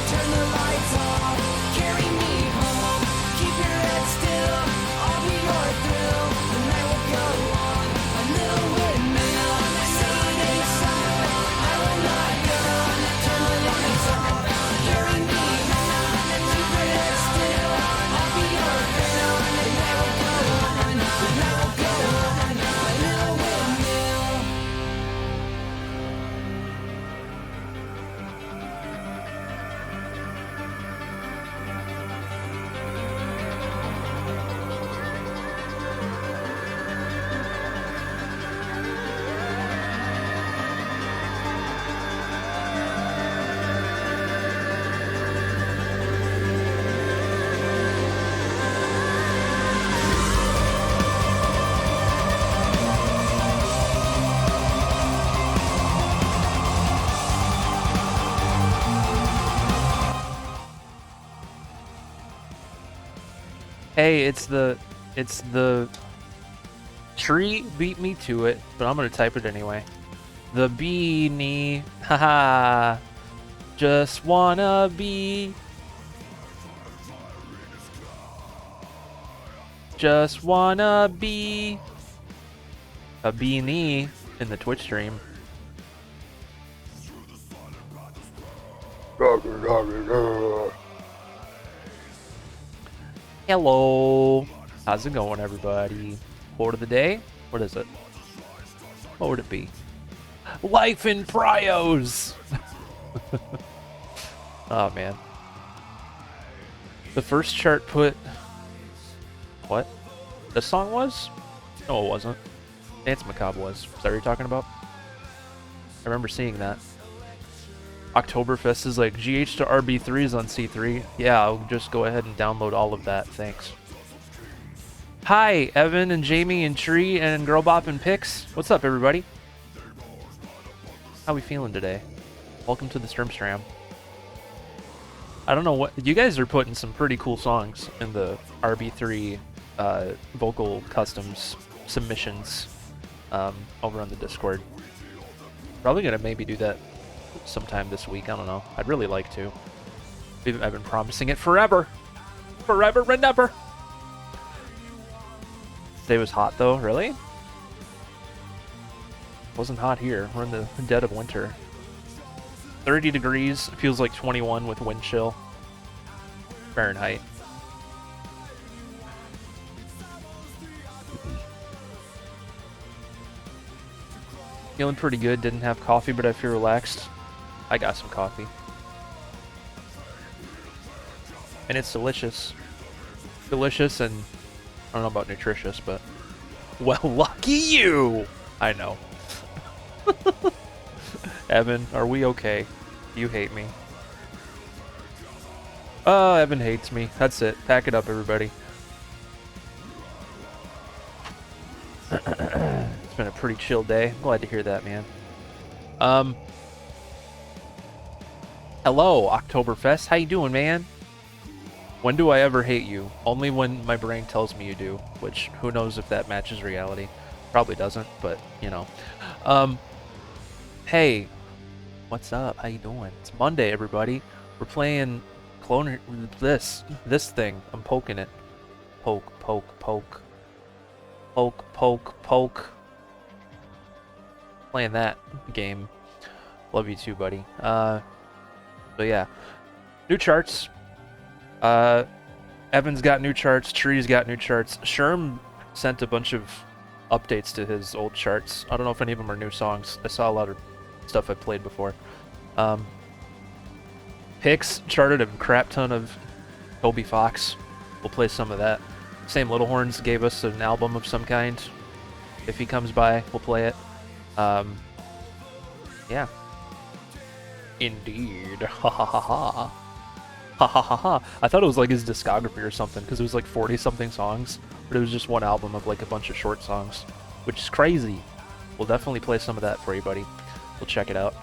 Turn the lights off, carry me home. Keep your head still, I'll be your thrill. The night will go on, a little windmill. Sunday, Sunday, I will not go. Turn the lights off, carry me home. Keep your head still, I'll be your thrill. The night will go on, the night will go on, a little windmill. Hey, it's the tree beat me to it, but I'm gonna type it anyway. The beanie, haha. Just wanna be. Just wanna be a beanie in the Twitch stream. Hello. How's it going, everybody? Quote of the day? What is it? What would it be? Life in Prios! Oh, man. The first chart put... What? This song was? No, it wasn't. Dance Macabre was. Is that what you're talking about? I remember seeing that. Oktoberfest is like, GH to RB3s on C3. Yeah, I'll just go ahead and download all of that. Thanks. Hi, Evan and Jamie and Tree and Girlbop and Pix. What's up, everybody? How we feeling today? Welcome to the Stram. I don't know what... You guys are putting some pretty cool songs in the RB3 vocal customs submissions over on the Discord. Probably gonna maybe do that sometime this week. I don't know. I'd really like to. I've been promising it forever. Forever and ever. Today was hot though, really? Wasn't hot here. We're in the dead of winter. 30 degrees. It feels like 21 with wind chill. Fahrenheit. Feeling pretty good. Didn't have coffee, but I feel relaxed. I got some coffee. And it's delicious. Delicious and... I don't know about nutritious, but... Well, lucky you! I know. Evan, are we okay? You hate me. Oh, Evan hates me. That's it. Pack it up, everybody. It's been a pretty chill day. Glad to hear that, man. Hello, Oktoberfest. How you doing, man? When do I ever hate you? Only when my brain tells me you do, which who knows if that matches reality. Probably doesn't, but, you know. Hey, what's up? How you doing? It's Monday, everybody. We're playing Clone... This thing. I'm poking it. Poke, poke, poke. Poke, poke, poke. Playing that game. Love you too, buddy. So yeah. New charts. Evan's got new charts. Tree's got new charts. Sherm sent a bunch of updates to his old charts. I don't know if any of them are new songs. I saw a lot of stuff I played before. Hicks charted a crap ton of Toby Fox. We'll play some of that. Sam Littlehorns gave us an album of some kind. If he comes by, we'll play it. Yeah. Indeed. Ha ha ha ha. Ha ha ha ha. I thought it was like his discography or something, because it was like 40-something songs, but it was just one album of like a bunch of short songs, which is crazy. We'll definitely play some of that for you, buddy. We'll check it out.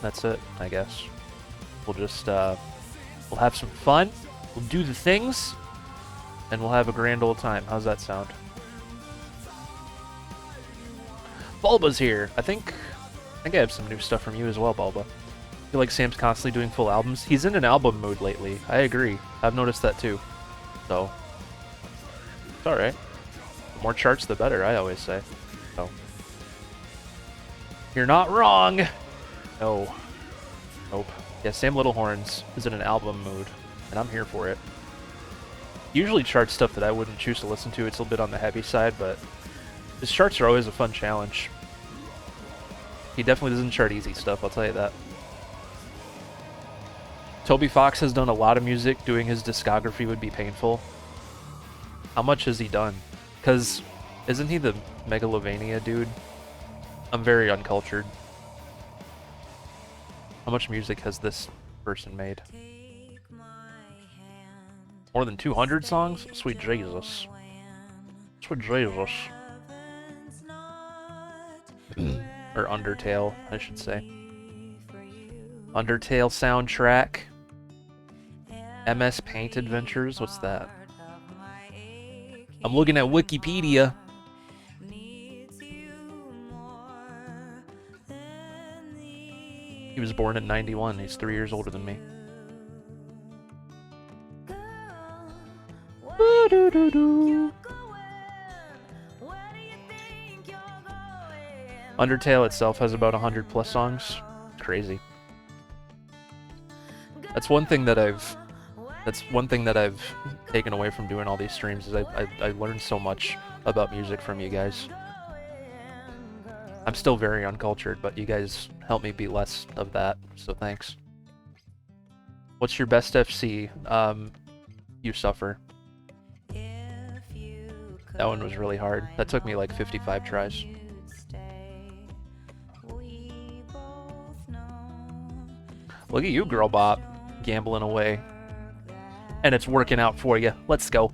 That's it, I guess. We'll just, we'll have some fun. We'll do the things, and we'll have a grand old time. How's that sound? Bulba's here. I think I have some new stuff from you as well, Bulba. feel like Sam's constantly doing full albums. He's in an album mood lately. I agree. I've noticed that too. So, it's alright. The more charts, the better, I always say. So, you're not wrong! No. Nope. Yeah, Sam Littlehorns is in an album mood, and I'm here for it. Usually charts stuff that I wouldn't choose to listen to. It's a little bit on the heavy side, but his charts are always a fun challenge. He definitely doesn't chart easy stuff, I'll tell you that. Toby Fox has done a lot of music. Doing his discography would be painful. How much has he done? Because isn't he the Megalovania dude? I'm very uncultured. How much music has this person made? More than 200 songs? Sweet Jesus. Sweet Jesus. Or Undertale, I should say. Undertale soundtrack. MS Paint Adventures? What's that? I'm looking at Wikipedia. He was born in 91. He's 3 years older than me. Undertale itself has about 100 plus songs. It's crazy. That's one thing that I've taken away from doing all these streams is I learned so much about music from you guys. I'm still very uncultured, but you guys help me be less of that, so thanks. What's your best FC? You Suffer. That one was really hard. That took me like 55 tries. Look at you, Girl Bop, gambling away. And it's working out for you. Let's go.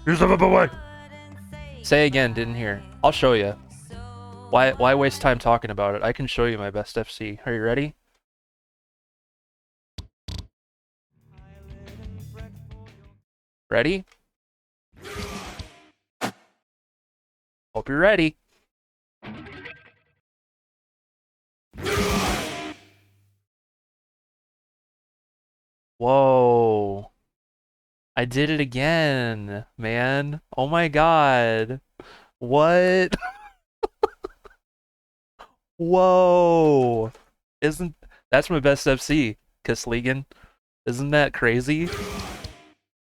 You son of a boy! Say again, didn't hear. I'll show you. Why waste time talking about it? I can show you my best FC. Are you ready? Ready? Hope you're ready. Whoa. I did it again, man. Oh my god. What? Whoa. That's my best FC, Kislegan. Isn't that crazy?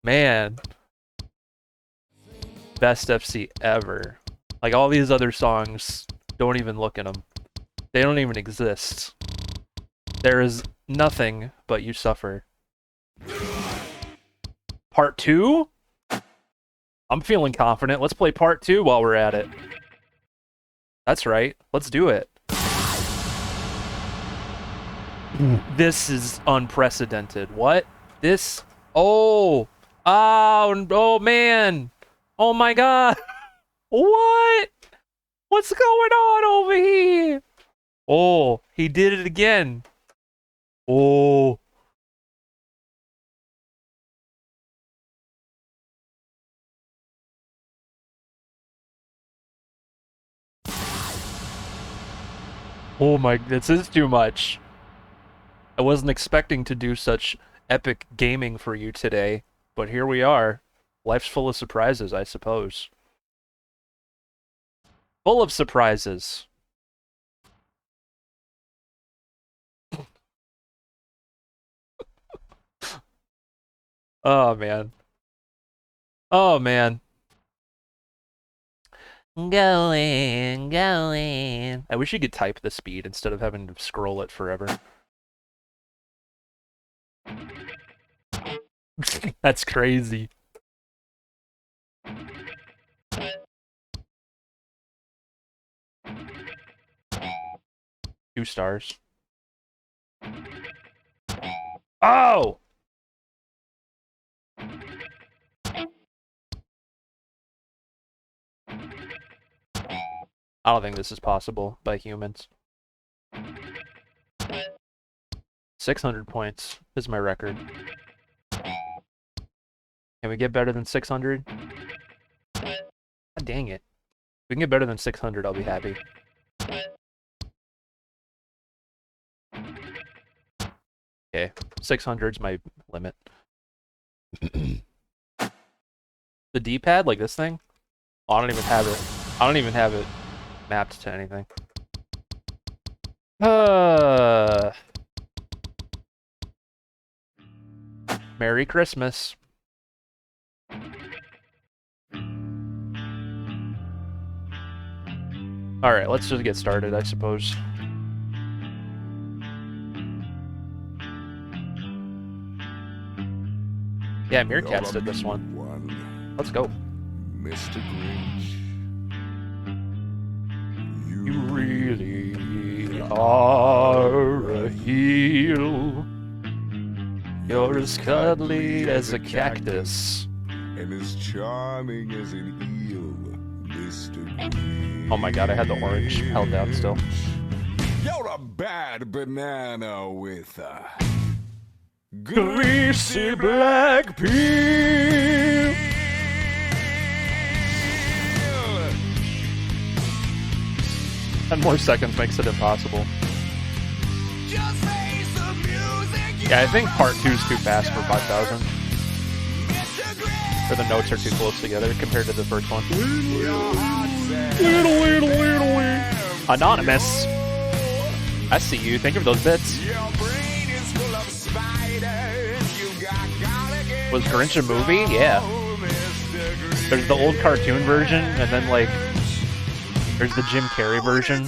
Man. Best FC ever. Like, all these other songs, don't even look at them. They don't even exist. There is nothing but You Suffer. Part 2? I'm feeling confident. Let's play part 2 while we're at it. That's right. Let's do it. This is unprecedented. What? This? Oh! Oh, man! Oh my god! What? What's going on over here? Oh, he did it again. Oh. Oh my, this is too much. I wasn't expecting to do such epic gaming for you today, but here we are. Life's full of surprises, I suppose. Full of surprises. Oh, man. Oh, man. Going. I wish you could type the speed instead of having to scroll it forever. That's crazy. 2 stars. Oh! I don't think this is possible by humans. 600 points is my record. Can we get better than 600? God dang it. If we can get better than 600, I'll be happy. Okay, 600's my limit. The D-pad, like this thing? Oh, I don't even have it. I don't even have it mapped to anything. Merry Christmas. Alright, let's just get started, I suppose. Yeah, Meerkats did this one. Let's go. Mr. Grinch. You really are a heel. You're as cuddly as a cactus. And as charming as an eel, Mr. Grinch. Oh my god, I had the orange held down still. You're a bad banana with a Greasy black peel. 10 more seconds makes it impossible. Just face the music. Yeah, I think part 2 is too fast for 5,000. Mr. Grinch. Or the notes are too close together compared to the first one. Your heart says, Anonymous. I see you. Think of those bits. your brain is full of spiders. You got gotta Was Grinch a movie? Yeah. Mr. Grinch. There's the old cartoon version, and then, like, there's the Jim Carrey version.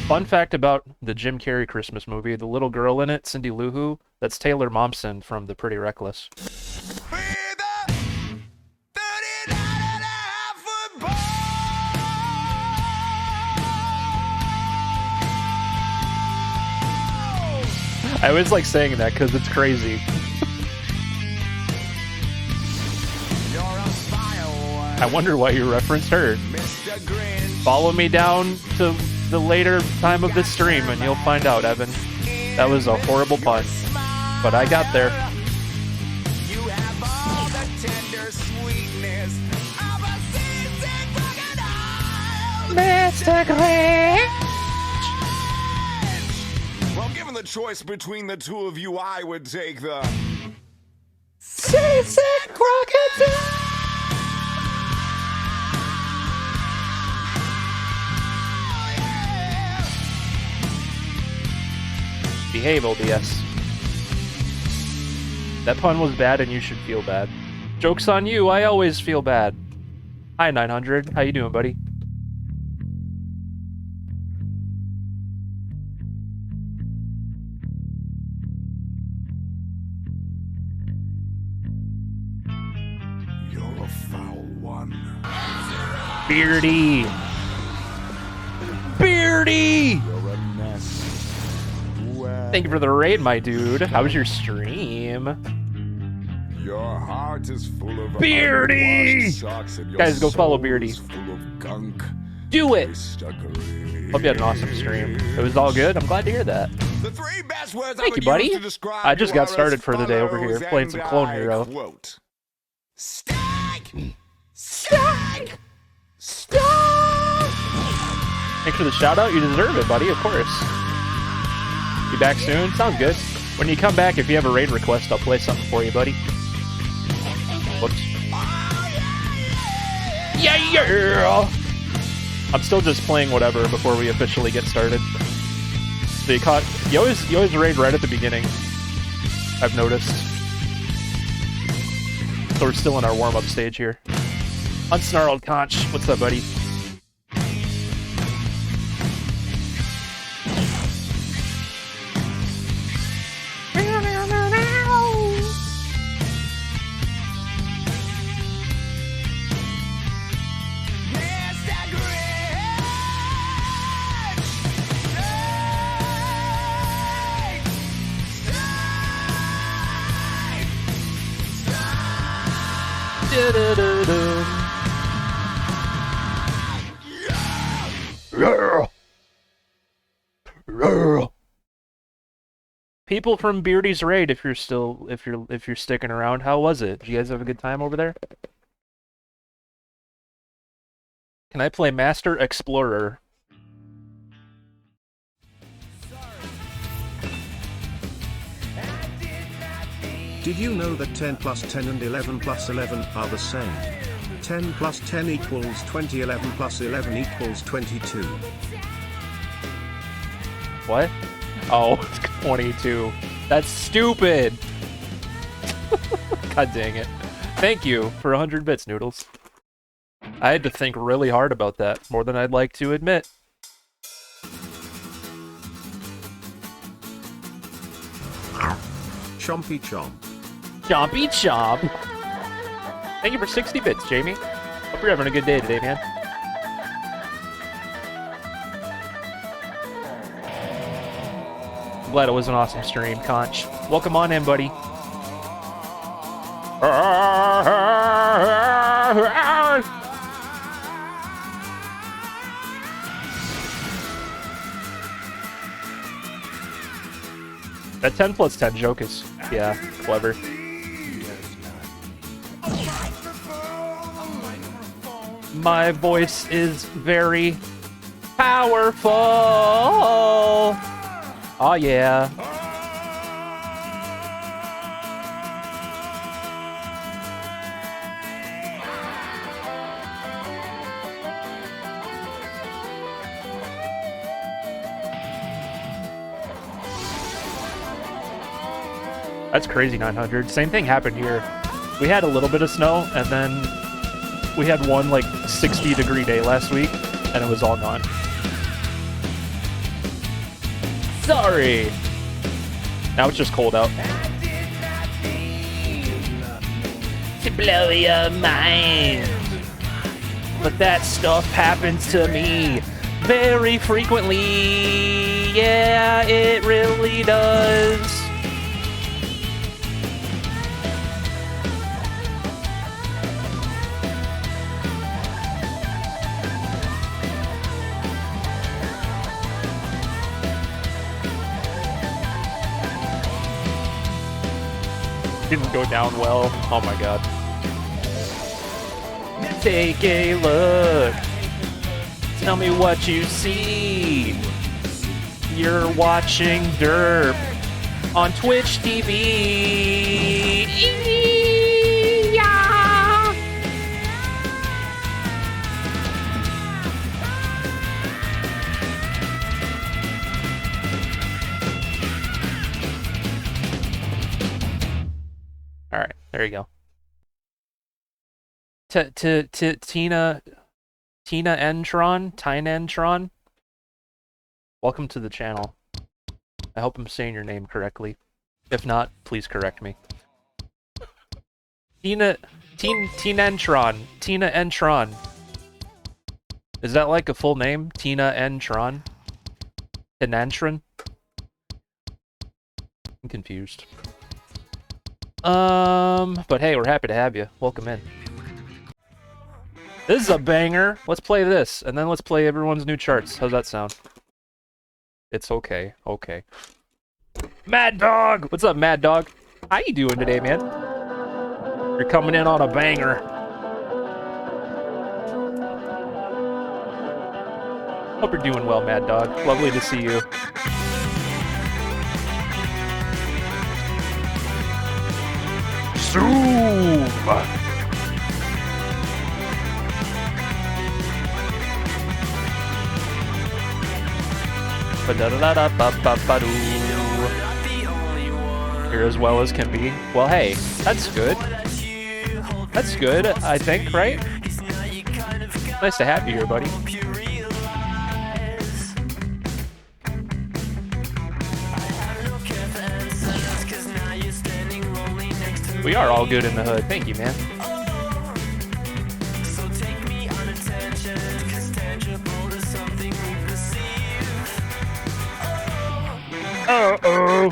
Fun fact about the Jim Carrey Christmas movie, the little girl in it, Cindy Lou Who, that's Taylor Momsen from The Pretty Reckless. I always like saying that because it's crazy. I wonder why you referenced her. Follow me down to the later time of this stream and you'll find out, Evan. That was a horrible pun, but I got there. You have all the tender sweetness of a seasick crocodile. Mr. Grinch. Well, given the choice between the two of you, I would take the Seasick crocodile. Behave, ODS. That pun was bad and you should feel bad. Joke's on you, I always feel bad. Hi 900, how you doing, buddy? You're a foul one. Beardy! Beardy! You're a mess. Well, Thank you for the raid, my dude. How was your stream? your heart is full of Beardy! unwashed socks and your Guys, go follow soul Beardy. is full of gunk. Do it! Mr. Grinch. Hope you had an awesome stream. It was all good. I'm glad to hear that. The three best words Thank I would you, buddy. use to describe I just you got are started as for the day over here, follows, playing some and Clone I Hero. quote, Stank! Stank! Thanks for the shout out. You deserve it, buddy. Of course. Be back soon. Sounds good. When you come back, if you have a raid request, I'll play something for you, buddy. Whoops. Yeah. I'm still just playing whatever before we officially get started. So you always raid right at the beginning. I've noticed. So we're still in our warm-up stage here. Unsnarled Conch, what's up, buddy? Mr. Grinch! People from Beardy's raid, if you're sticking around, how was it? Did you guys have a good time over there? Can I play Master Explorer? Did you know that 10 plus 10 and 11 plus 11 are the same? 10 plus 10 equals 20, 11 plus 11 equals 22. What? Oh, it's 22. That's stupid. God dang it. Thank you for 100 bits, Noodles. I had to think really hard about that, more than I'd like to admit. Chompy chomp. Chompy chomp. Thank you for 60 bits, Jamie. Hope you're having a good day today, man. I'm glad it was an awesome stream, Conch. Welcome on in, buddy. That 10 plus 10 joke is, yeah, clever. My voice is very powerful. Oh yeah. That's crazy, 900. Same thing happened here. We had a little bit of snow, and then we had one, like, 60-degree day last week, and it was all gone. Sorry! Now it's just cold out. To blow your mind. But that stuff happens to me very frequently. Yeah, it really does. Didn't go down well. Oh my god. Take a look. Tell me what you see. You're watching Derp on Twitch TV. Yeah. All right, there you go. Tina Entron. Welcome to the channel. I hope I'm saying your name correctly. If not, please correct me. Tina Entron. Is that like a full name? Tina Entron? Enantron? I'm confused. But hey, we're happy to have you. Welcome in. This is a banger. Let's play this, and then let's play everyone's new charts. How's that sound? It's okay. Okay. Mad Dog! What's up, Mad Dog? How you doing today, man? You're coming in on a banger. Hope you're doing well, Mad Dog. Lovely to see you. Zoom! You're as well as can be. Well, hey, that's good. That's good, I think, right? Nice to have you here, buddy. We are all good in the hood. Thank you, man. Uh-oh.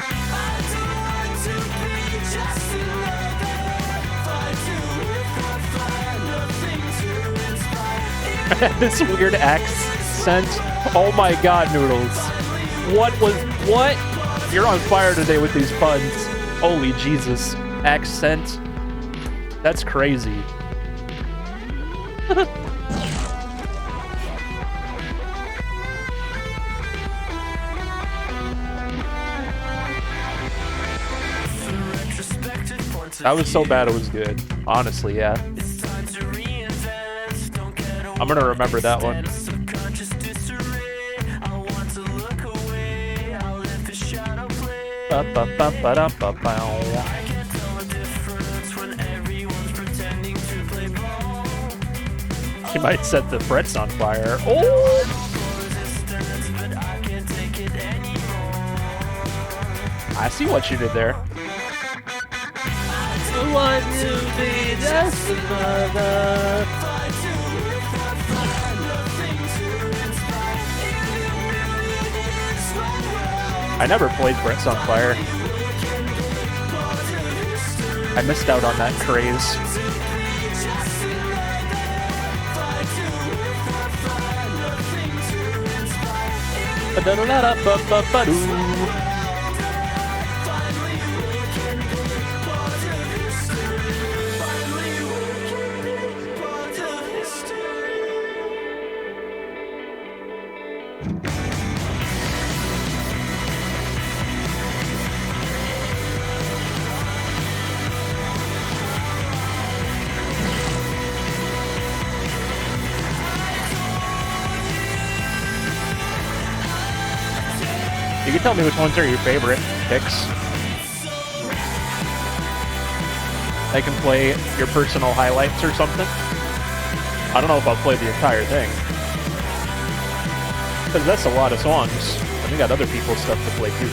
This weird accent. Oh my god, Noodles. What? You're on fire today with these puns. Holy Jesus. Accent. That's crazy. That was so bad it was good. Honestly, yeah. I'm gonna remember that one. She might set the frets on fire. Oh! I see what you did there. I want to be just another. I never played Frets on Fire. I missed out on that craze. Ba-da-da-da-ba-ba-ba-doo. You can tell me which ones are your favorite picks. I can play your personal highlights or something. I don't know if I'll play the entire thing. Because that's a lot of songs. And we got other people's stuff to play too.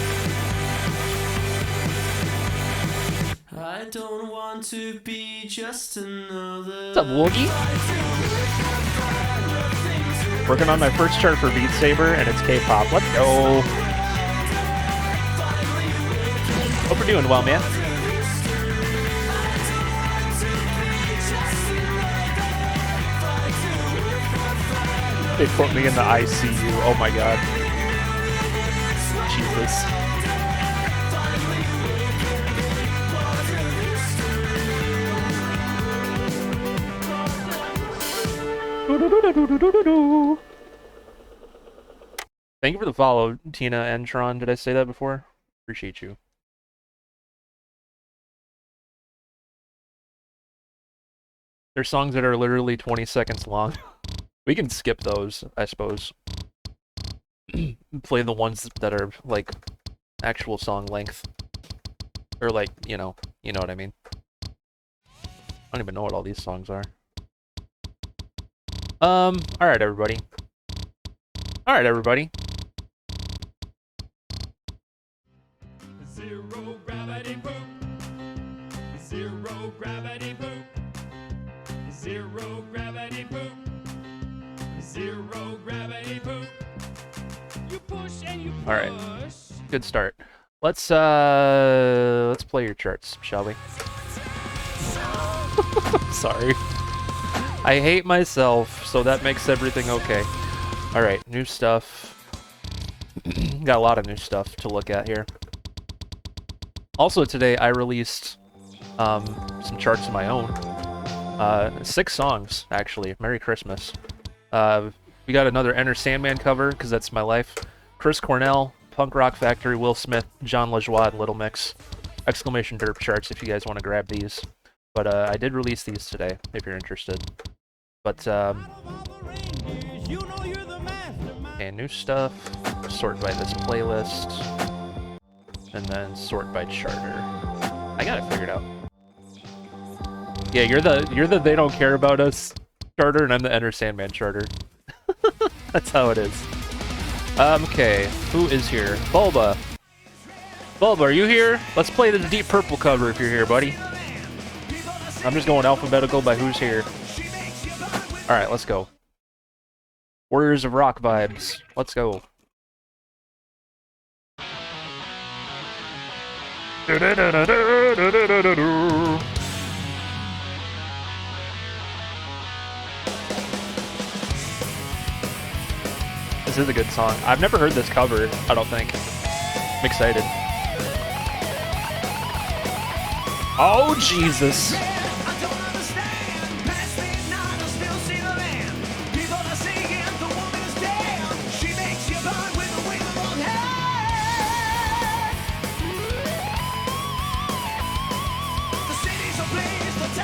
I don't want to be just another. What's up, Woogie? Working on my first chart for Beat Saber, and it's K-pop. Let's go. Hope we're doing well, man. They put me in the ICU. Oh my god. Jesus. Thank you for the follow, Tina and Tron. Did I say that before? Appreciate you. There's songs that are literally 20 seconds long. We can skip those, I suppose. Play the ones that are, like, actual song length. Or, like, you know what I mean. I don't even know what all these songs are. Alright, everybody. Alright, everybody. Zero gravity poop. Zero gravity poop. Zero gravity poop. Zero gravity poop. You push and you push. All right. Good start. Let's play your charts, shall we? Sorry. I hate myself, so that makes everything okay. All right, new stuff. Got a lot of new stuff to look at here. Also today I released some charts of my own. 6 songs, actually. Merry Christmas. We got another Enter Sandman cover, because that's my life. Chris Cornell, Punk Rock Factory, Will Smith, John LaJoie, and Little Mix. Exclamation derp charts if you guys want to grab these. But I did release these today, if you're interested. But, okay, new stuff. Sort by this playlist. And then sort by charter. I got it figured out. Yeah, you're the they don't care about us charter, and I'm the Enter Sandman charter. That's how it is. Okay, who is here? Bulba. Bulba, are you here? Let's play the Deep Purple cover if you're here, buddy. I'm just going alphabetical by who's here. Alright, let's go. Warriors of Rock vibes. Let's go. This is a good song. I've never heard this cover, I don't think. I'm excited. Oh, Jesus.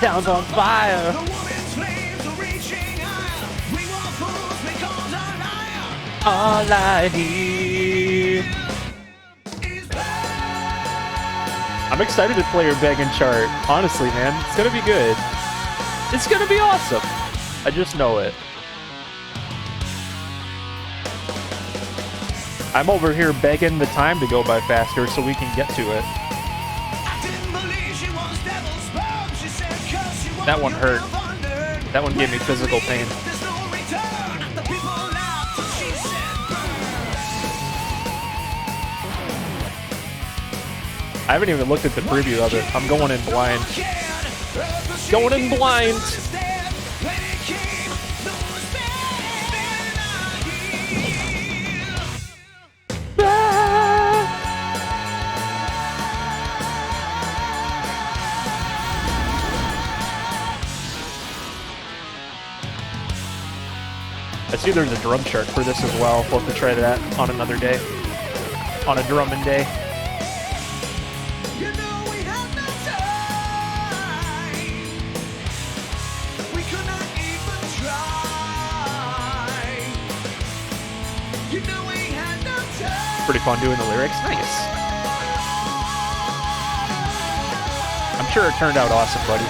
town's on fire. All I hear. I'm excited to play your begging chart. Honestly, man, it's gonna be good. It's gonna be awesome. I just know it. I'm over here begging the time to go by faster so we can get to it. That one hurt. That one gave me physical pain. I haven't even looked at the preview of it. I'm going in blind. Going in blind! I see there's a drum chart for this as well. We'll have to try that on another day. On a drumming day. Pretty fun doing the lyrics. Nice. I'm sure it turned out awesome, buddy.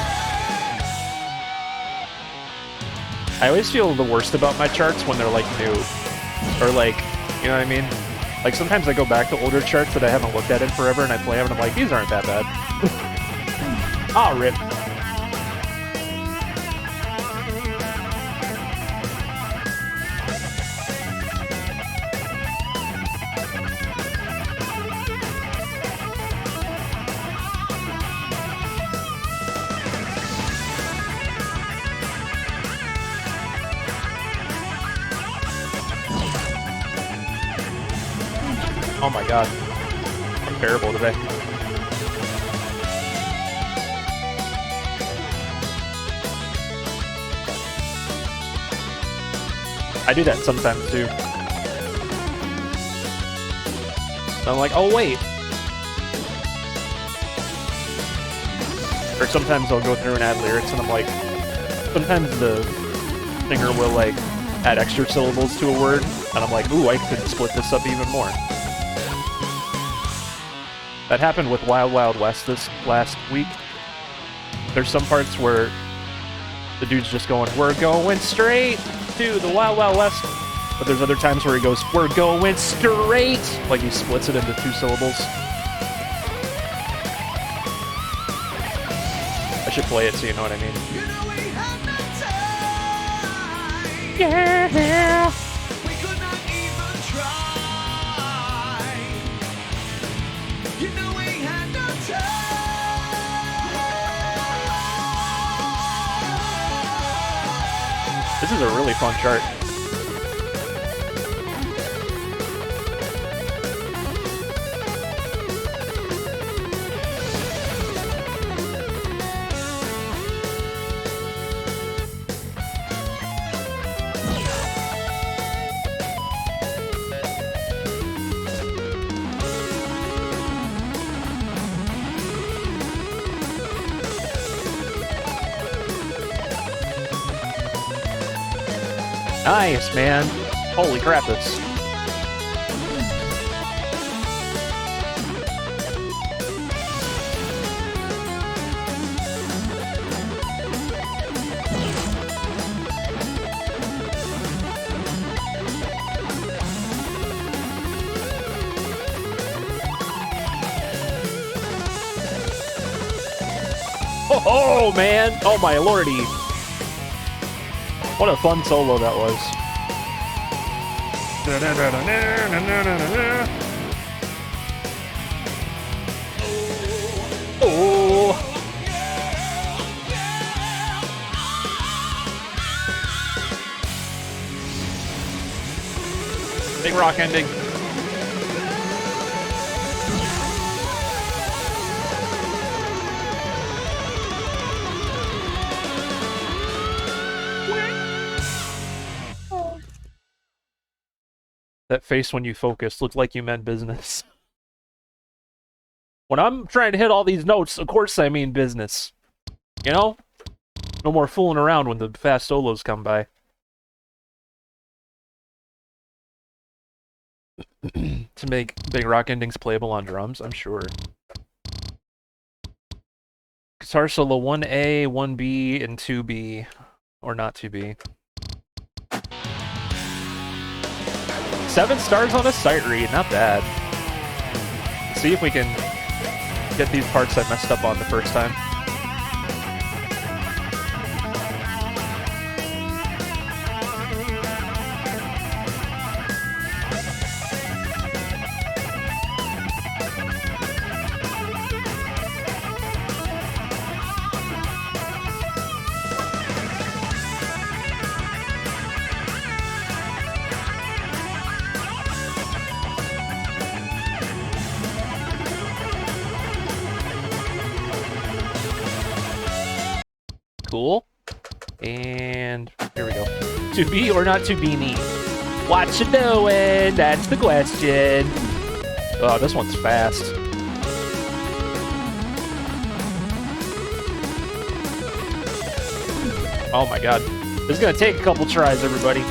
I always feel the worst about my charts when they're like new. Or like, you know what I mean? Like sometimes I go back to older charts that I haven't looked at in forever and I play them and I'm like, these aren't that bad. Ah, rip. Oh my god. I'm terrible today. I do that sometimes too. I'm like, oh wait. Or sometimes I'll go through and add lyrics and I'm like, sometimes the singer will like add extra syllables to a word and I'm like, ooh, I could split this up even more. That happened with Wild Wild West this last week. There's some parts where the dude's just going, we're going straight to the Wild Wild West. But there's other times where he goes, we're going straight. Like he splits it into 2 syllables. I should play it so you know what I mean. Yeah. This is a really fun chart. Nice, man. Holy crap, that's... Oh, man! Oh, my lordy! What a fun solo that was. Oh! Big rock ending. That face when you focus looked like you meant business. When I'm trying to hit all these notes, of course I mean business. You know? No more fooling around when the fast solos come by. To make big rock endings playable on drums, I'm sure. Guitar solo 1A, 1B, and 2B. Or not 2B. 7 stars on a sight read, not bad. Let's see if we can get these parts I messed up on the first time. Cool. And here we go. To be or not to be me? What you doing? That's the question. Oh, this one's fast. Oh my god. This is gonna take a couple tries, everybody.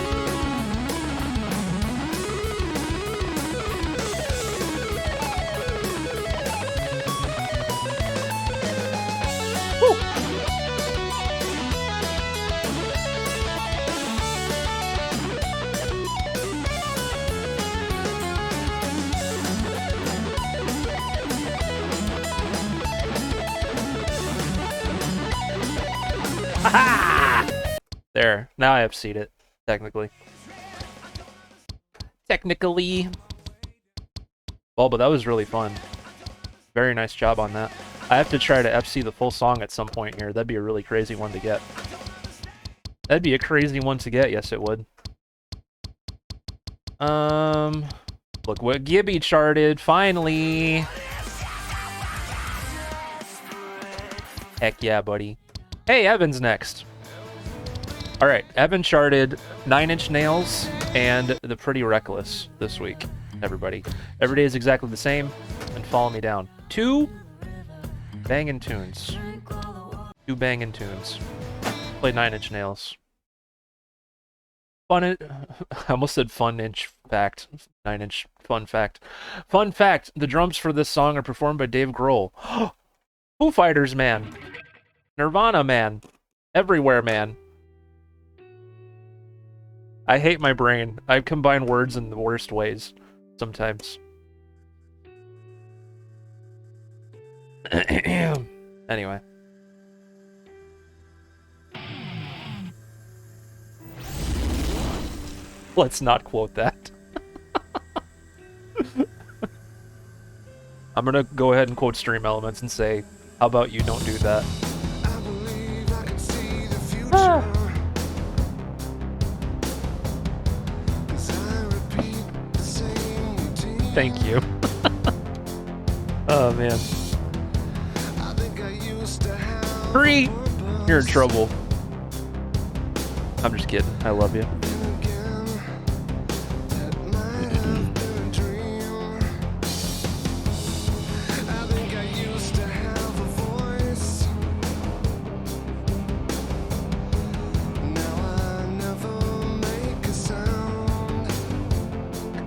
There. Now I have seed it, technically. Well, but that was really fun. Very nice job on that. I have to try to FC the full song at some point here. That'd be a really crazy one to get. That'd be a crazy one to get, yes it would. Look what Gibby charted, finally! Heck yeah, buddy. Hey, Evan's next. Alright, Evan charted 9 Inch Nails and The Pretty Reckless this week, everybody. Every day is exactly the same, and follow me down. 2 banging tunes. 2 banging tunes. Play 9 Inch Nails. I almost said fun inch fact. 9 Inch fun fact. Fun fact, the drums for this song are performed by Dave Grohl. Foo Fighters, man. Nirvana, man. Everywhere, man. I hate my brain. I combine words in the worst ways sometimes. Anyway. Let's not quote that. I'm gonna go ahead and quote Stream Elements and say, how about you don't do that? Thank you. Oh man. 3! You're in trouble. I'm just kidding. I love you.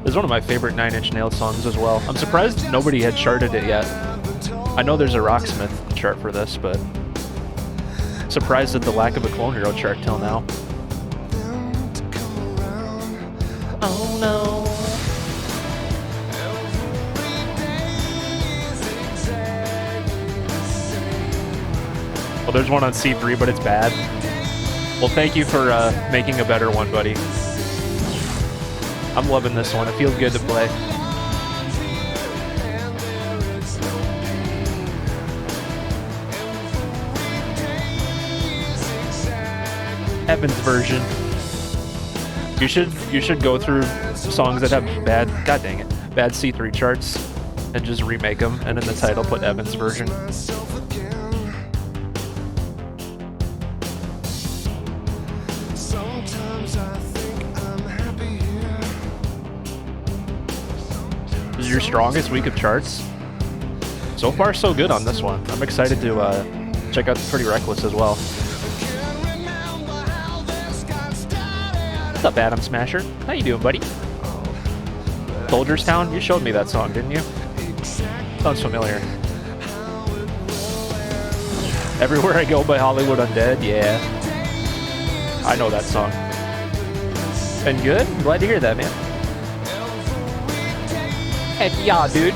It's one of my favorite 9 Inch Nails songs as well. I'm surprised nobody had charted it yet. I know there's a Rocksmith chart for this, but surprised at the lack of a Clone Hero chart till now. Oh no. Well, there's one on C3, but it's bad. Well, thank you for making a better one, buddy. I'm loving this one. It feels good to play. Evan's version. You should go through songs that have bad, god dang it, bad C3 charts and just remake them, and in the title put Evan's version. This is your strongest week of charts? So far, so good on this one. I'm excited to check out The Pretty Reckless as well. What's up, Adam Smasher? How you doing, buddy? Soldier's Town? You showed me that song, didn't you? Sounds familiar. Everywhere I Go by Hollywood Undead? Yeah. I know that song. And good? I'm glad to hear that, man. Heck yeah, dude.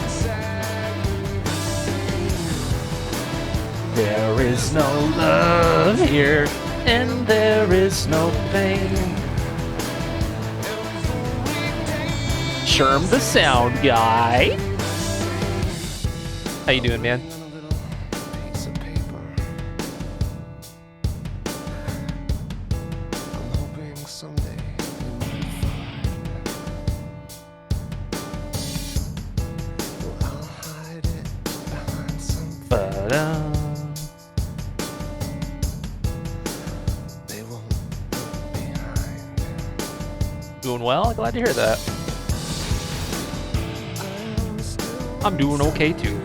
There is no love here, and there is no pain. Sherm the sound guy. How you doing, man? Doing well? Glad to hear that. I'm doing okay too.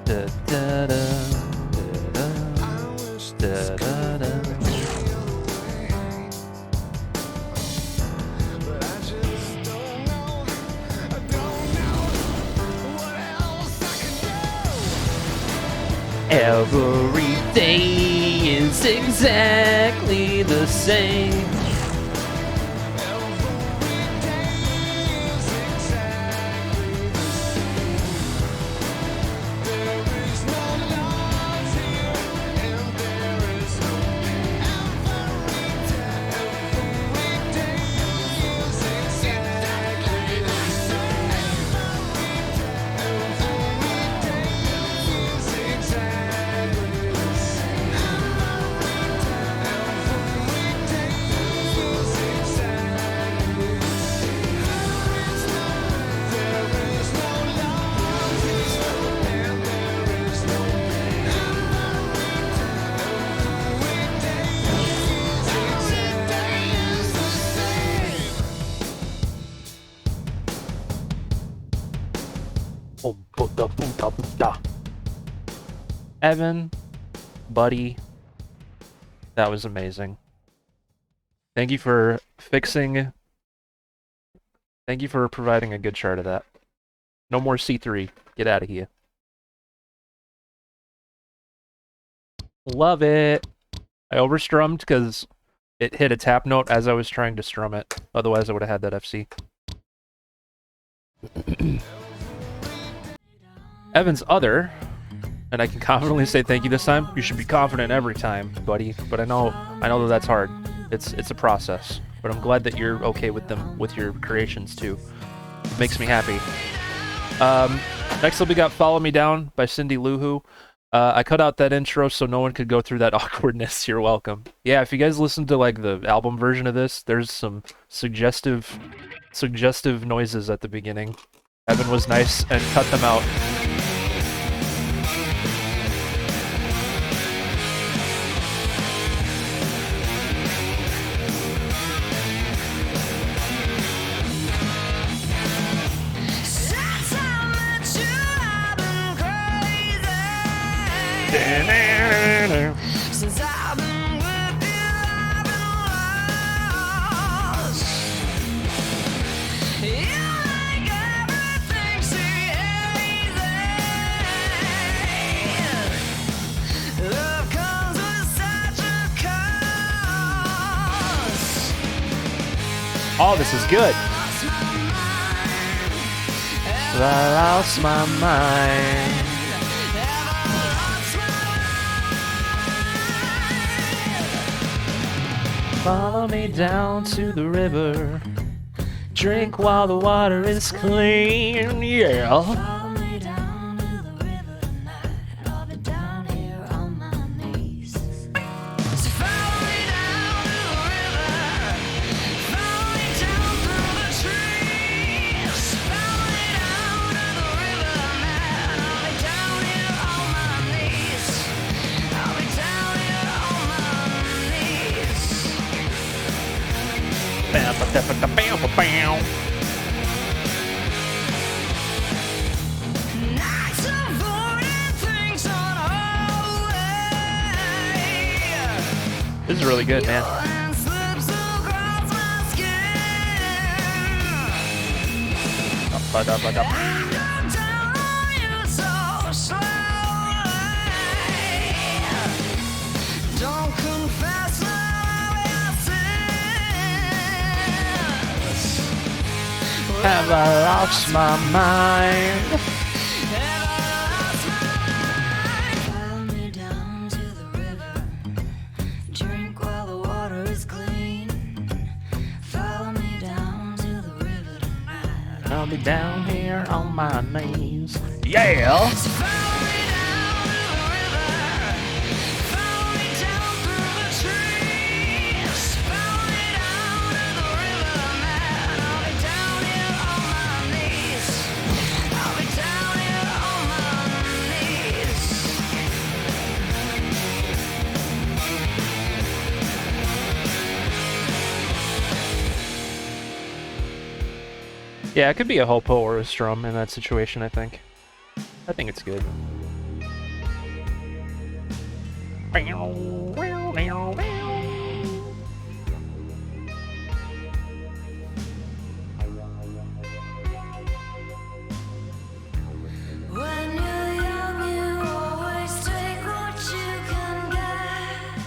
Da, da, da, da, da, da, da. Every day is exactly the same. Evan, buddy, that was amazing. Thank you for fixing. Thank you for providing a good chart of that. No more C3. Get out of here. Love it. I overstrummed because it hit a tap note as I was trying to strum it. Otherwise, I would have had that FC. Evan's other, and I can confidently say thank you this time. You should be confident every time, buddy. But I know that that's hard. It's a process. But I'm glad that you're okay with them, with your creations too. It makes me happy. Next up we got "Follow Me Down" by Cindy Lou Who. I cut out that intro so no one could go through that awkwardness. You're welcome. Yeah, if you guys listen to like the album version of this, there's some suggestive noises at the beginning. Evan was nice and cut them out. Since I've been with you, I've been lost. You make everything seem easy. Love comes with such a cost. Oh, this is good. I lost my mind. Follow me down to the river. Drink while the water is clean, yeah. Follow me down to the river tonight. I'll be down here on my knees. So follow me down to the river. Follow me down through the trees. Follow me down to the river, man. I'll be down here on my knees. I'll be down here on my knees. Nights avoiding things I This is really good, man. And slips across my skin. Ba-da-ba-da. And I'm telling you so slowly. Don't confess all your sins. Have I lost my mind? Follow me down to the river. Drink while the water is clean. Follow me down to the river tonight. I'll be down here on my knees. Yeah! So follow me down to the river. Follow me down through the trees. Follow me down to the river tonight. I'll be down here on my knees. I'll be down here on my knees. Yeah, it could be a hopo or a strum in that situation, I think. I think it's good. When you're young, you always take what you can get.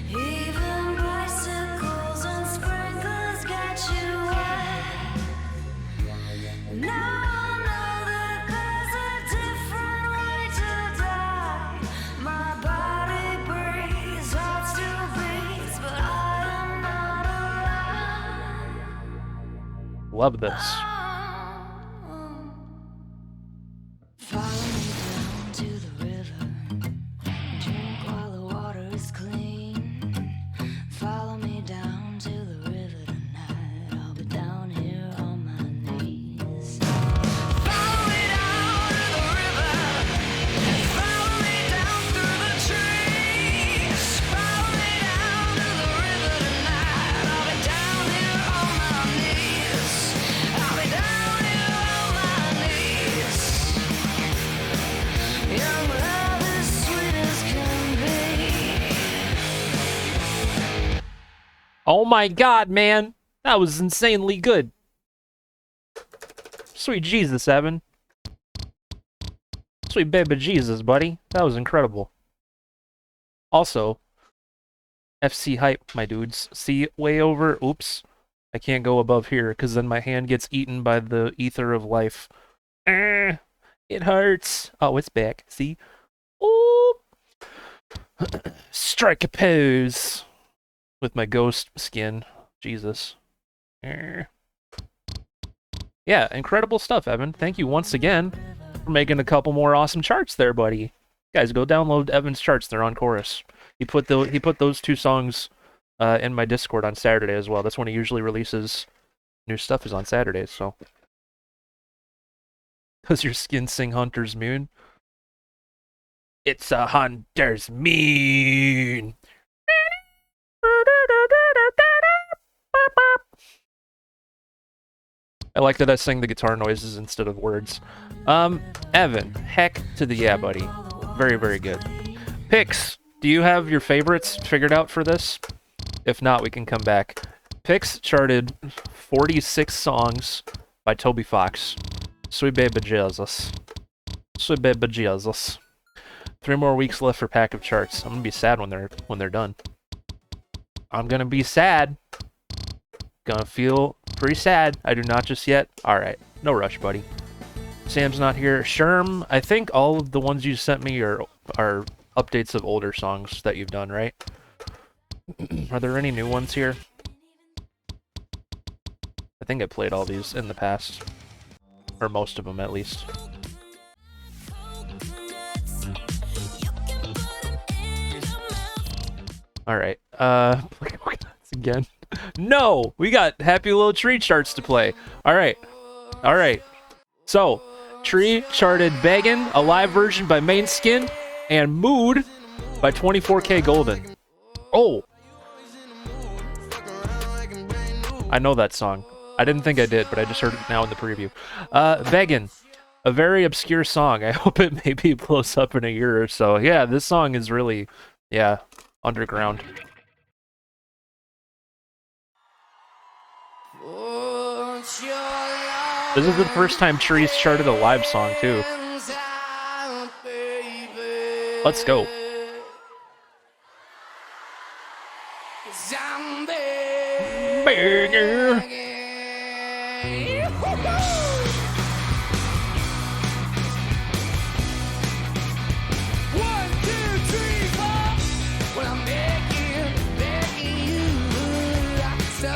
Even bicycles and sprinklers get you wet. Now I know that there's a different way to die. My body breathes, heart still beats, but I am not alive. Love this. Follow me down to the river. Drink while the water is clean. Follow me down to the river tonight. I'll be down here on my knees. Follow me down to the river. Follow me down through the trees. Follow me down to the river tonight. I'll be down here on my knees. I'll be down here on my knees. Young love is sweet as can be. Oh my god, man! That was insanely good. Sweet Jesus, Evan. Sweet baby Jesus, buddy. That was incredible. Also, FC hype, my dudes. See, way over. Oops. I can't go above here, because then my hand gets eaten by the ether of life. It hurts. Oh, it's back. See? Ooh. Strike a pose. With my ghost skin. Jesus. Yeah, incredible stuff, Evan. Thank you once again for making a couple more awesome charts there, buddy. Guys, go download Evan's charts. They're on Chorus. He put those two songs in my Discord on Saturday as well. That's when he usually releases new stuff, is on Saturdays, so. Does your skin sing Hunter's Moon? It's a Hunter's Moon. I like that I sing the guitar noises instead of words. Evan, heck to the yeah, buddy. Very, very good. Pix, do you have your favorites figured out for this? If not, we can come back. Pix charted 46 songs by Toby Fox. Sweet baby Jesus. Sweet baby Jesus. 3 more weeks left for pack of charts. I'm gonna be sad when they're done. I'm gonna be sad. Gonna feel pretty sad. I do not just yet. Alright. No rush, buddy. Sam's not here. Sherm, I think all of the ones you sent me are updates of older songs that you've done, right? Are there any new ones here? I think I played all these in the past. Or most of them, at least. Alright, again. No! We got Happy Little Tree charts to play. Alright. Alright. So, Tree charted Beggin', a live version by Main Skin, and Mood by 24K Golden. Oh! I know that song. I didn't think I did, but I just heard it now in the preview. Beggin', a very obscure song. I hope it maybe blows up in a year or so. Yeah, this song is really, yeah, underground. This is the first time Trees charted a live song too. Let's go. Burger.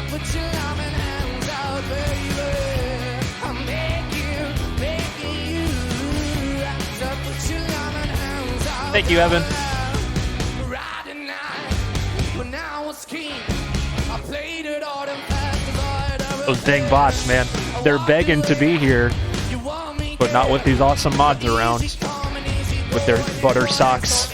Put your loving hands out, baby. I'm begging you. So put your loving hands out. Thank you, Evan. Riding night, when I was king, I played it all them fast. Those dang bots, man. They're begging to be here, but not with these awesome mods around. With their butter socks.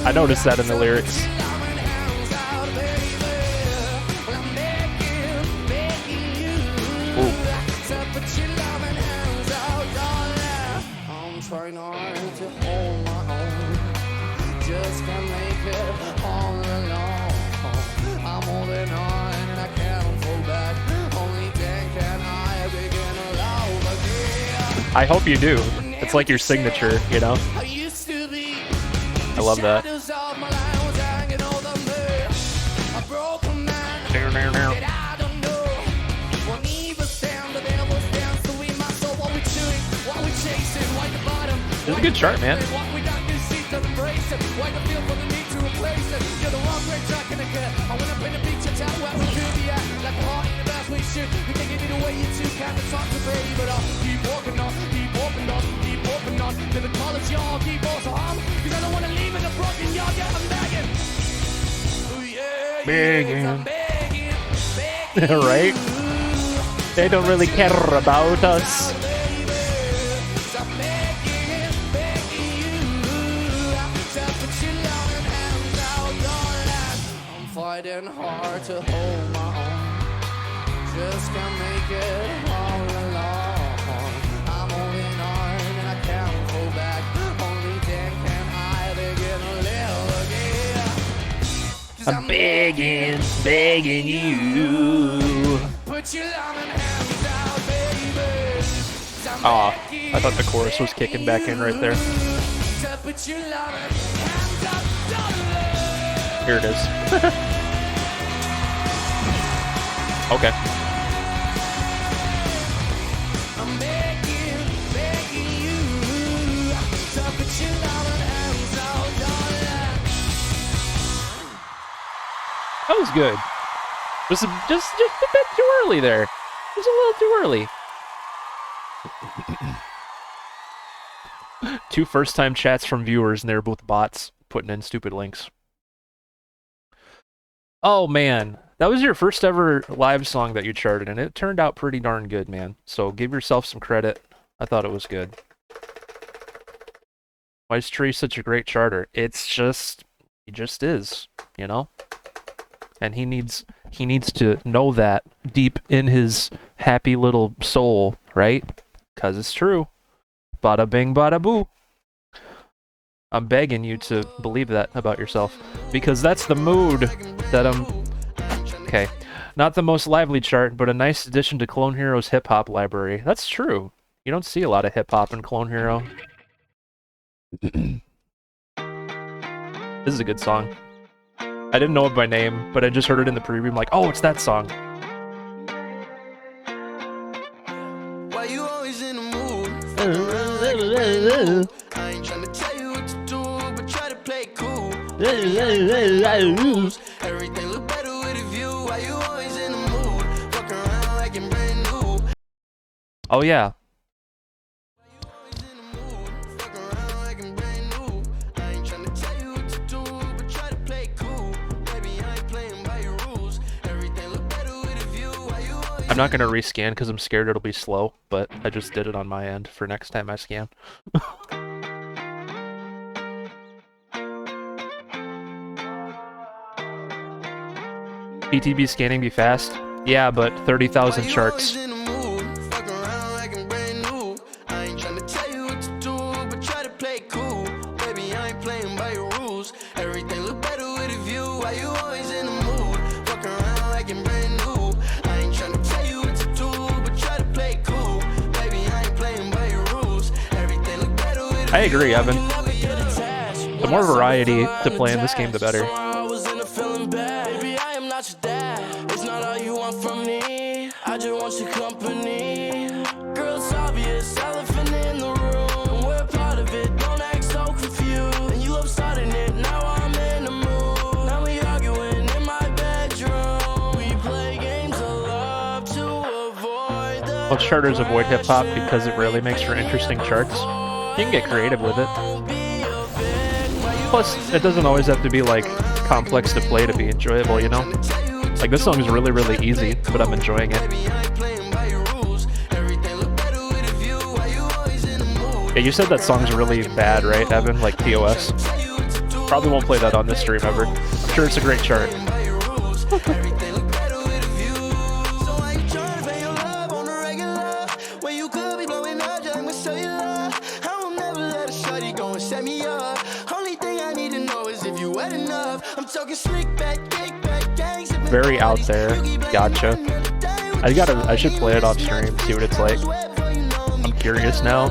I noticed that in the lyrics. Ooh. Trying hard to hold my own, just can't make it all alone. I'm holding on and I can't fall back. Only then can I begin to love again. I hope you do. It's like your signature, you know? I used to be. I love that. Shadows of my life was hanging over me. A broken man that I don't know. Won't even stand, the devil stands to in my soul. What we chewing, what we chasing, why the bottom. It's a good chart, man. What we got this seat to embrace it. Why the feel for the need to replace it. You're the wrong great track in the cut. I went up in the beach, I tell where we could be at. Like a heart in the best way should. You think it either way you two can't talk to baby, but I'll keep walking on, keep open on, keep open on. To the college y'all keep also on. Cause I don't wanna leave in a broken yard, yeah, I'm begging. Ooh, yeah, Begging. I'm begging. Right? They don't really care about us. Fighting hard to hold my own, just can't make it all alone. I'm holding on and I can't go back. Only then can I begin to live again. 'Cause I'm begging you. Put your loving hands out, baby. 'Cause I'm Aw, begging I thought the chorus was kicking back in right there. to put your loving hands up, darling. Here it is. Okay. I'm begging you to put your loving hands out, darling. That was good. Just a bit too early there. Just a little too early. Two first-time chats from viewers, and they're both bots putting in stupid links. Oh man, that was your first ever live song that you charted, and it turned out pretty darn good, man. So give yourself some credit. I thought it was good. Why is Tree such a great charter? It's just, he just is, you know? And he needs to know that deep in his happy little soul, right? 'Cause it's true. Bada bing, bada boo. I'm begging you to believe that about yourself, because that's the mood that I'm... Okay. Not the most lively chart, but a nice addition to Clone Hero's hip-hop library. That's true. You don't see a lot of hip-hop in Clone Hero. This is a good song. I didn't know it by name, but I just heard it in the preview. I'm like, oh, it's that song. Why you always in the mood? Fuck around like a brand new. I ain't tryna tell you what to do, but try to play cool. Everything look better with a view. Why you always in the mood? Fuck around like you're brand new. Oh, yeah. Why you always in the mood? Fuck around like I'm brand new. I ain't tryna tell you what to do, but try to play cool. Baby, I ain't playing by your rules. Everything look better with a view. Why you always I'm not going to rescan because I'm scared it'll be slow, but I just did it on my end for next time I scan. PTB scanning be fast? Yeah, but 30,000 charts. I agree, Evan. The more variety to play in this game, the better. I just want your company. Girl, it's obvious, elephant in the room. We're part of it, don't act so confused. And you love starting it, now I'm in the mood. Now we arguing in my bedroom. We play games of love to avoid the Most charters avoid hip-hop because it really makes for interesting charts. You can get creative with it. Plus, it doesn't always have to be, like, complex to play to be enjoyable, you know? Like, this song is really, really easy, but I'm enjoying it. Yeah, you said that song's really bad, right, Evan? Like, POS? Probably won't play that on this stream ever. I'm sure it's a great chart. Very out there. Gotcha. I should play it off stream, see what it's like. I'm curious now.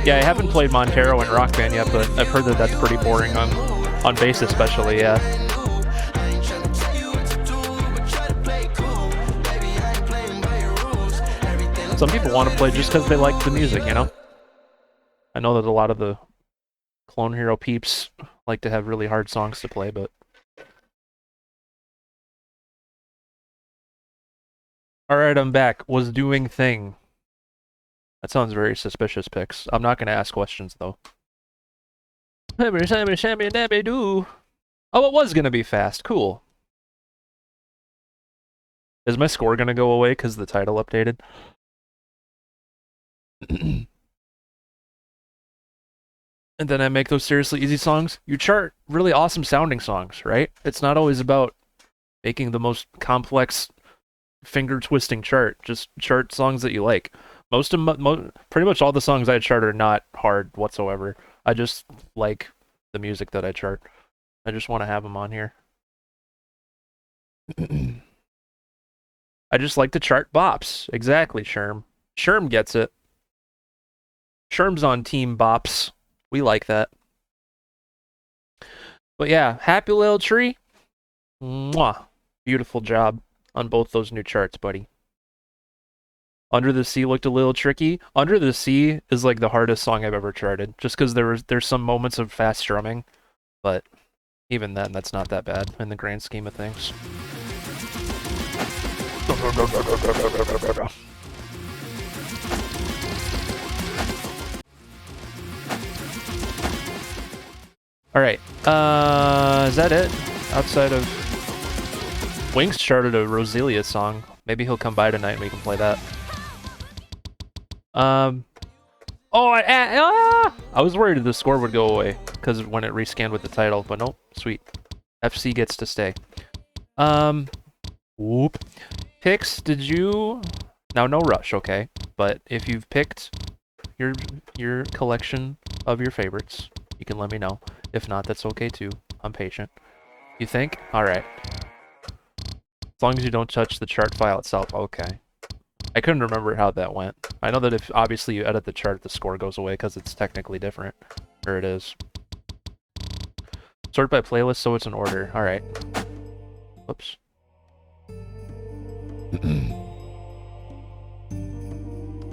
Yeah, I haven't played Montero and Rock Band yet, but I've heard that that's pretty boring on bass especially, yeah. Some people want to play just because they like the music, you know? I know that a lot of the Clone Hero peeps like to have really hard songs to play, but... Alright, I'm back. Was doing thing. That sounds very suspicious, Pix. I'm not going to ask questions, though. Oh, it was going to be fast. Cool. Is my score going to go away because the title updated? And then I make those seriously easy songs? You chart really awesome sounding songs, right? It's not always about making the most complex finger-twisting chart. Just chart songs that you like. Pretty much all the songs I chart are not hard whatsoever. I just like the music that I chart. I just want to have them on here. I just like to chart bops. Exactly, Sherm. Sherm gets it. Sherm's on Team Bops. We like that. But yeah, Happy Little Tree. Mwah. Beautiful job on both those new charts, buddy. Under the Sea looked a little tricky. Under the Sea is like the hardest song I've ever charted, just because there's some moments of fast strumming, but even then, that's not that bad in the grand scheme of things. All right, is that it? Outside of Wings charted a Roselia song. Maybe he'll come by tonight and we can play that. I was worried the score would go away because when it rescanned with the title, but nope, sweet. FC gets to stay. Whoop. Picks, did you... Now, no rush, okay? But if you've picked your collection of your favorites, you can let me know. If not, that's okay too. I'm patient. You think? Alright. As long as you don't touch the chart file itself, okay. I couldn't remember how that went. I know that if obviously you edit the chart, the score goes away because it's technically different. Or it is. Sort by playlist so it's in order. Alright. Whoops.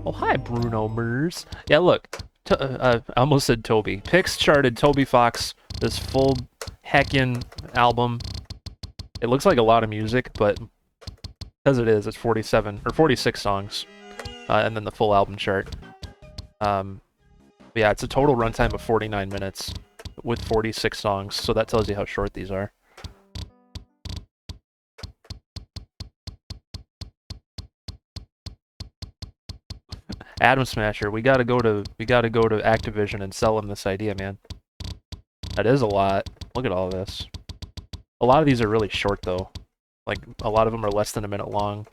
Oh, hi, Bruno Mers. Yeah, look. I almost said Toby. Pix charted Toby Fox, this full heckin' album. It looks like a lot of music, but as it is, it's 47 or 46 songs, and then the full album chart. But yeah, it's a total runtime of 49 minutes, with 46 songs, so that tells you how short these are. Atom Smasher, we gotta go to Activision and sell them this idea, man. That is a lot. Look at all this. A lot of these are really short though. Like a lot of them are less than a minute long.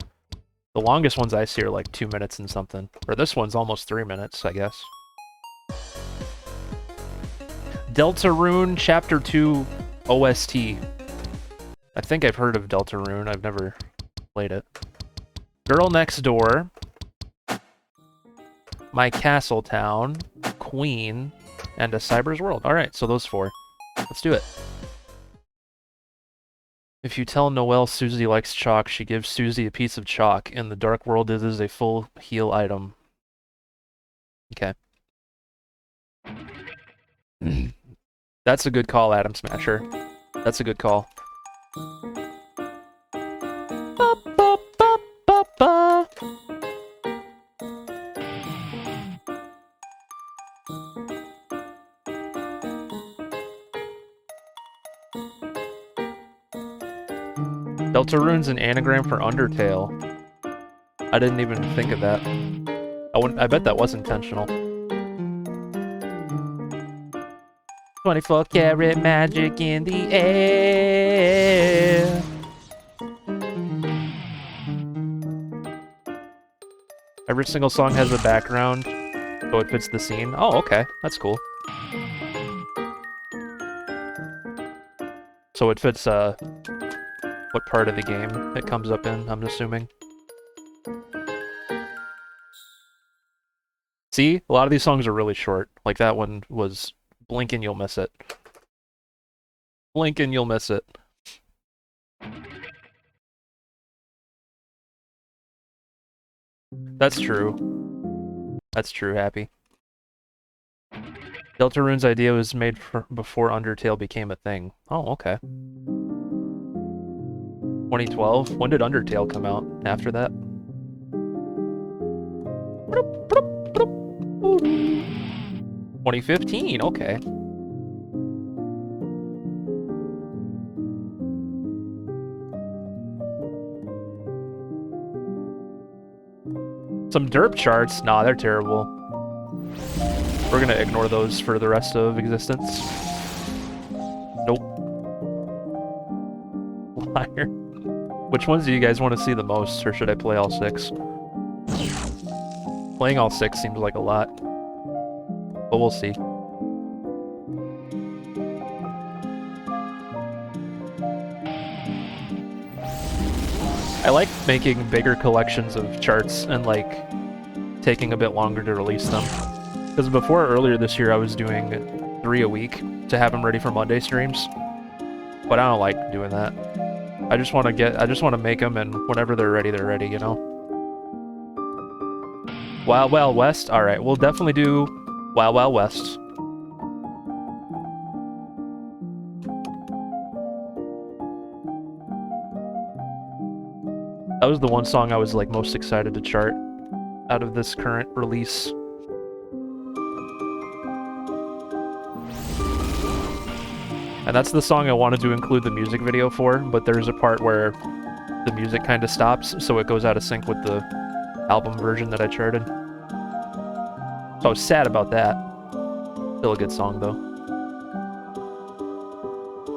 The longest ones I see are like 2 minutes and something. Or this one's almost 3 minutes, I guess. Deltarune Chapter 2 OST. I think I've heard of Deltarune. I've never played it. Girl Next Door. My Castle Town. Queen. And A Cyber's World. Alright, so those 4. Let's do it. If you tell Noelle Susie likes chalk, she gives Susie a piece of chalk. In the dark world, it is a full heal item. Okay. That's a good call, Atom Smasher. That's a good call. Ba, ba, ba, ba, ba. Deltarune's an anagram for Undertale. I didn't even think of that. I bet that was intentional. 24-karat magic in the air. Every single song has a background, so it fits the scene. Oh, okay. That's cool. So it fits, what part of the game it comes up in, I'm assuming. See? A lot of these songs are really short. Like that one was blink and you'll miss it. Blink and you'll miss it. That's true. That's true, Happy. Deltarune's idea was made before Undertale became a thing. Oh, okay. 2012? When did Undertale come out? After that? 2015, okay. Some derp charts? Nah, they're terrible. We're gonna ignore those for the rest of existence. Nope. Liar. Which ones do you guys want to see the most, or should I play all 6? Playing all 6 seems like a lot. But we'll see. I like making bigger collections of charts and like taking a bit longer to release them. Because before, earlier this year, I was doing 3 a week to have them ready for Monday streams. But I don't like doing that. I just want to make them, and whenever they're ready, you know? Wild Wild West? Alright, we'll definitely do Wild Wild West. That was the one song I was like most excited to chart out of this current release. And that's the song I wanted to include the music video for, but there's a part where the music kind of stops, so it goes out of sync with the album version that I charted. So I was sad about that. Still a good song, though.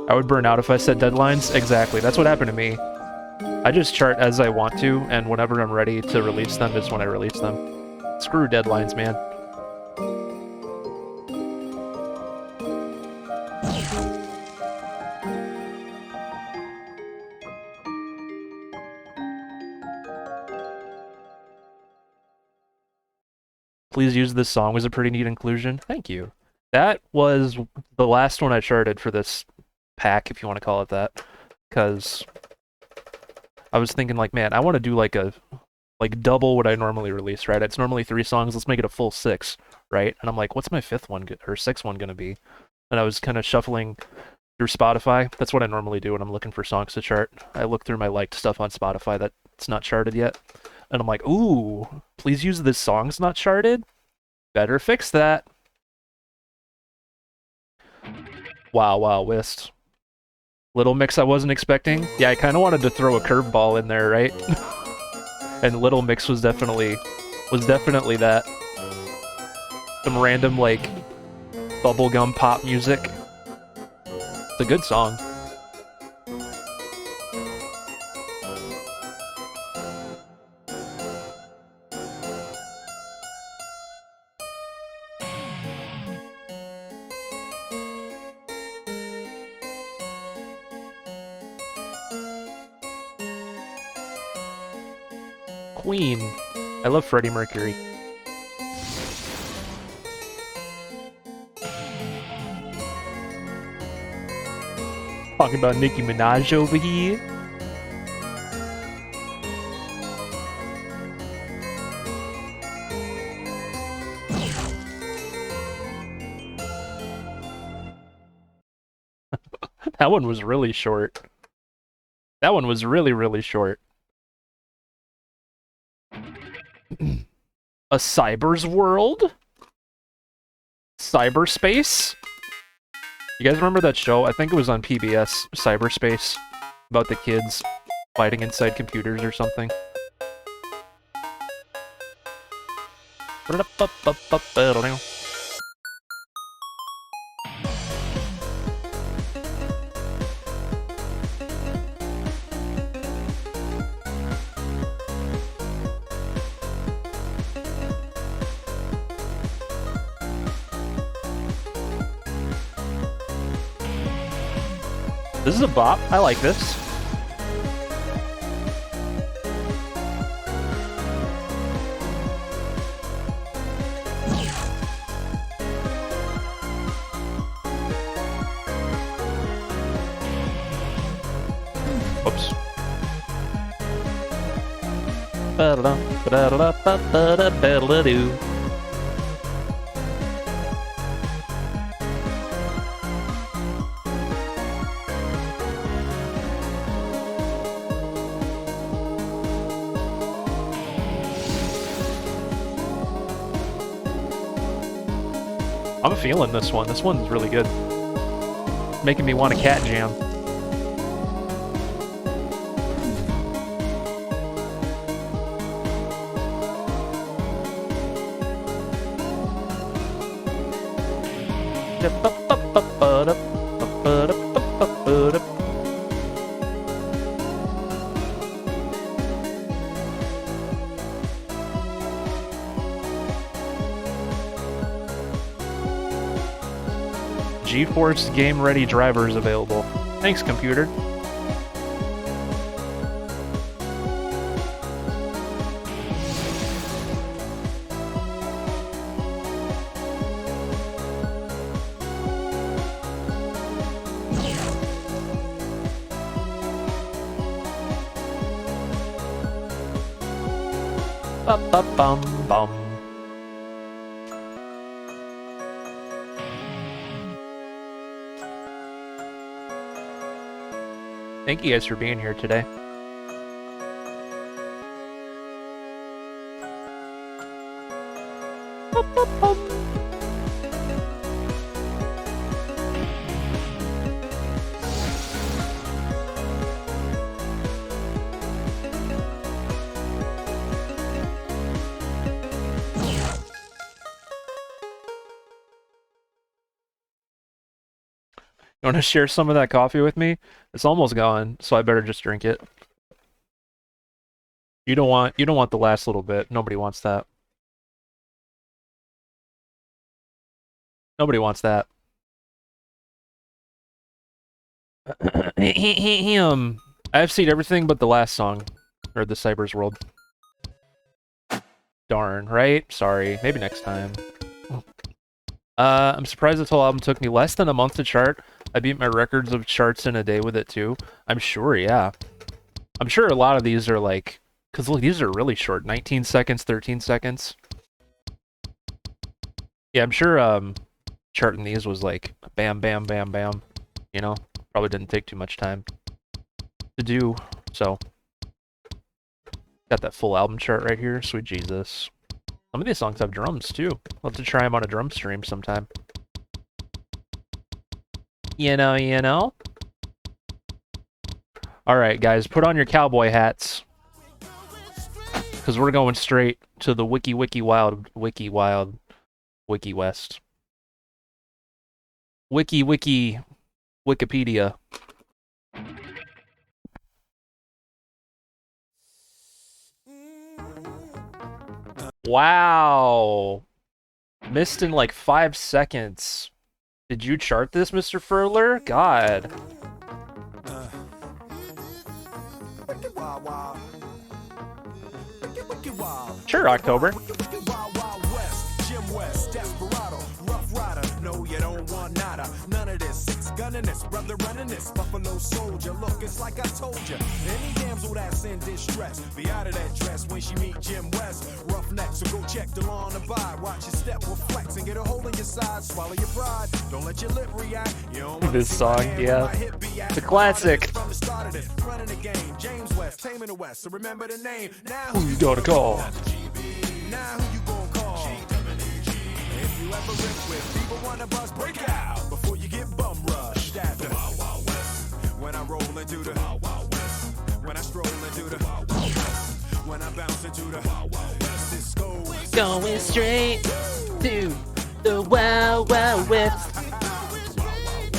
I would burn out if I set deadlines. Exactly, that's what happened to me. I just chart as I want to, and whenever I'm ready to release them is when I release them. Screw deadlines, man. Please use this song was a pretty neat inclusion. Thank you. That was the last one I charted for this pack, if you want to call it that. Because I was thinking, like, man, I want to do like double what I normally release, right? It's normally 3 songs. Let's make it a full 6, right? And I'm like, what's my 5th one or 6th one gonna be? And I was kind of shuffling through Spotify. That's what I normally do when I'm looking for songs to chart. I look through my liked stuff on Spotify that's not charted yet. And I'm like, ooh, please use this song's not charted? Better fix that. Wow, wow, Wist. Little Mix I wasn't expecting. Yeah, I kind of wanted to throw a curveball in there, right? And Little Mix was definitely that. Some random like bubblegum pop music. It's a good song. Queen. I love Freddie Mercury. Talking about Nicki Minaj over here. That one was really short. That one was really, really short. A cyber's world? Cyberspace? You guys remember that show? I think it was on PBS, Cyberspace, about the kids fighting inside computers or something. This is a bop. I like this. Oops. Ba-da-da-ba-da-da-ba-da-da-ba-da-da-doo. I'm feeling this one. This one's really good. Making me want a cat jam. GeForce Game Ready drivers available. Thanks, computer. Ba-ba-bum-bum. Thank you guys for being here today. You want to share some of that coffee with me? It's almost gone, so I better just drink it. You don't want the last little bit. Nobody wants that. Nobody wants that. I've seen everything but the last song, or the Cyber's World. Darn, right? Sorry. Maybe next time. I'm surprised this whole album took me less than a month to chart. I beat my records of charts in a day with it too. I'm sure, yeah. I'm sure a lot of these are like, because look, these are really short. 19 seconds, 13 seconds. Yeah, I'm sure charting these was like bam, bam, bam, bam. You know, probably didn't take too much time to do. So, got that full album chart right here. Sweet Jesus. Some of these songs have drums too. I'll have to try them on a drum stream sometime. You know, you know. All right, guys, put on your cowboy hats, because we're going straight to the wiki wild wiki west. Wiki Wikipedia. Wow. Missed in like 5 seconds. Did you chart this, Mr. Furler? God. Sure, October. None of this, six gunning this, brother running this, buffalo soldier. Look, it's like I told you. Any damsel that's in distress, be out of that dress when she meet Jim West. Roughneck, so go check the lawn and buy. Watch your step reflex and get a hole in your side. Swallow your pride, don't let your lip react. You don't wanna This see song, my hand yeah. where my hip be at. The classic. From the start of this, running the game. James West, taming the West. So remember the name. Now Who you gonna call? Now who you gonna call? If you ever rip with people wanna bust, break out before you get bum rushed at the Wild Wild West. When I roll into the Wild Wild West. When I stroll into the Wild Wild West. When I bounce into the Wild Wild West. This goes Going straight to the Wild Wild West.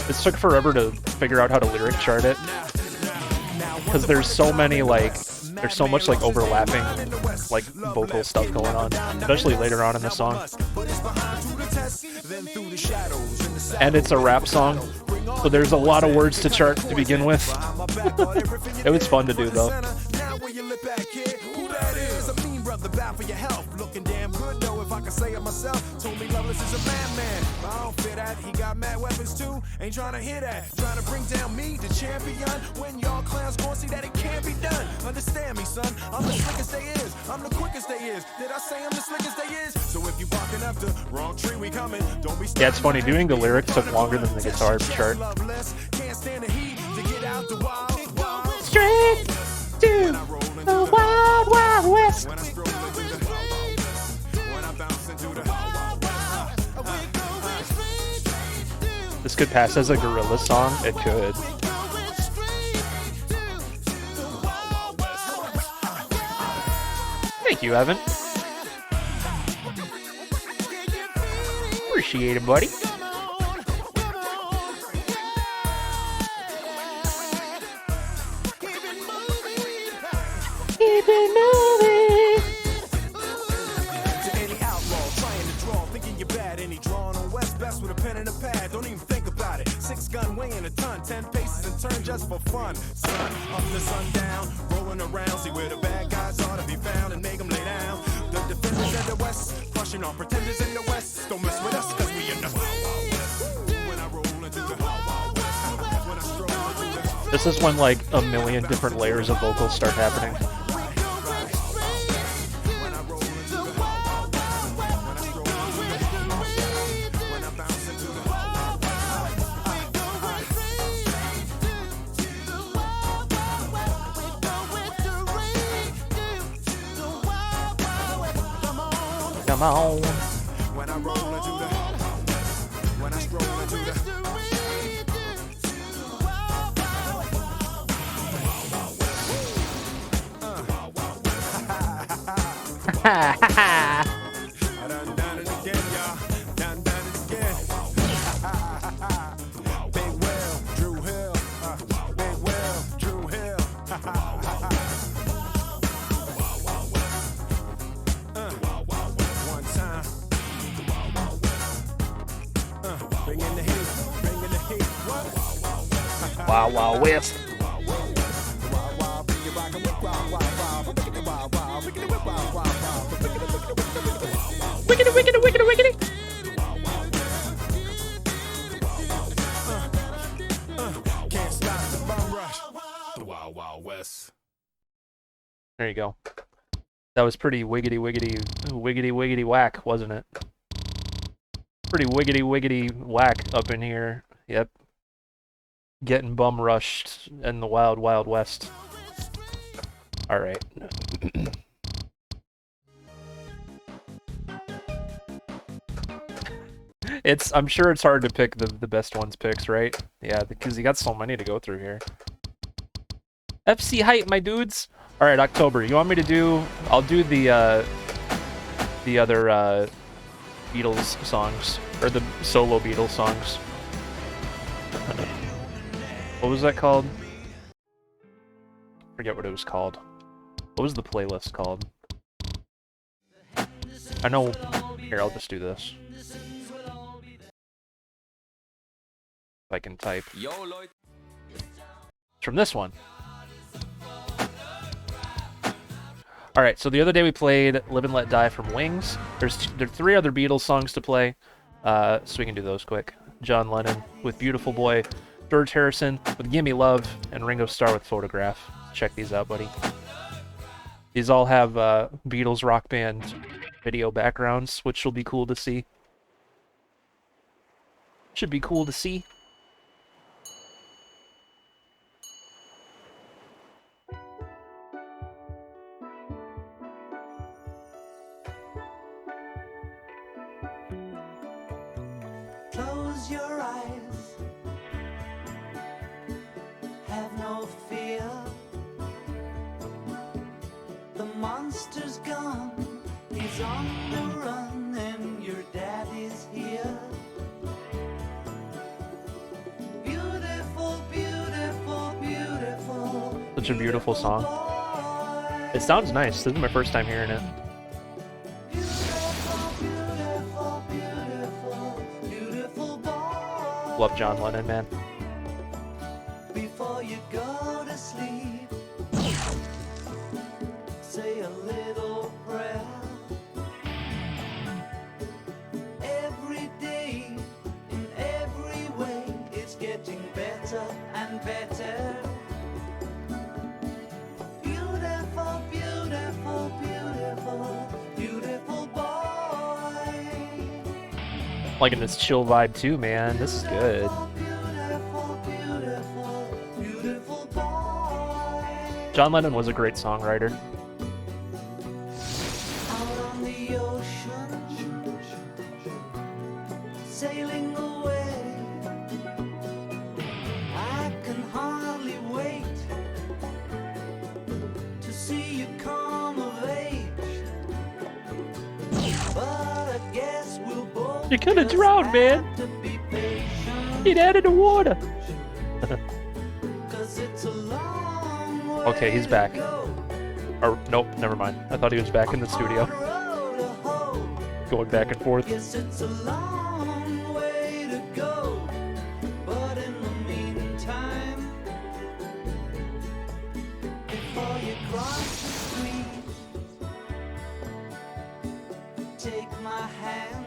This took forever to figure out how to lyric chart it, because there's so many there's so much like overlapping like vocal stuff going on, especially later on in the song. And it's a rap song, so there's a lot of words to chart to begin with. It was fun to do though. For your health, looking damn good though. If I can say it myself, told me Loveless is a madman. I don't fit that. He got mad weapons too. Ain't trying to hear that. Trying to bring down me, the champion. When y'all clowns gon' see that it can't be done. Understand me, son. I'm the slickest they is. I'm the quickest they is. Did I say I'm the slickest they is? So if you barking up the wrong tree, we coming. Don't be. Yeah, it's funny. Doing the lyrics took longer than the guitar chart. Can't stand the heat to get out the wild, wild. Straight to the Wild Wild West. When I stroll into the when I bounce into the This could pass as a gorilla song. It could. Thank you, Evan. Appreciate it, buddy. Keep it moving. to any outlaw trying to draw, thinking you're bad. Any drawing on West best with a pen and a pad. Don't even think about it. 6 gun weighing a ton, 10 paces and turn just for fun. Sun up to sundown, rolling around, see where the bad guys are to be found and make them lay down. The defenders of the West, crushing on pretenders in the West. Don't mess with us, cause we in the Wild Wild West. When I roll into the Wild Wild West, when I stroll into the This is when like a million different layers of vocals start happening. when I roll into the Wild Wild West, when I stroll into the when I bounce into the Come on. when I roll into the when I stroll into the I done it again, y'all. Done it again. Big Will, Drew Hill. Big Will, Drew Hill. One time. Bringing the heat, bringing the heat. What? Wild Wild West. Wild, wild, bring it rock and whip, wild, wild, wild. Bring it wild, wild, bring it whip, wild, wild, wild. Wickedy, wickedy, wickedy, wickedy. Can't stop the bum rush. The Wild Wild West. There you go. That was pretty wiggity, wiggity, wiggity, wiggity whack, wasn't it? Pretty wiggity, wiggity whack up in here. Yep. Getting bum rushed in the Wild Wild West. Alright. I'm sure it's hard to pick the best ones picks, right? Yeah, because you got so many to go through here. FC height, my dudes. All right, October. You want me to do? I'll do the other Beatles songs or the solo Beatles songs. What was that called? Forget what it was called. What was the playlist called? I know. Here, I'll just do this. If I can type. It's from this one. Alright, so the other day we played Live and Let Die from Wings. There are 3 other Beatles songs to play, so we can do those quick. John Lennon with Beautiful Boy, George Harrison with Gimme Love, and Ringo Starr with Photograph. Check these out, buddy. These all have Beatles rock band video backgrounds, which will be cool to see. Should be cool to see. Close your eyes. Have no fear. The monster's gone. He's on the run, and your daddy's here. Beautiful, beautiful, beautiful. Such a beautiful song. boy. It sounds nice. This is my first time hearing it. Beautiful, beautiful, beautiful, beautiful boy. Love John Lennon, man. Before you go to sleep, say a little prayer. Every day, in every way, it's getting better and better. Beautiful, beautiful, beautiful, beautiful boy. Liking this chill vibe too, man. This is good. Beautiful, beautiful, beautiful boy. John Lennon was a great songwriter. Out on the ocean, sailing away. I can hardly wait to see you come of age. But I guess we'll both You're gonna just drown, man. have to be patient, Get out of the water. 'cause it's a long way Okay, he's to back. go. Or nope, never mind. I thought he was back in the studio, On the road to hope. going back and forth. Guess it's a long way to go, but in the meantime, before you cross the street, take my hand.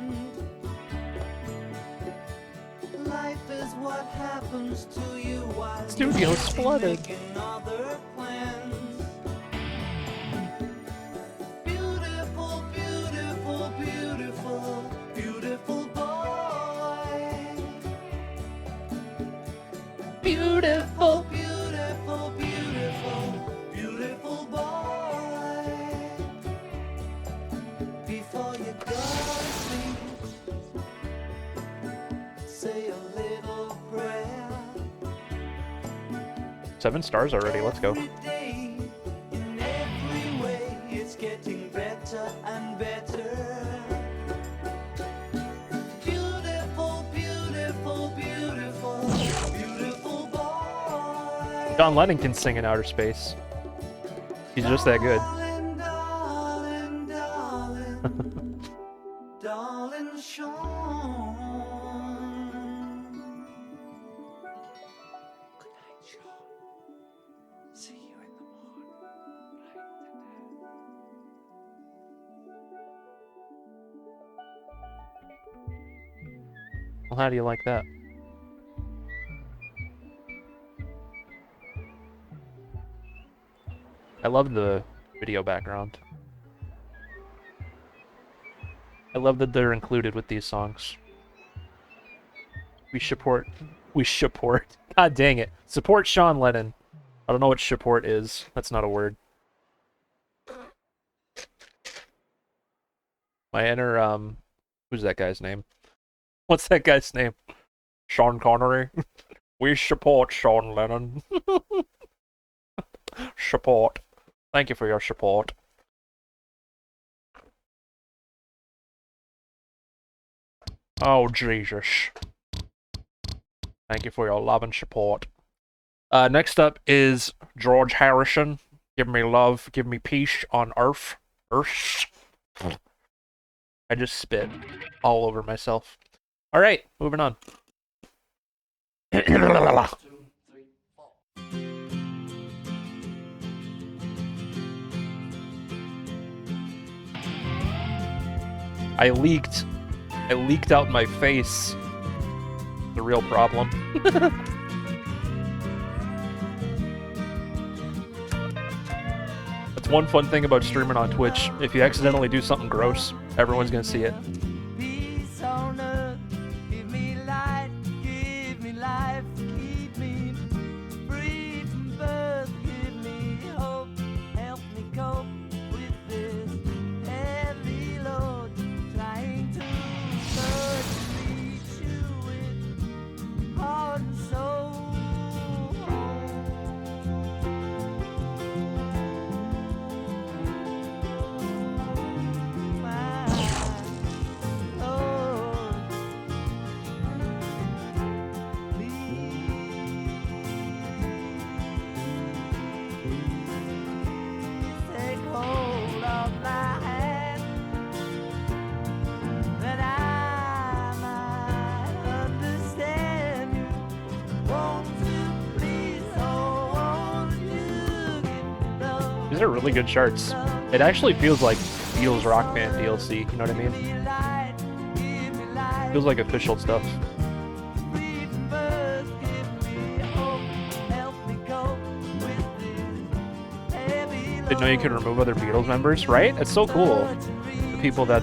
Life is what happens to you while Studio you're flooded. making other plans. Beautiful, beautiful, beautiful, beautiful boy. Beautiful. Beautiful, beautiful, beautiful boy. Before you go to sleep, say a little prayer. 7 stars already. Let's go. Every day, in every way, it's getting better and better. Beautiful, beautiful, beautiful, beautiful boy. John Lennon can sing in outer space. He's just that good. Darling, darling, darling, darling Sean. Good night, Sean. See you in the morning. Well, how do you like that? I love the video background. I love that they're included with these songs. We support. God dang it. Support Sean Lennon. I don't know what support is. That's not a word. My inner, who's that guy's name? What's that guy's name? Sean Connery. We support Sean Lennon. Support. Thank you for your support. Oh, Jesus. Thank you for your love and support. Next up is George Harrison. Give me love, give me peace on Earth. Earth. I just spit all over myself. Alright, moving on. I leaked out my face. The real problem. That's one fun thing about streaming on Twitch. If you accidentally do something gross, everyone's gonna see it. Peace on earth, give me light, give me life, keep me free from birth, give me hope, help me cope with this heavy load, trying to touch and reach you with heart and soul. These are really good charts. It actually feels like Beatles Rock Band DLC, you know what I mean? Feels like official stuff. Didn't know you could remove other Beatles members, right? It's so cool. The people that,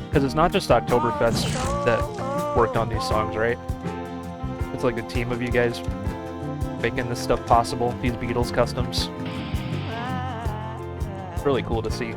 because it's not just Oktoberfest that worked on these songs, right? It's like a team of you guys making this stuff possible, these Beatles customs. It's really cool to see.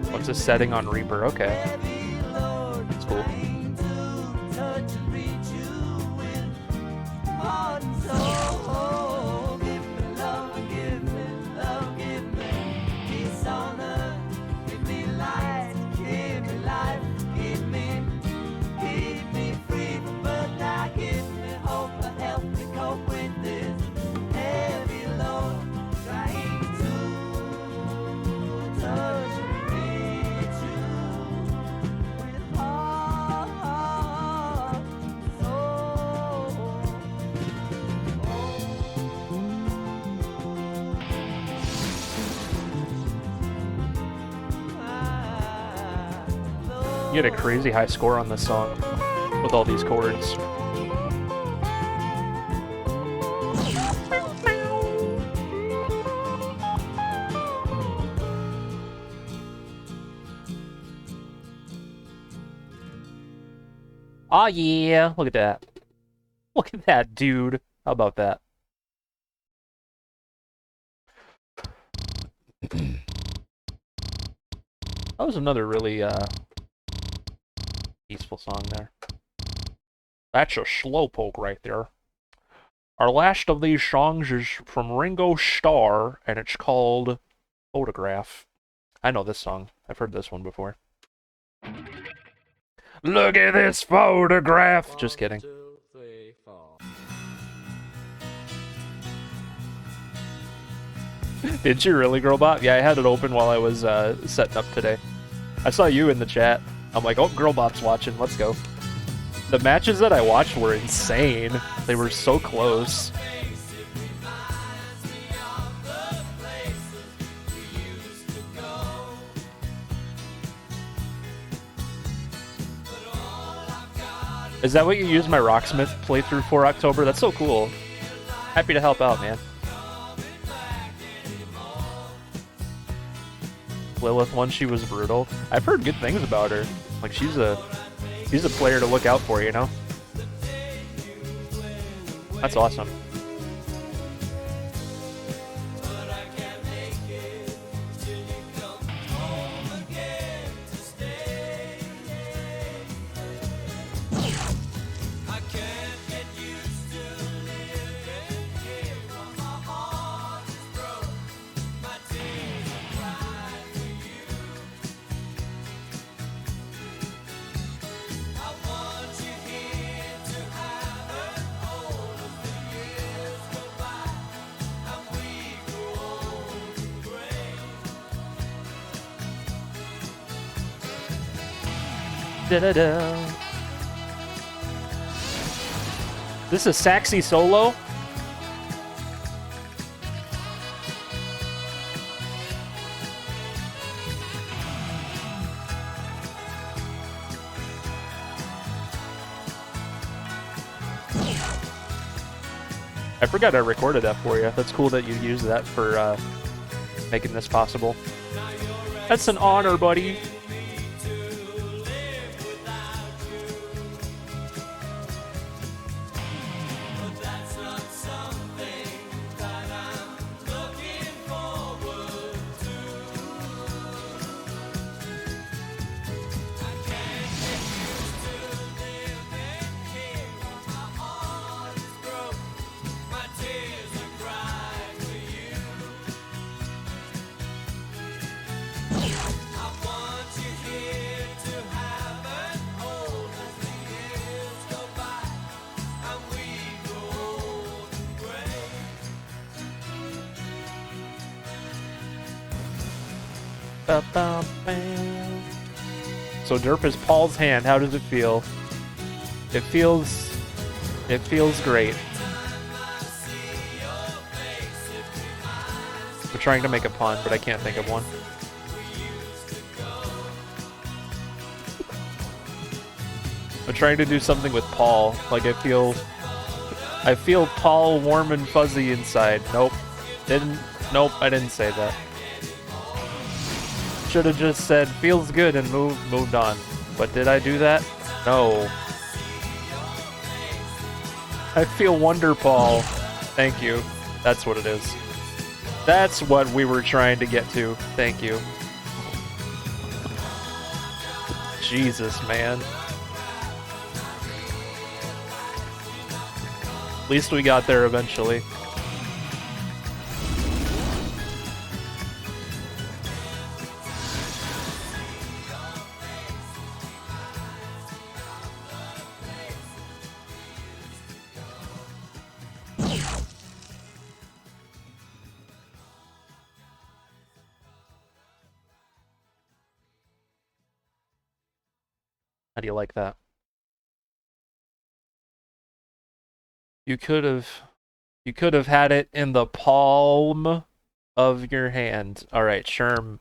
What's a setting on Reaper? Okay. That's cool. You get a crazy high score on this song with all these chords. Oh yeah, look at that. Look at that, dude. How about that? That was another really peaceful song there. That's a slowpoke right there. Our last of these songs is from Ringo Starr, and it's called Photograph. I know this song. I've heard this one before. Look at this photograph! Just kidding. 1, 2, 3, 4. Did you really, Girlbot? Yeah, I had it open while I was setting up today. I saw you in the chat. I'm like, oh, Girlbot's watching. Let's go. The matches that I watched were insane. They were so close. Is that what you used my Rocksmith playthrough for, October? That's so cool. Happy to help out, man. Lilith, once she was brutal. I've heard good things about her. Like, she's a player to look out for, you know? That's awesome. Da-da-da. This is Saxy solo? I forgot I recorded that for you. That's cool that you used that for making this possible. That's an honor, buddy. So Derp is Paul's hand. How does it feel? It feels great. I'm trying to make a pun, but I can't think of one. I'm trying to do something with Paul. Like I feel Paul warm and fuzzy inside. Nope. I didn't say that. Should have just said feels good and moved on. But did I do that? No. I feel wonder, Paul. Thank you. That's what it is. That's what we were trying to get to. Thank you. Jesus, man. At least we got there eventually. How do you like that? You could have had it in the palm of your hand. All right, Sherm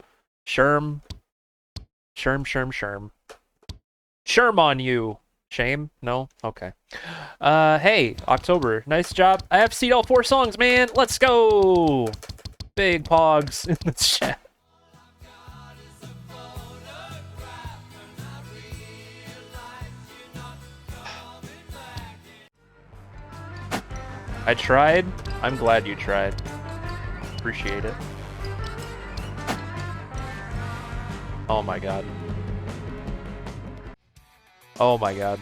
on you. Shame? No? Okay. Hey, October. Nice job. I have seen all 4 songs, man. Let's go. Big pogs in the chat. I tried. I'm glad you tried. Appreciate it. Oh my god. Oh my god.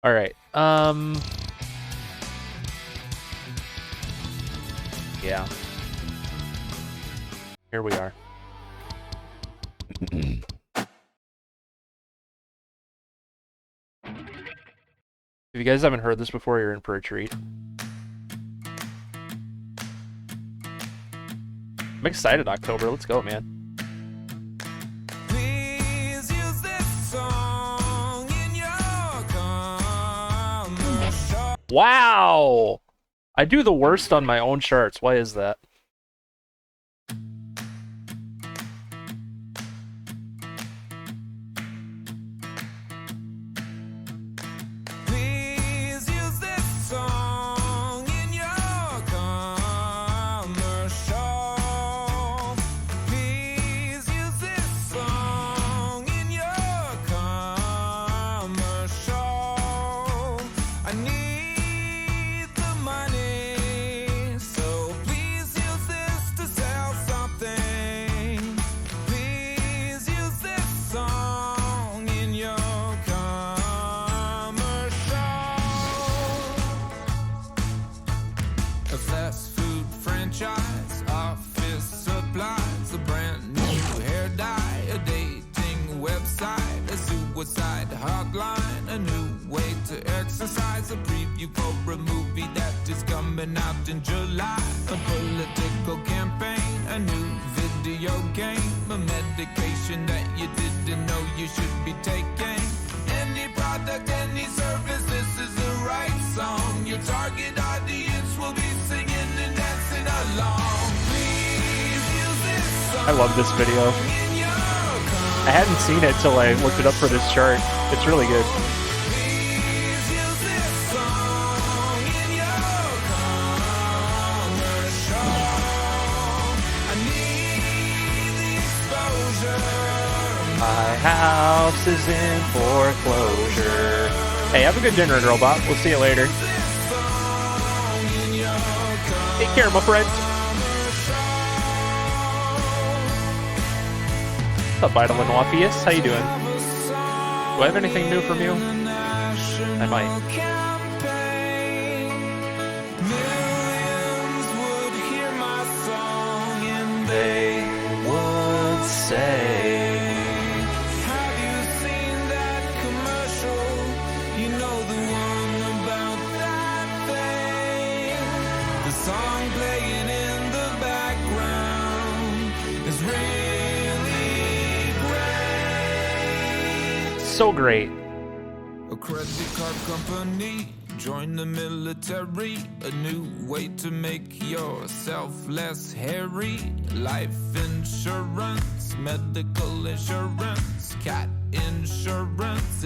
All right. Yeah. Here we are. If you guys haven't heard this before, you're in for a treat. I'm excited, October. Let's go, man. Please use this song in your commercial. Wow! I do the worst on my own charts. Why is that? A fast food franchise, office supplies, a brand new hair dye, a dating website, a suicide hotline, a new way to exercise, a preview for a movie that is coming out in July, a political campaign, a new video game, a medication that you didn't know you should be taking. Any product, any service, this is the right song. Your target audience will be singing and dancing along. Please use this song I love this video. in your car. I hadn't seen it till I looked it up for this chart. It's really good. Please use this song in your commercial. I need the exposure. My house is in foreclosure. Hey, have a good dinner, Girlbot. We'll see you later. Take care, my friend. What's up, Vital and Orpheus? How you doing? Do I have anything new from you? I might. Millions would hear my song and They would say. have you seen that commercial? You know the one about that thing. The song playing in the background is really great. So great. A credit card company, join the military, a new way to make yourself less hairy. Life insurance, medical insurance, cat insurance,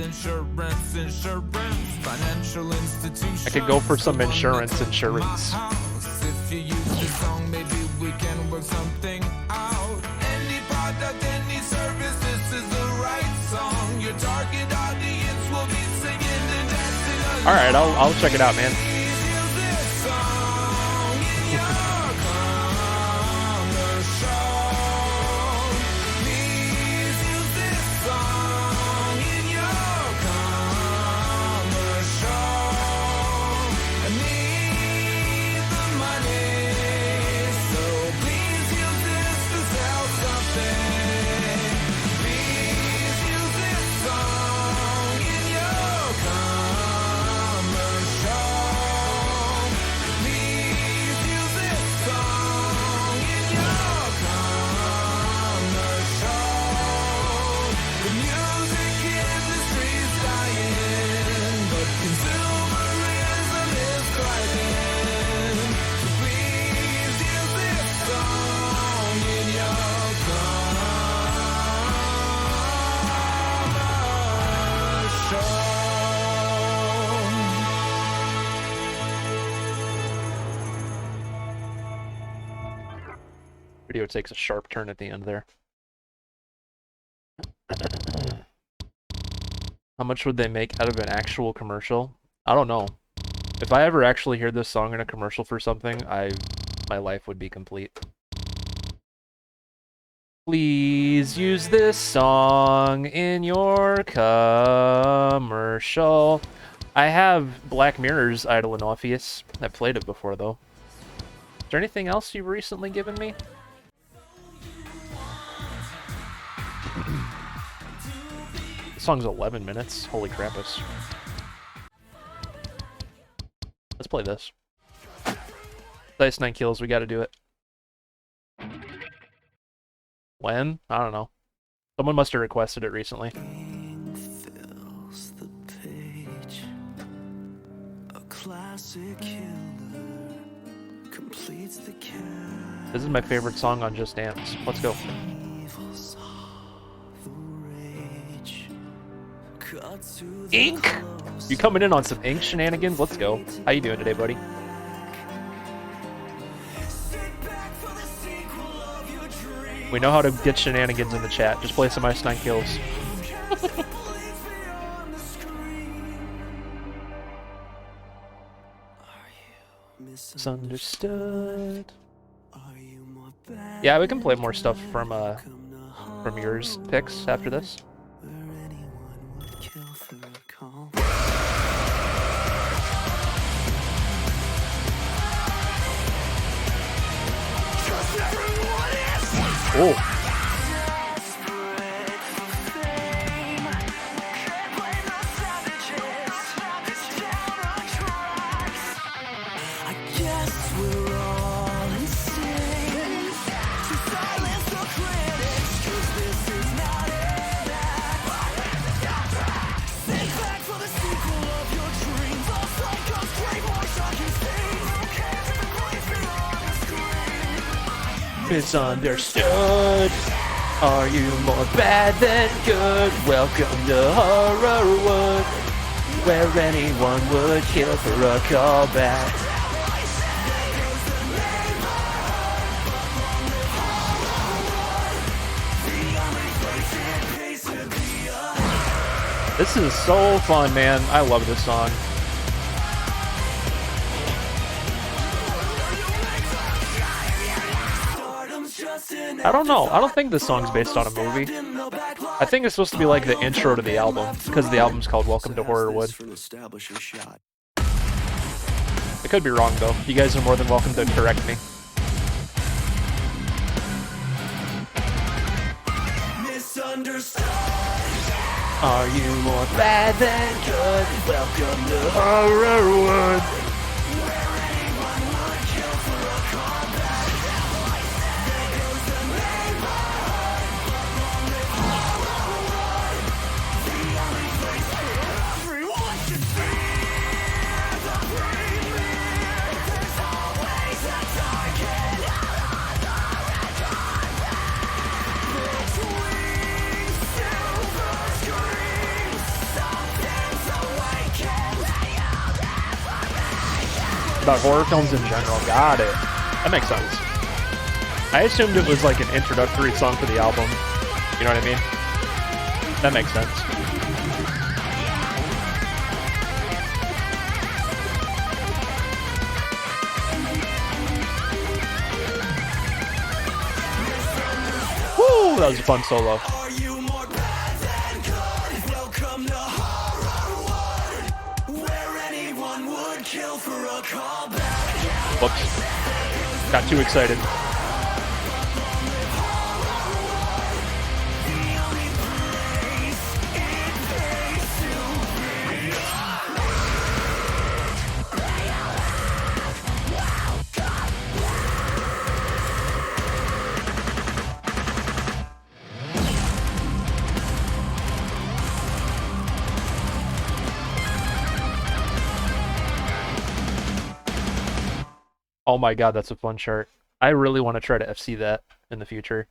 financial institution. I could go for some insurance. If you use this song, maybe we can work something out. Any product, any service, this is the right song. Your target audience will be singing and dancing along. All right, I'll check it out, man. Please use this song in your commercial. Please use this song in your commercial. I need the money, so please use this to sell something. Please use this song in your commercial. Please use this song in your commercial. The music industry's dying, but consumerism is thriving. Please use this song in your Video takes a sharp turn at the end there. How much would they make out of an actual commercial? I don't know. If I ever actually hear this song in a commercial for something, my life would be complete. Please use this song in your commercial. I have Black Mirror's Idle and Orpheus. I've played it before, though. Is there anything else you've recently given me? This song's 11 minutes. Holy crappus. Let's play this. Dice 9 kills, we gotta do it. When? I don't know. Someone must have requested it recently. Fills the page. A classic killer completes the cast. This is my favorite song on Just Dance. Let's go. Evils of the rage. Cut to the Ink? close. You coming in on some ink shenanigans? Let's go. How you doing today, buddy? Sit back for the sequel of your dream. We know how to get shenanigans in the chat. Just play some Ice 9 kills. Bleeds beyond the screen. Are you Misunderstood. Are you more bad Yeah, we can play more stuff from come to yours picks after this. where anyone would kill for a call? Oh. I guess we're all insane. So silence the critics, 'cause this is not it. Think back for the sequel of your dreams. All psychos, great more shocking scenes. Who cares if it plays beyond the screen? Misunderstood. Are you more bad than good? Welcome to Horrorwood, where anyone would kill for a callback. This is so fun, man. I love this song. I don't know. I don't think this song's based on a movie. I think it's supposed to be like the intro to the album, because the album's called Welcome to Horrorwood. I could be wrong, though. You guys are more than welcome to correct me. Are you more bad than good? Welcome to Horrorwood. About horror films in general. Got it. That makes sense. I assumed it was like an introductory song for the album. You know what I mean? That makes sense. Woo! That was a fun solo. Whoops. Got too excited. Oh my god, that's a fun chart. I really want to try to FC that in the future.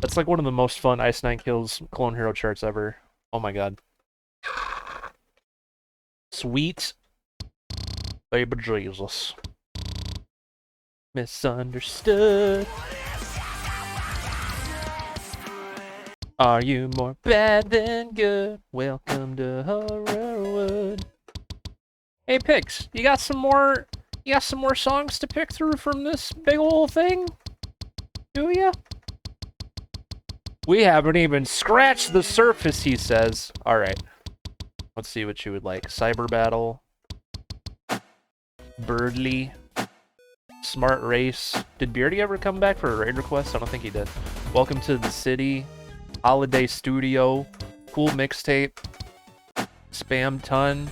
That's like one of the most fun Ice 9 Kills Clone Hero charts ever. Oh my god. Sweet baby Jesus. Misunderstood. Are you more bad than good? Welcome to Horrorwood. Hey Pix, you got some more songs to pick through from this big ol' thing? Do ya? We haven't even scratched the surface, he says. Alright. Let's see what you would like. Cyber Battle. Birdly. Smart Race. Did Beardy ever come back for a raid request? I don't think he did. Welcome to the City. Holiday Studio. Cool Mixtape. Spam Ton.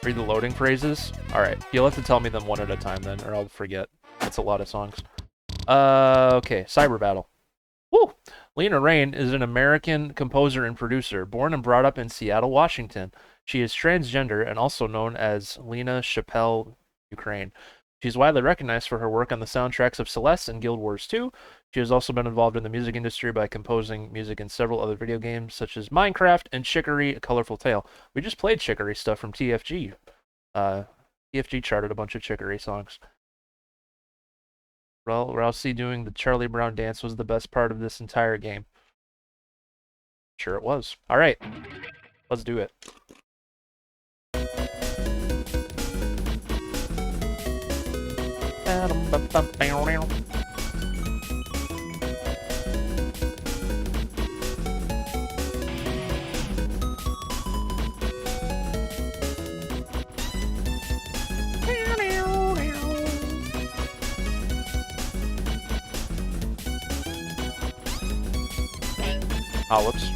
Read the loading phrases? Alright, you'll have to tell me them one at a time then, or I'll forget. That's a lot of songs. Okay, Cyber Battle. Woo! Lena Raine is an American composer and producer, born and brought up in Seattle, Washington. She is transgender and also known as Lena Chappelle Ukraine. She's widely recognized for her work on the soundtracks of Celeste and Guild Wars 2. She has also been involved in the music industry by composing music in several other video games, such as Minecraft and Chicory: A Colorful Tale. We just played Chicory stuff from TFG. TFG charted a bunch of Chicory songs. Rousey doing the Charlie Brown dance was the best part of this entire game. Sure it was. Alright, let's do it. Oh, whoops.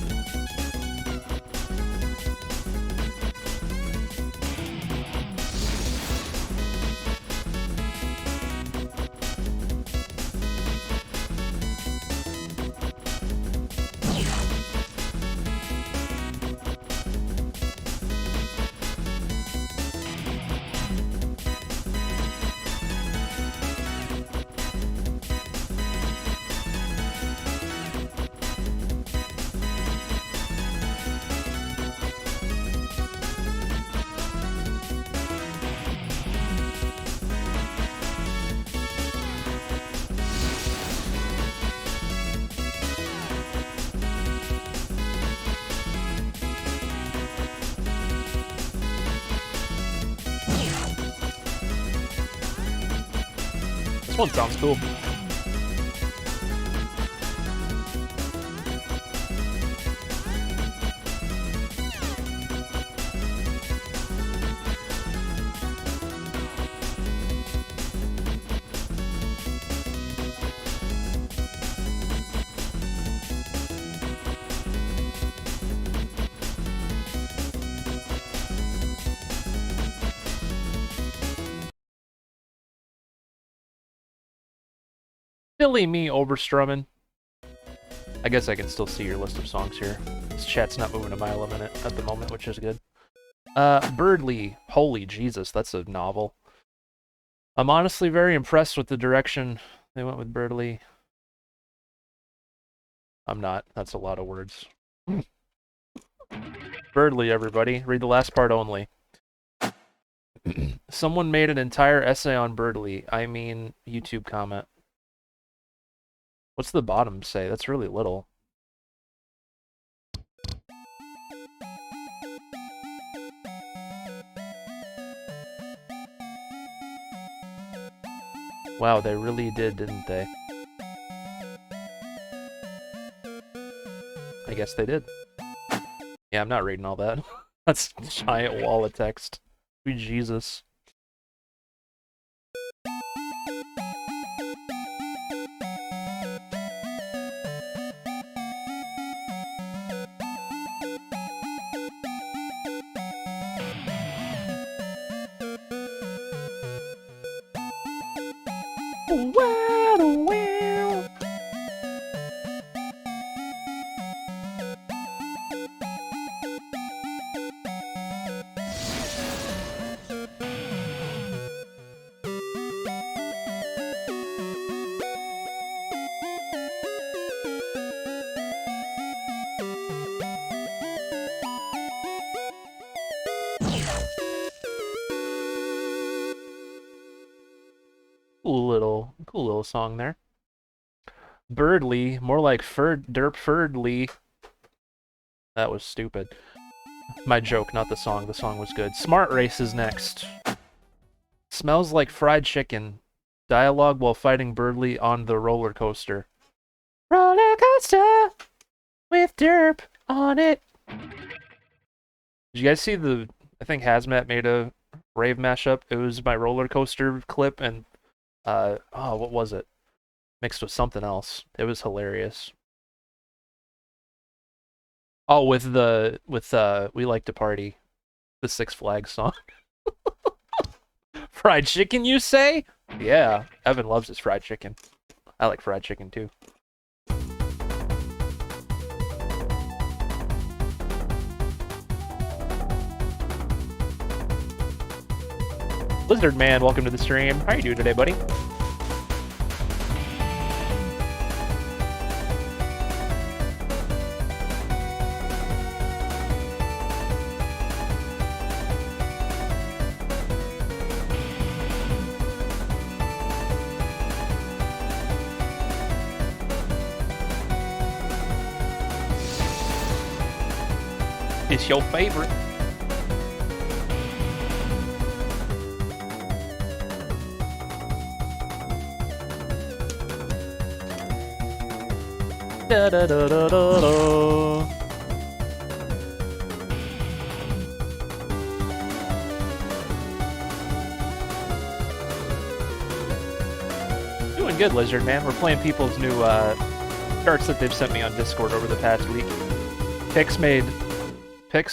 This one sounds cool. Silly me, Oberstrummen. I guess I can still see your list of songs here. This chat's not moving a mile a minute at the moment, which is good. Birdly. Holy Jesus, that's a novel. I'm honestly very impressed with the direction they went with Birdly. I'm not. That's a lot of words. Birdly, everybody. Read the last part only. Someone made an entire essay on Birdly. I mean, YouTube comment. What's the bottom say? That's really little. Wow, they really did, didn't they? I guess they did. Yeah, I'm not reading all that. That's a giant wall of text. Sweet Jesus. Cool little song there. Birdly, more like Ferdly. That was stupid. My joke, not the song. The song was good. Smart Race is next. Smells like fried chicken. Dialogue while fighting Birdly on the roller coaster. Roller coaster with derp on it. Did you guys see the... I think Hazmat made a rave mashup. It was my roller coaster clip and... oh, what was it? Mixed with something else. It was hilarious. Oh, with We Like to Party. The Six Flags song. Fried chicken, you say? Yeah, Evan loves his fried chicken. I like fried chicken too. Lizard Man, welcome to the stream. How are you doing today, buddy? It's your favorite. Da da da da da da. Doing good, Lizard Man. We're playing people's new charts that they've sent me on Discord over the past week. Pix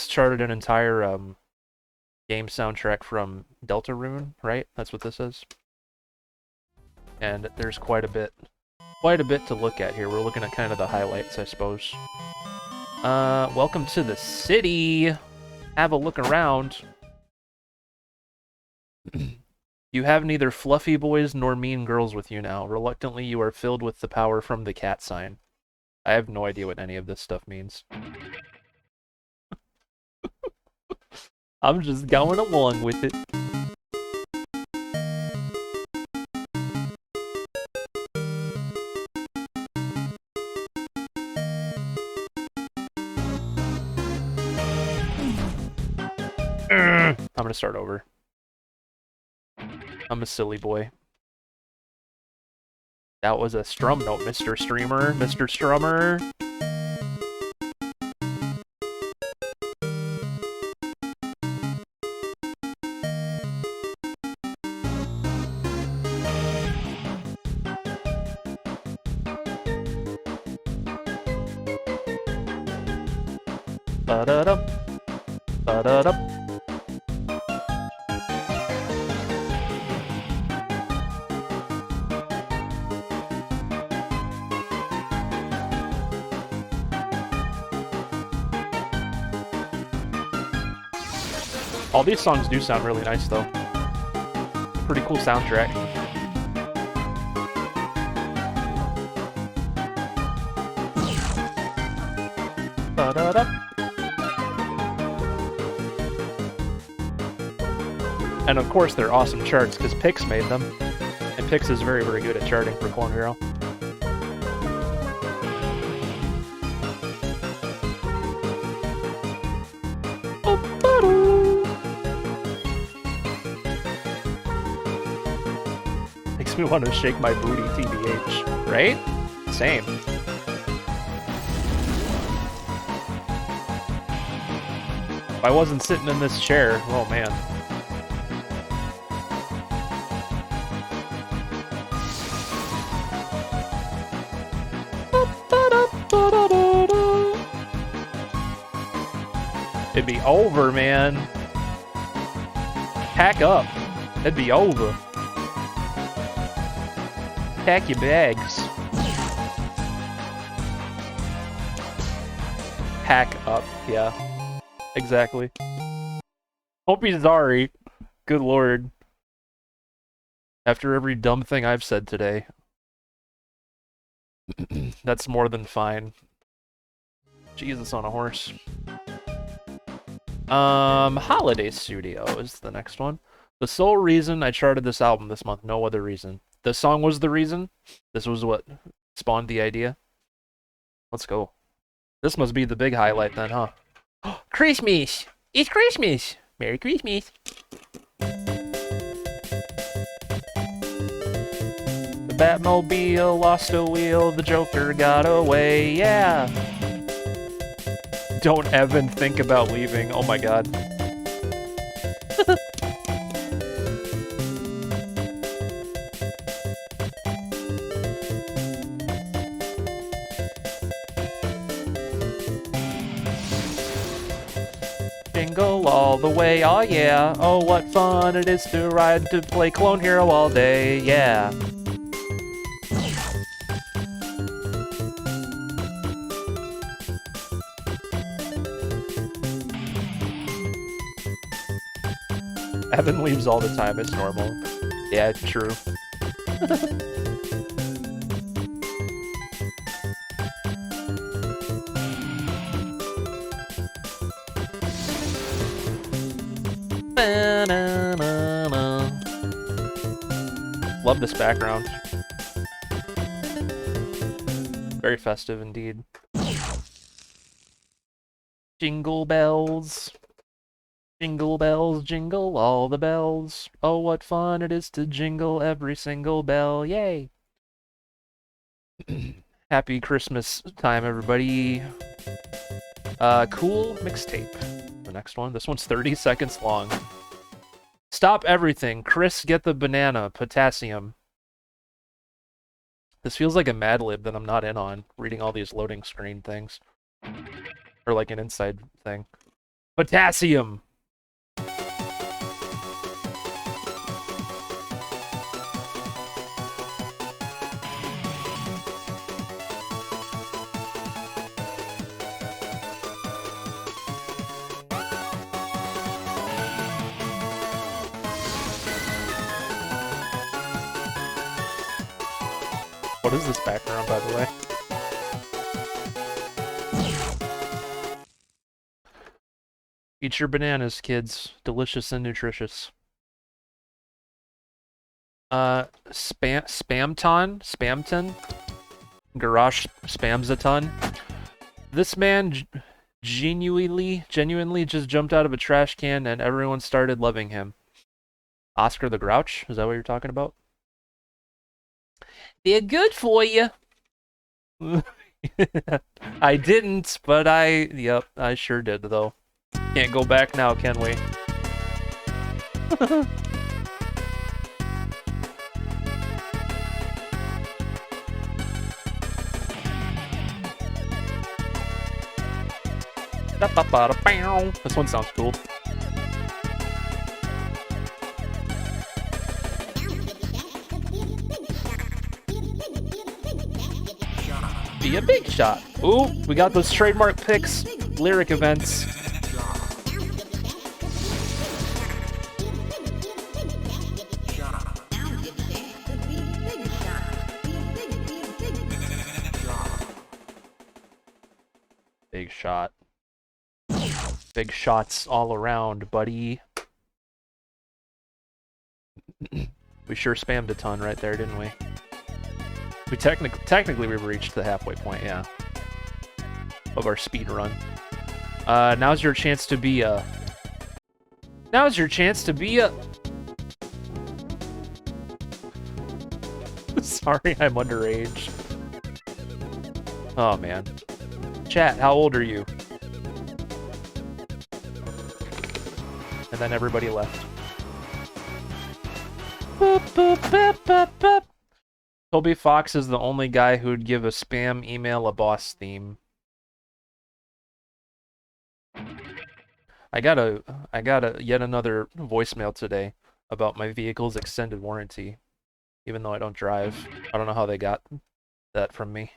charted an entire game soundtrack from Deltarune, right? That's what this is. And there's quite a bit to look at here. We're looking at kind of the highlights, I suppose. Welcome to the city. Have a look around. You have neither fluffy boys nor mean girls with you now. Reluctantly, you are filled with the power from the cat sign. I have no idea what any of this stuff means. I'm just going along with it. I'm gonna start over. I'm a silly boy. That was a strum note, Mr. Streamer. Mr. Strummer. Ba-da-dum. Ba-da-dum. All these songs do sound really nice, though. Pretty cool soundtrack. Ba-da-da. And of course, they're awesome charts because Pix made them, and Pix is very, very good at charting for Clone Hero. Makes me want to shake my booty, TBH. Right? Same. If I wasn't sitting in this chair, oh man. It'd be over, man. Pack up. It'd be over. Pack your bags. Pack up, yeah. Exactly. Hope he's sorry. Good lord. After every dumb thing I've said today. That's more than fine. Jesus on a horse. Holiday Studio is the next one. The sole reason I charted this album this month, no other reason. The song was the reason. This was what spawned the idea. Let's go. This must be the big highlight then, huh? Christmas! It's Christmas! Merry Christmas! The Batmobile lost a wheel, the Joker got away, yeah! Don't even think about leaving, oh my god. Jingle all the way, oh yeah. Oh, what fun it is to ride to play Clone Hero all day, yeah. Evan leaves all the time, it's normal. Yeah, true. Love this background. Very festive indeed. Jingle bells. Jingle bells, jingle all the bells. Oh, what fun it is to jingle every single bell. Yay! Happy Christmas time, everybody. Cool mixtape. The next one. This one's 30 seconds long. Stop everything. Chris, get the banana. Potassium. This feels like a Mad Lib that I'm not in on, reading all these loading screen things. Or like an inside thing. Potassium! What is this background, by the way? Eat your bananas, kids. Delicious and nutritious. Spamton? Garage spams a ton. This man genuinely just jumped out of a trash can and everyone started loving him. Oscar the Grouch? Is that what you're talking about? They're good for you. I didn't, but yep, I sure did, though. Can't go back now, can we? This one sounds cool. Be a big shot. Ooh, we got those trademark picks, lyric events. Big shot. Big shots all around, buddy. We sure spammed a ton right there, didn't we? We technically we reached the halfway point, yeah, of our speed run. Now's your chance to be a. Now's your chance to be a. Sorry, I'm underage. Oh man. Chat, how old are you? And then everybody left. Boop, boop, boop, boop, boop. Toby Fox is the only guy who'd give a spam email a boss theme. I got a yet another voicemail today about my vehicle's extended warranty, even though I don't drive. I don't know how they got that from me.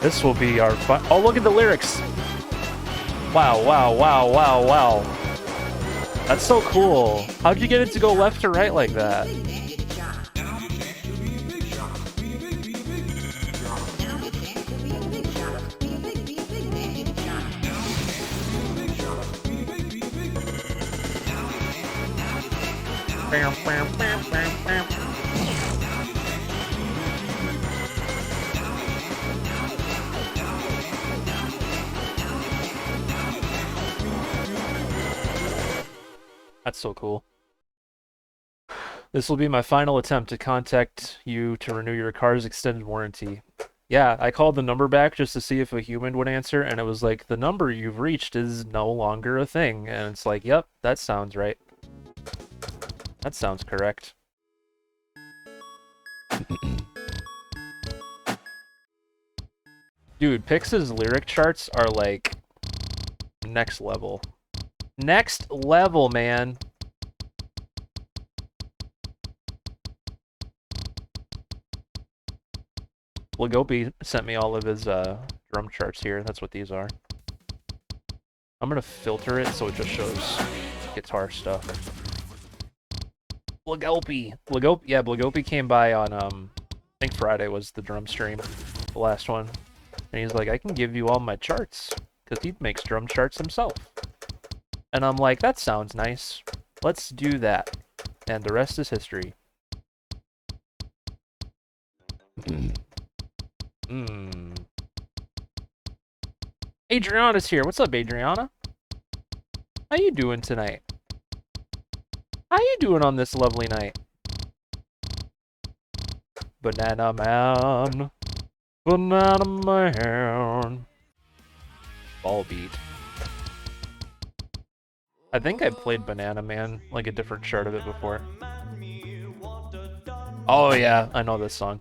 This will be our fun. Oh, look at the lyrics. Wow, wow, wow, wow, wow. That's so cool. How'd you get it to go left to right like that? Bam, bam, bam, bam, bam. That's so cool. This will be my final attempt to contact you to renew your car's extended warranty. Yeah, I called the number back just to see if a human would answer, and it was like, the number you've reached is no longer a thing. And it's like, yep, that sounds right. That sounds correct. Dude, Pix's lyric charts are like next level. Next level, man. Lagopi sent me all of his drum charts here. That's what these are. I'm gonna filter it so it just shows guitar stuff. Lagopi. Yeah, Lagopi came by on I think Friday was the drum stream, the last one. And he's like, I can give you all my charts, because he makes drum charts himself. And I'm like, that sounds nice. Let's do that. And the rest is history. Adriana's here. What's up, Adriana? How you doing tonight? How you doing on this lovely night? Banana Man. Banana Man. Ball beat. I think I played Banana Man, like a different shard of it before. Oh yeah, I know this song.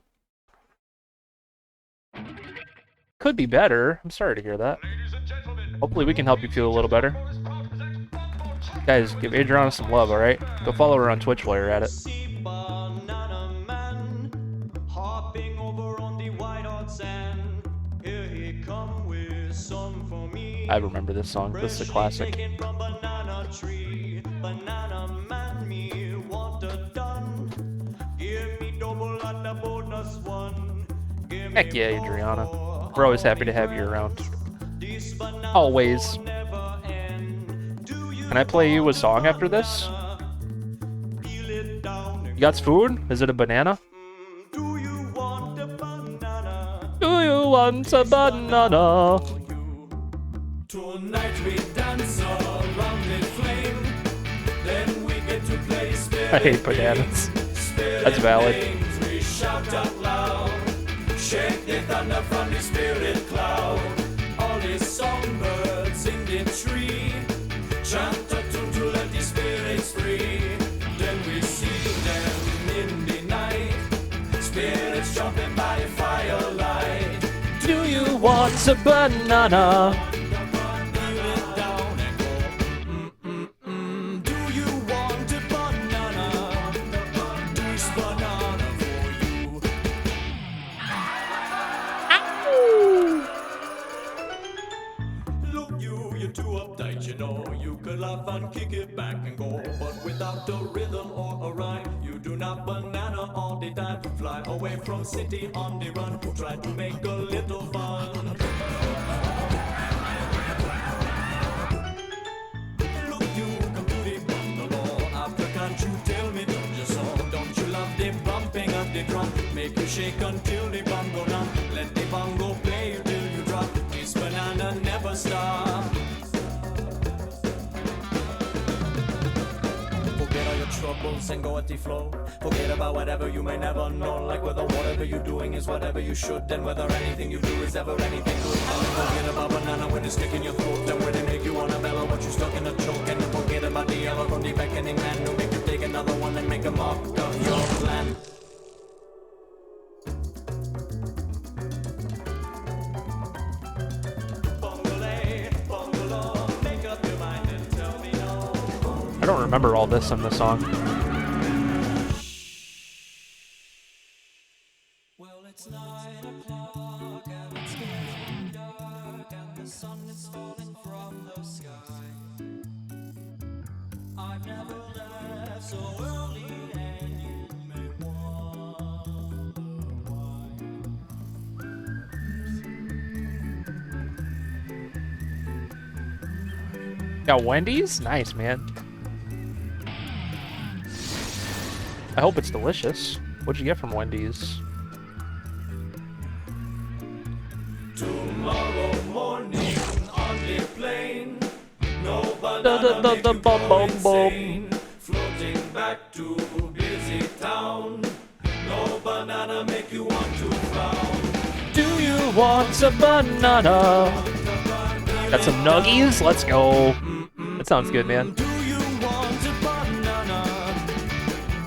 Could be better. I'm sorry to hear that. Hopefully we can help you feel a little better. Guys, give Adriana some love, alright? Go follow her on Twitch while you're at it. Banana Man, hopping over on the white hot sand. Here he come with some for me. I remember this song. This is a classic. Taken from banana tree. Banana Man, me want a done. Give me double and a bonus one. Give Heck me yeah, Adriana. more. We're always happy to have you around. This banana Always. won't never end. Do you Can I play you a song after this? peel it down and You got food? Is it a banana? do you want a banana? Do you want a banana? Tonight we dance around the flame. Then we get to play spirit I hate bananas. games. Spirit That's valid. games, we shout out loud. Shake the thunder from the spirit cloud. All the songbirds in the tree chant a tune to let the spirits free. Then we see them in the night. Spirits jumping by firelight. Do you want a banana? Do you want a banana? This banana for you. Look, you're too uptight, you know. You could laugh and kick it back and go, but without a rhythm or a rhyme, you do not banana all the time. Fly away from city on the run. Try to make a little fun. Look, you come to the bungalow. After can't you tell me, don't you so? Don't you love the bumping of the drum? Make you shake until the bongo numb. Let the bongo play you till you drop. This banana never stop. Forget all your troubles and go at the flow. Forget about whatever you may never know. Like whether whatever you're doing is whatever you should, and whether anything you do is ever anything good. And forget about banana when it's stuck in your throat, and when they make you wanna bellow, but you stuck in a choke. And forget about the yellow from the beckoning man who make you take another one and make a mock of your plan. Bungalow, make up your mind and tell me no. I don't remember all this in the song. Well, it's 9 o'clock and it's getting dark and the sun is falling from the sky. I've never left so early and you may wonder why. Got Wendy's? Nice, man. I hope it's delicious. What'd you get from Wendy's? Tomorrow morning on the plane, no Da, da, banana da, make da, you bum, go bum, insane. Floating back to busy town, no banana make you want to frown. Do you want a banana? Got some nuggies? Let's go. That sounds good, man. Do you want a banana?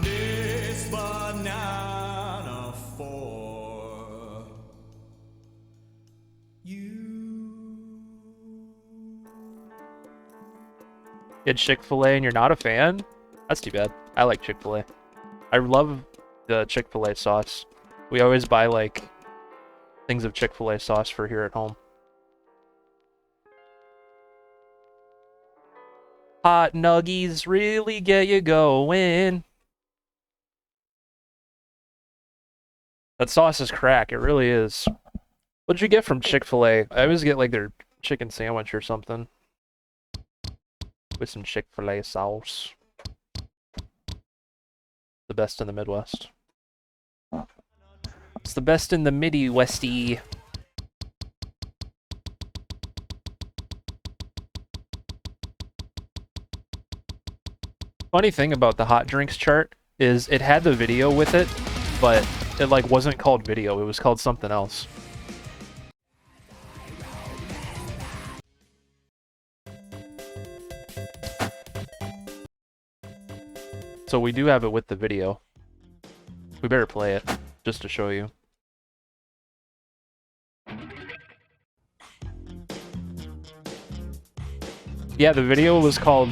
This banana for you. You had Chick-fil-A and you're not a fan? That's too bad. I like Chick-fil-A. I love the Chick-fil-A sauce. We always buy, like, things of Chick-fil-A sauce for here at home. Hot nuggies really get you going. That sauce is crack. It really is. What'd you get from Chick-fil-A? I always get, like, their chicken sandwich or something. With some Chick-fil-A sauce. The best in the Midwest. It's the best in the Midi-Westy. Funny thing about the hot drinks chart is it had the video with it, but it like wasn't called video, it was called something else. So we do have it with the video. We better play it, just to show you. Yeah, the video was called...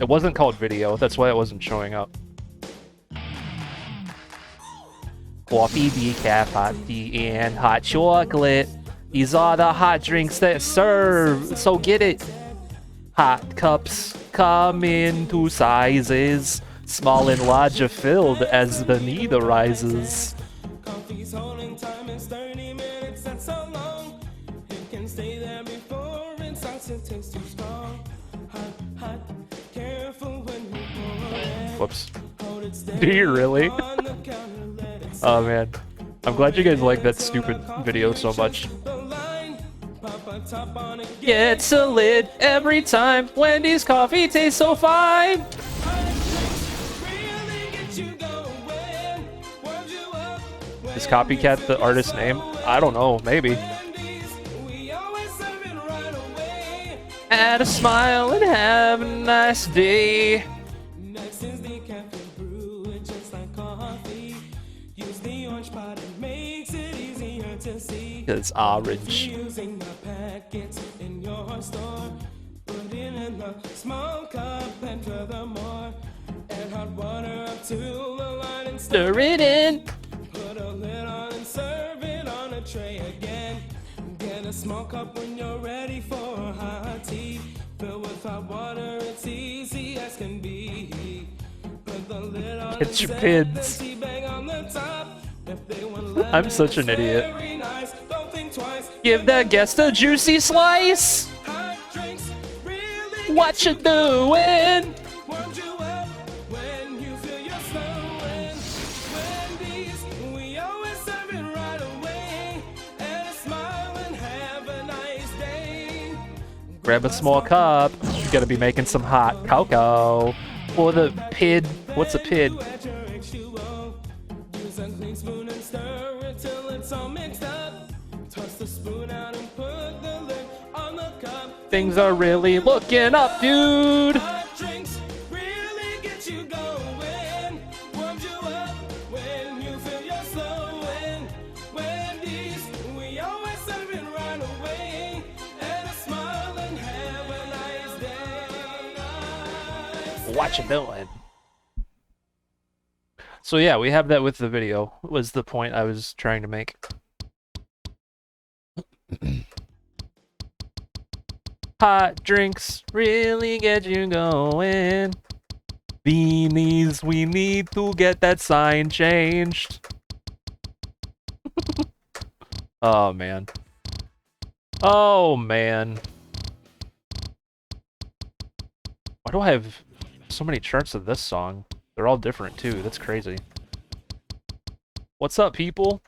It wasn't called video, that's why it wasn't showing up. Coffee, decaf, hot tea, and hot chocolate. These are the hot drinks that serve, so get it. Hot cups come in two sizes. Small and large are filled as the need arises. Coffee's holding time, it's 30 minutes, that's so long. It can stay there before it starts to taste too strong. Hot, hot, careful when you pour it. Whoops. Hold it steady Do you really? on the counter, let it Oh man. I'm glad you guys like that stupid video so much. the line. Pop a top on it, Gets a lid every time. Wendy's coffee tastes so fine. really get you going. Warms you up when Is Copycat the artist name? I don't know, maybe. Wendy's, we always serve it right away. Add a smile and have a nice day. Next is the cafe brew, it's just like coffee. Use the orange pot, it makes it easier to see. It's orange. Using the packets in your store, put it in a small cup and furthermore, add hot water up to the line and Stir it in. put a lid on and serve it on a tray again. Get a small cup when you're ready for hot tea. Fill with hot water, it's easy as can be. Put the lid on Get and your set pids. the tea bag on the top. If they want lemon, I'm such an it's idiot. very nice. Don't think twice. Give that guest a juicy slice. Hot drinks really What you doing? warms you up when you feel you're slowing. Wendy's, we always serve it right away. And a smile and have a nice day. Grab a small cup. You gotta be making some hot cocoa. For the pid. What's a pid? At your H2O. Use a clean spoon and stir it till it's all mixed up. Toss the spoon out and put the lid on the cup. Things are really looking up, dude. Hot drinks really get you going. Warms you up when you feel you're slowing. Wendy's, we always serve it right away. And a smile and have a nice day. What you doing? So yeah, we have that with the video, was the point I was trying to make. Hot drinks really get you going. Beanies, we need to get that sign changed. Oh man. Oh man. Why do I have so many charts of this song? They're all different too, that's crazy. What's up, people?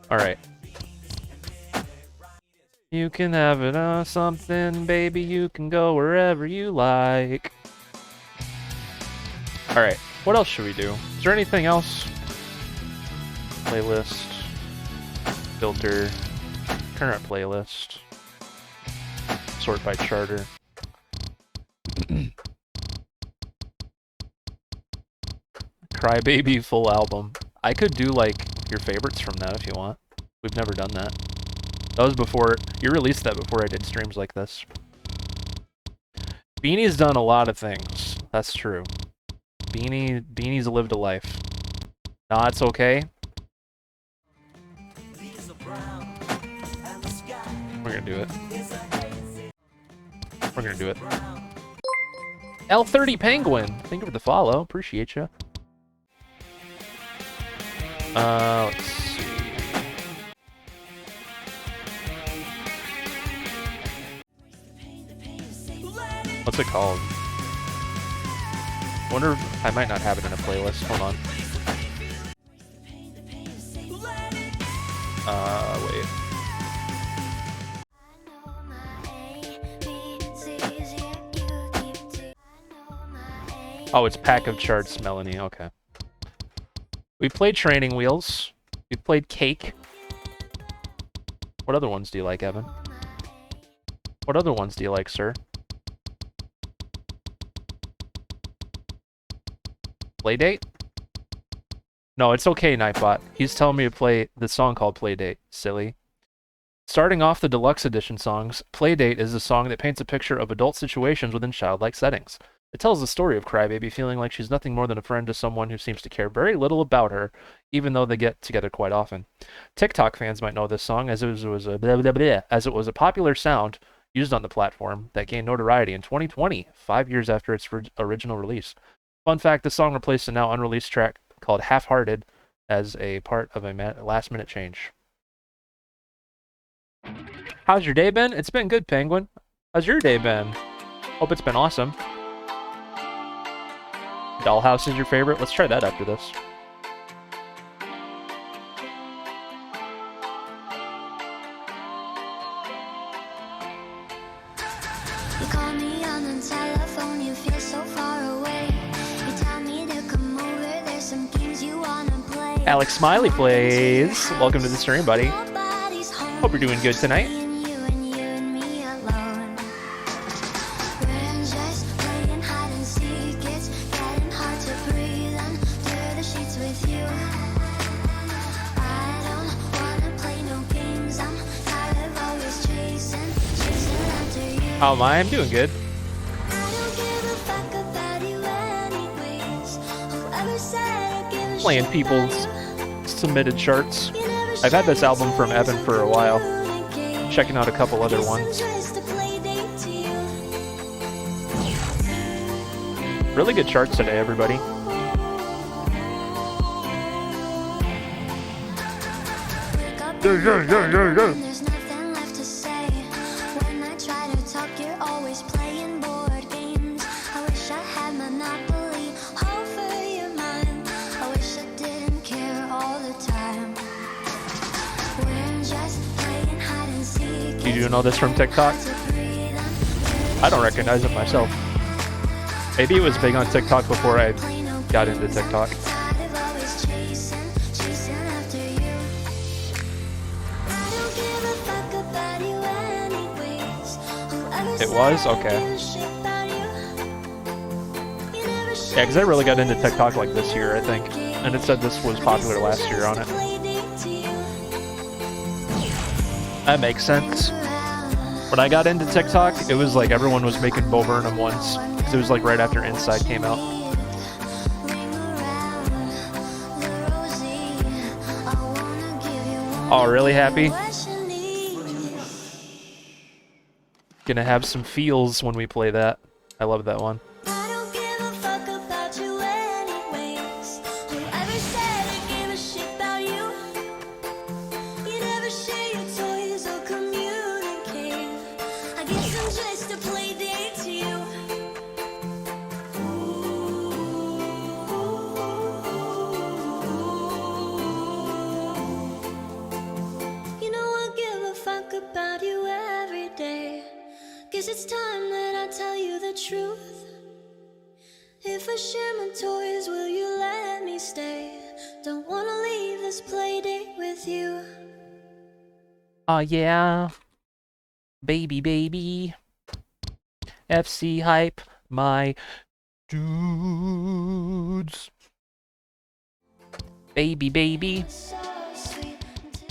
Alright. You can have it on something, baby, you can go wherever you like. Alright, what else should we do? Is there anything else? Playlist. Filter. Current playlist. Sort by charter. Crybaby full album. I could do like your favorites from that if you want. We've never done that. That was before you released that before I did streams like this. Beanie's done a lot of things. That's true. Beanie's lived a life. Nah, it's okay. We're gonna do it. We're gonna do it. L30 Penguin, thank you for the follow. Appreciate you. Let's see. What's it called? Wonder if I might not have it in a playlist. Hold on. Wait. Oh, it's Pack of Charts, Melanie. Okay. We played Training Wheels. We played Cake. What other ones do you like, Evan? What other ones do you like, sir? Playdate? No, it's okay, Nightbot. He's telling me to play the song called Playdate. Silly. Starting off the deluxe edition songs, Playdate is a song that paints a picture of adult situations within childlike settings. It tells the story of Crybaby feeling like she's nothing more than a friend to someone who seems to care very little about her, even though they get together quite often. TikTok fans might know this song as it was a blah, blah, blah, as it was a popular sound used on the platform that gained notoriety in 2020, 5 years after its original release. Fun fact, the song replaced a now unreleased track called Half-Hearted as a part of a last-minute change. How's your day been? It's been good, Penguin. How's your day been? Hope it's been awesome. Dollhouse is your favorite? Let's try that after this. You call me on the telephone, you feel so far away. You tell me to come over, there's some games you wanna play. Alex Smiley plays. Welcome to the stream, buddy. Nobody's home. Hope you're doing good tonight. And you and me alone. We're just playing hide and seek. It's getting hard to breathe under the sheets with you. I don't wanna play no games. I'm tired of always chasing after you. How am I? I'm doing good. I don't give a fuck about you anyways. Whoever said I give a Playing shit people's about submitted charts. you. You never I've had this share album from your Evan for a while. toys, Checking out a couple other Guess I'm ones. just a play date to you. Really good charts today, everybody. Wake up in the bedroom and there's nothing left to say. When I try to talk, you're always playing board games. I wish I had Monopoly over your mind. I wish I didn't care all the time. We're just playing hide and seek. You do know this from TikTok? I don't recognize it myself. Maybe it was big on TikTok before I got into TikTok. It was? Okay. Yeah, because I really got into TikTok like this year, I think. And it said this was popular last year on it. That makes sense. When I got into TikTok, it was like everyone was making Bo Burnham ones. Because it was like right after Inside came out. Oh, really happy? Gonna have some feels when we play that. I love that one. I don't give a fuck about you anyways. Whoever said I gave a shit about you. You never share your toys or communicate. I guess I'm just a play date to you. You know I give a fuck about you every day. Guess it's time that I tell you the truth. If I share my toys, will you let me stay? Don't wanna leave this play date with you. Oh yeah. Baby, baby. FC hype, my dudes. Baby, baby. So sweet until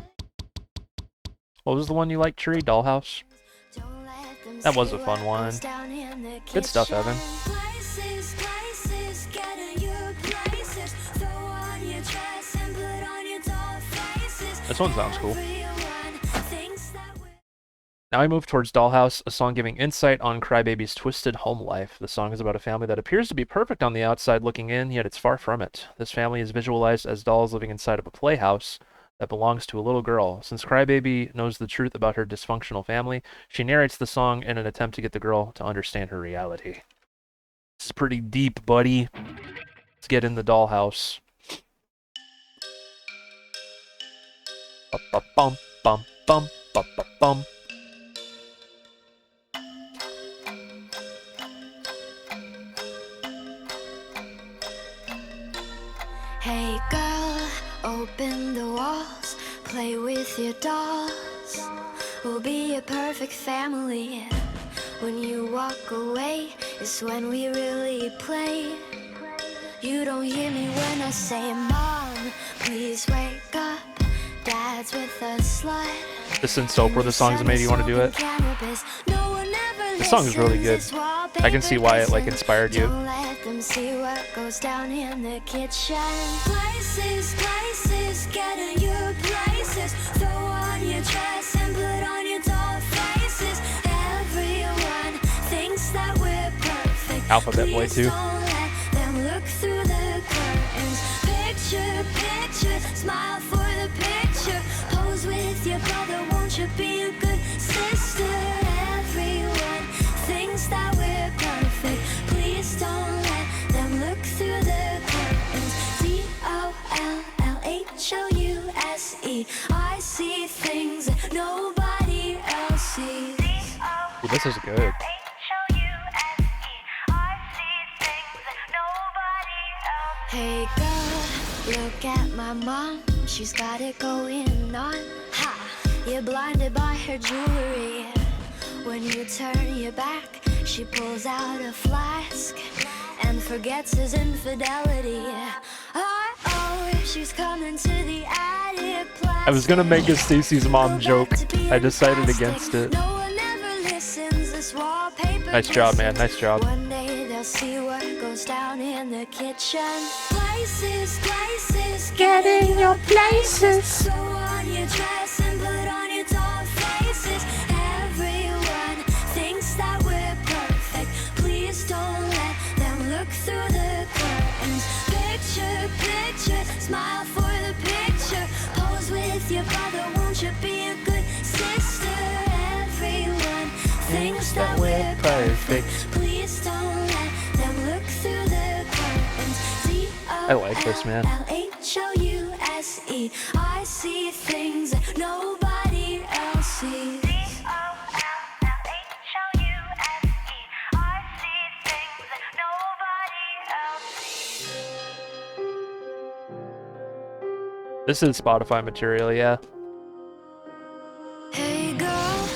What was the one you liked, Tree? Dollhouse? don't let them That was see a fun what one. goes down in the Good stuff, kitchen. Evan. Places, places, get in your places. Throw on your dress and put on your doll faces. This one sounds cool. Everyone thinks that we're Now I move towards Dollhouse, a song giving insight on Crybaby's twisted home life. The song is about a family that appears to be perfect on the outside looking in, yet it's far from it. This family is visualized as dolls living inside of a playhouse that belongs to a little girl. Since Crybaby knows the truth about her dysfunctional family, she narrates the song in an attempt to get the girl to understand her reality. This is pretty deep, buddy. Let's get in the Dollhouse. Bum bum bum bum bum bum. Hey girl, open the walls, play with your dolls. We'll be a perfect family. When you walk away, it's when we really play. You don't hear me when I say, Mom, please wake up. Dad's with a slut. This in Soap were the songs that made you want to do it. This song is really good. I can see why it like inspired you. Don't let them see what goes down in the kitchen. Places, places, get in your places. Throw on your dress and put on your doll faces. Everyone thinks that we're perfect. Alphabet Boy Please too. don't let them look through the curtains. Picture, picture, smile for the picture. Pose with your brother, won't you be a good sister? Everyone thinks that we're perfect. Please don't let them look through the curtains. DOLLHOUSE. I see things that nobody else sees. Ooh, this is good. Hey girl, look at my mom. She's got it going on. Ha! You're blinded by her jewelry. When you turn your back, she pulls out a flask and forgets his infidelity. Oh, she's coming to the attic. I was gonna make a Stacy's mom joke. I decided against it. No one ever listens. This wallpaper. Nice job, man. Nice job. One day they'll see what goes down in the kitchen. Places, places, get in your places. Throw on your dress and put on your doll faces. Everyone thinks that we're perfect. Please don't let them look through the curtains. Picture, picture, smile for the picture. Pose with your brother, won't you be a good sister? Everyone thinks that we're perfect. Please don't let them look through the curtains. I like this, man. DOLLHOUSE. I see things that nobody else sees. This is Spotify material, yeah. Hey girl,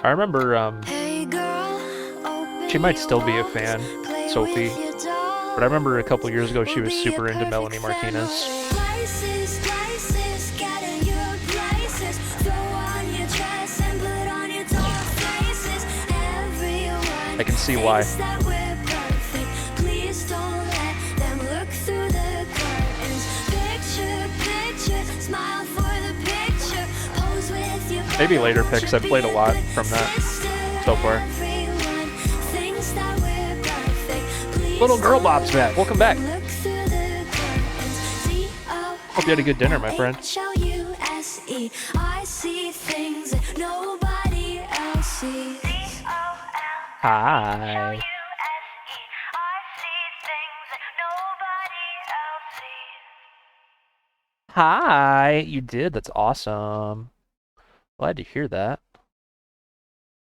I remember hey girl, open she might your still be a walls, fan, play Sophie. with your dolls. But I remember a couple years ago she We'll was be super a into Melanie perfect Martinez. family. Places, places, get in your places. Throw on your dress and put on your doll faces. Everyone I can see why. thinks that we're perfect. Please don't let them look through the curtains. Picture, picture, smile for the picture. Pose with your Maybe brother, later won't picks. you I've played a be lot good from that sister? so far. Everyone thinks that we're perfect. Please Little Girl don't Bob's back. Welcome back. look through the curtains. Hope you had a good dinner, my friend. DOLLHOUSE. I see things that nobody else sees. Hi. Hi. You did. That's awesome. Glad to hear that.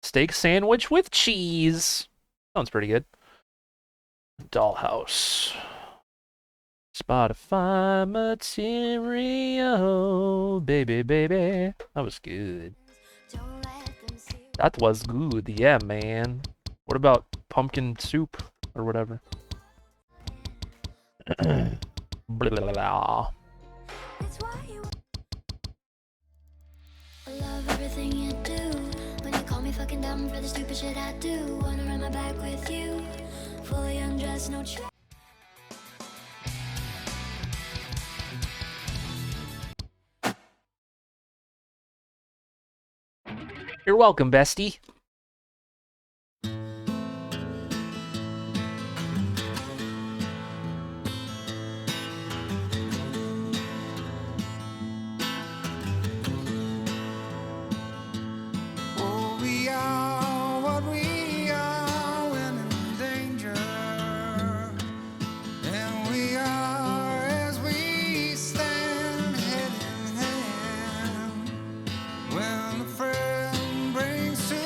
Steak sandwich with cheese. Sounds pretty good. Dollhouse. Spotify material. Baby, baby. That was good. Don't let them see. That was good. Yeah, man. What about pumpkin soup or whatever? Blah, blah, blah. It's why you I love everything you do. When you call me fucking dumb for the stupid shit I do. Wanna run my back with you. Fully undressed, no tra- You're welcome, bestie. Oh, we are what we are when in danger, and we are as we stand hand in hand. When a friend brings to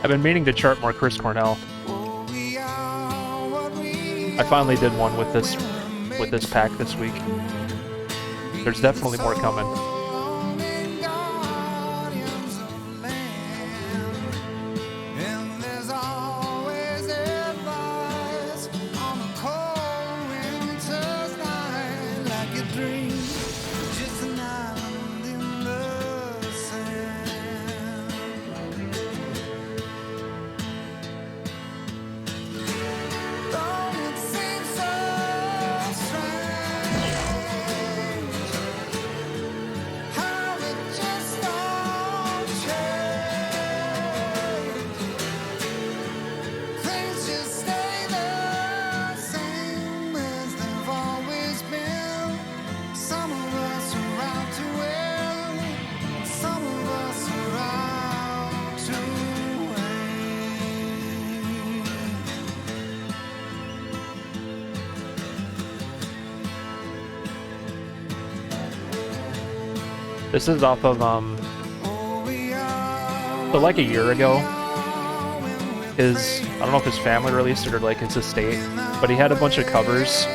I've been meaning to chart more Chris Cornell. I finally did one with this pack this week. There's definitely more coming. This is off of, so like a year ago, I don't know if his family released it or like his estate, but he had a bunch of covers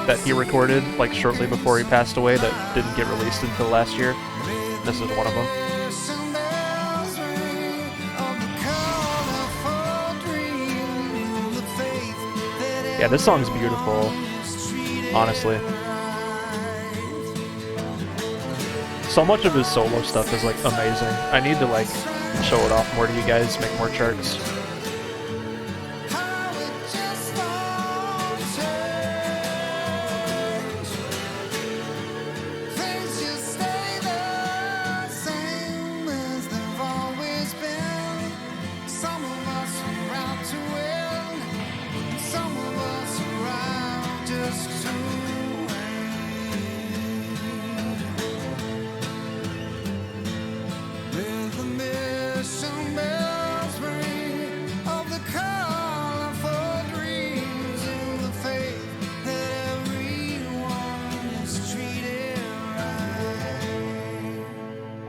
that he recorded like shortly before he passed away that didn't get released until last year. This is one of them. Yeah, this song's beautiful, honestly. So much of his solo stuff is like amazing. I need to like show it off more to you guys, make more charts.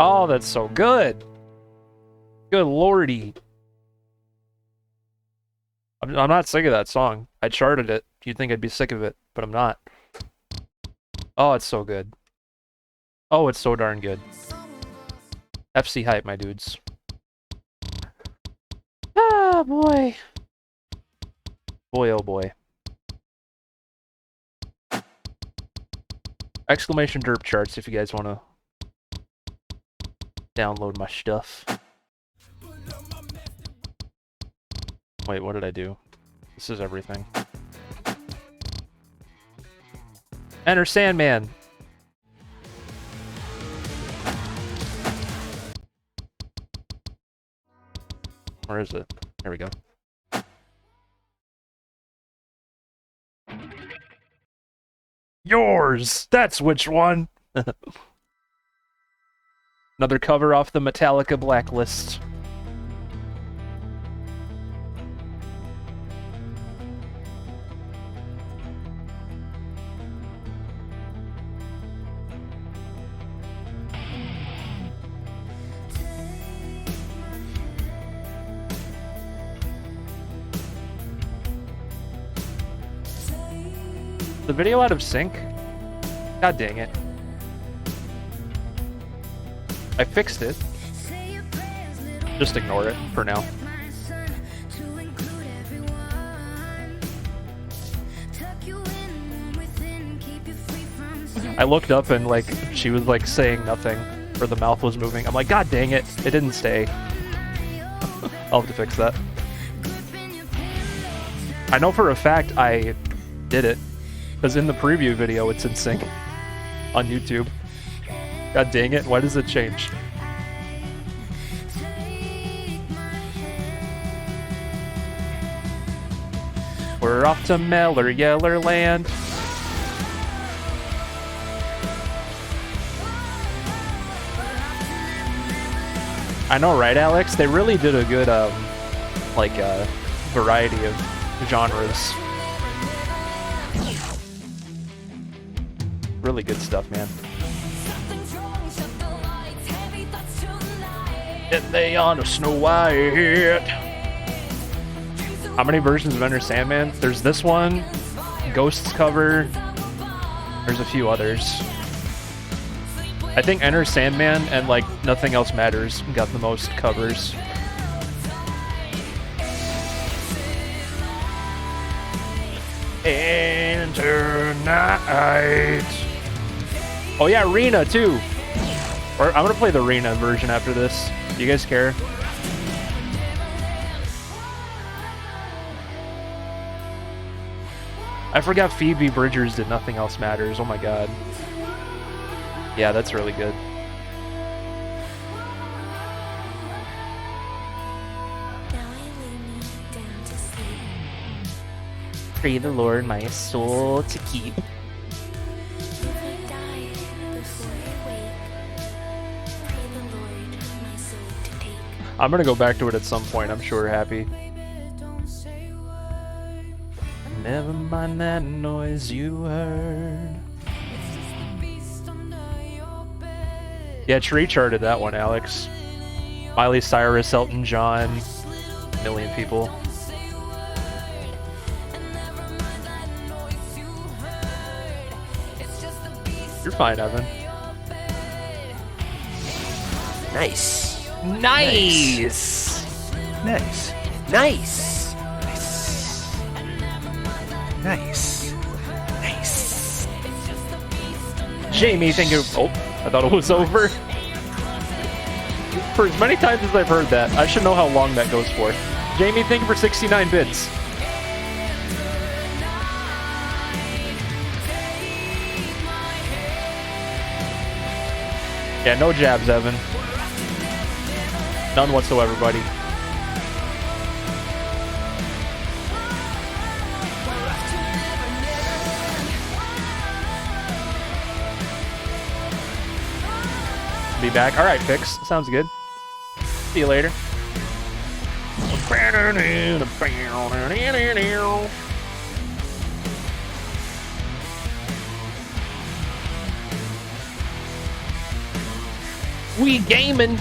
Oh, that's so good. Good lordy. I'm not sick of that song. I charted it. You'd think I'd be sick of it, but I'm not. Oh, it's so good. Oh, it's so darn good. FC hype, my dudes. Ah, boy. Boy, oh boy. Exclamation derp charts if you guys want to download my stuff. Wait, what did I do? This is everything. Enter Sandman! Where is it? There we go. Yours! That's which one! Another cover off the Metallica Blacklist. The video out of sync? God dang it. I fixed it. Just ignore it for now. I looked up and like she was like saying nothing, or the mouth was moving. I'm like, God dang it, it didn't stay. I'll have to fix that. I know for a fact I did it, because in the preview video it's in sync on YouTube. God dang it, why does it change? We're off to Meller Yeller Land. I know, right, Alex? They really did a good, variety of genres. Really good stuff, man. Get they on a Snow White. How many versions of Enter Sandman? There's this one, Ghost's cover. There's a few others. I think Enter Sandman and like Nothing Else Matters got the most covers. Enter Night. Oh yeah, Rena too. Or I'm gonna play the Rena version after this. Do you guys care? I forgot Phoebe Bridgers did Nothing Else Matters. Oh my god. Yeah, that's really good. Pray the Lord my soul to keep. I'm gonna go back to it at some point, I'm sure, Happy. Never mind that noise you heard. Yeah, Tree charted that one, Alex. Miley Cyrus, Elton John, a million people. You're fine, Evan. Nice. Nice! Nice. Nice. Nice. Nice. Jamie, thank you. Oh, I thought it was over. For as many times as I've heard that, I should know how long that goes for. Jamie, thank you for 69 bits. Yeah, no jabs, Evan. None whatsoever, buddy. Be back. All right, Fix. Sounds good. See you later. We gaming.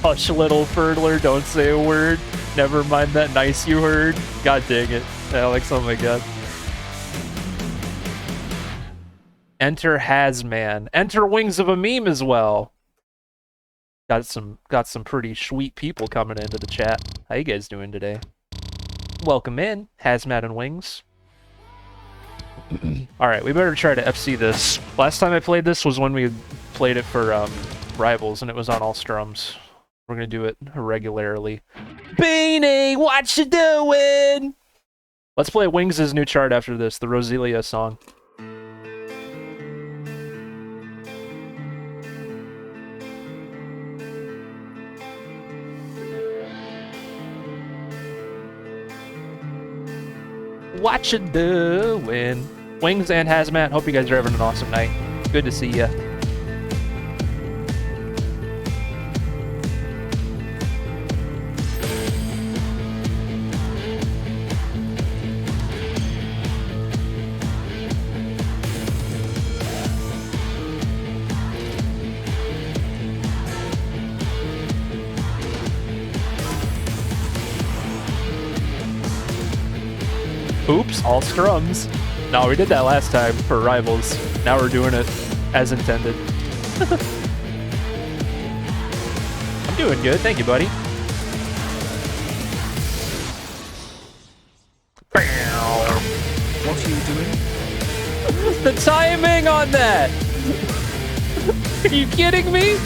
Hush, little furtler, don't say a word. Never mind that nice you heard. God dang it, Alex. Oh my god. Enter Hasman. Enter Wings of a Meme as well. Got some pretty sweet people coming into the chat. How you guys doing today? Welcome in, Hazmat and Wings. Alright, we better try to FC this. Last time I played this was when we played it for Rivals, and it was on all strums. We're gonna do it regularly. Beanie, what you doing? Let's play Wings' new chart after this, the Roselia song. What you doing? Wings and Hazmat, hope you guys are having an awesome night. Good to see ya. Oops, all strums. No, we did that last time for Rivals. Now we're doing it as intended. I'm doing good, thank you, buddy. What are you doing? The timing on that! Are you kidding me?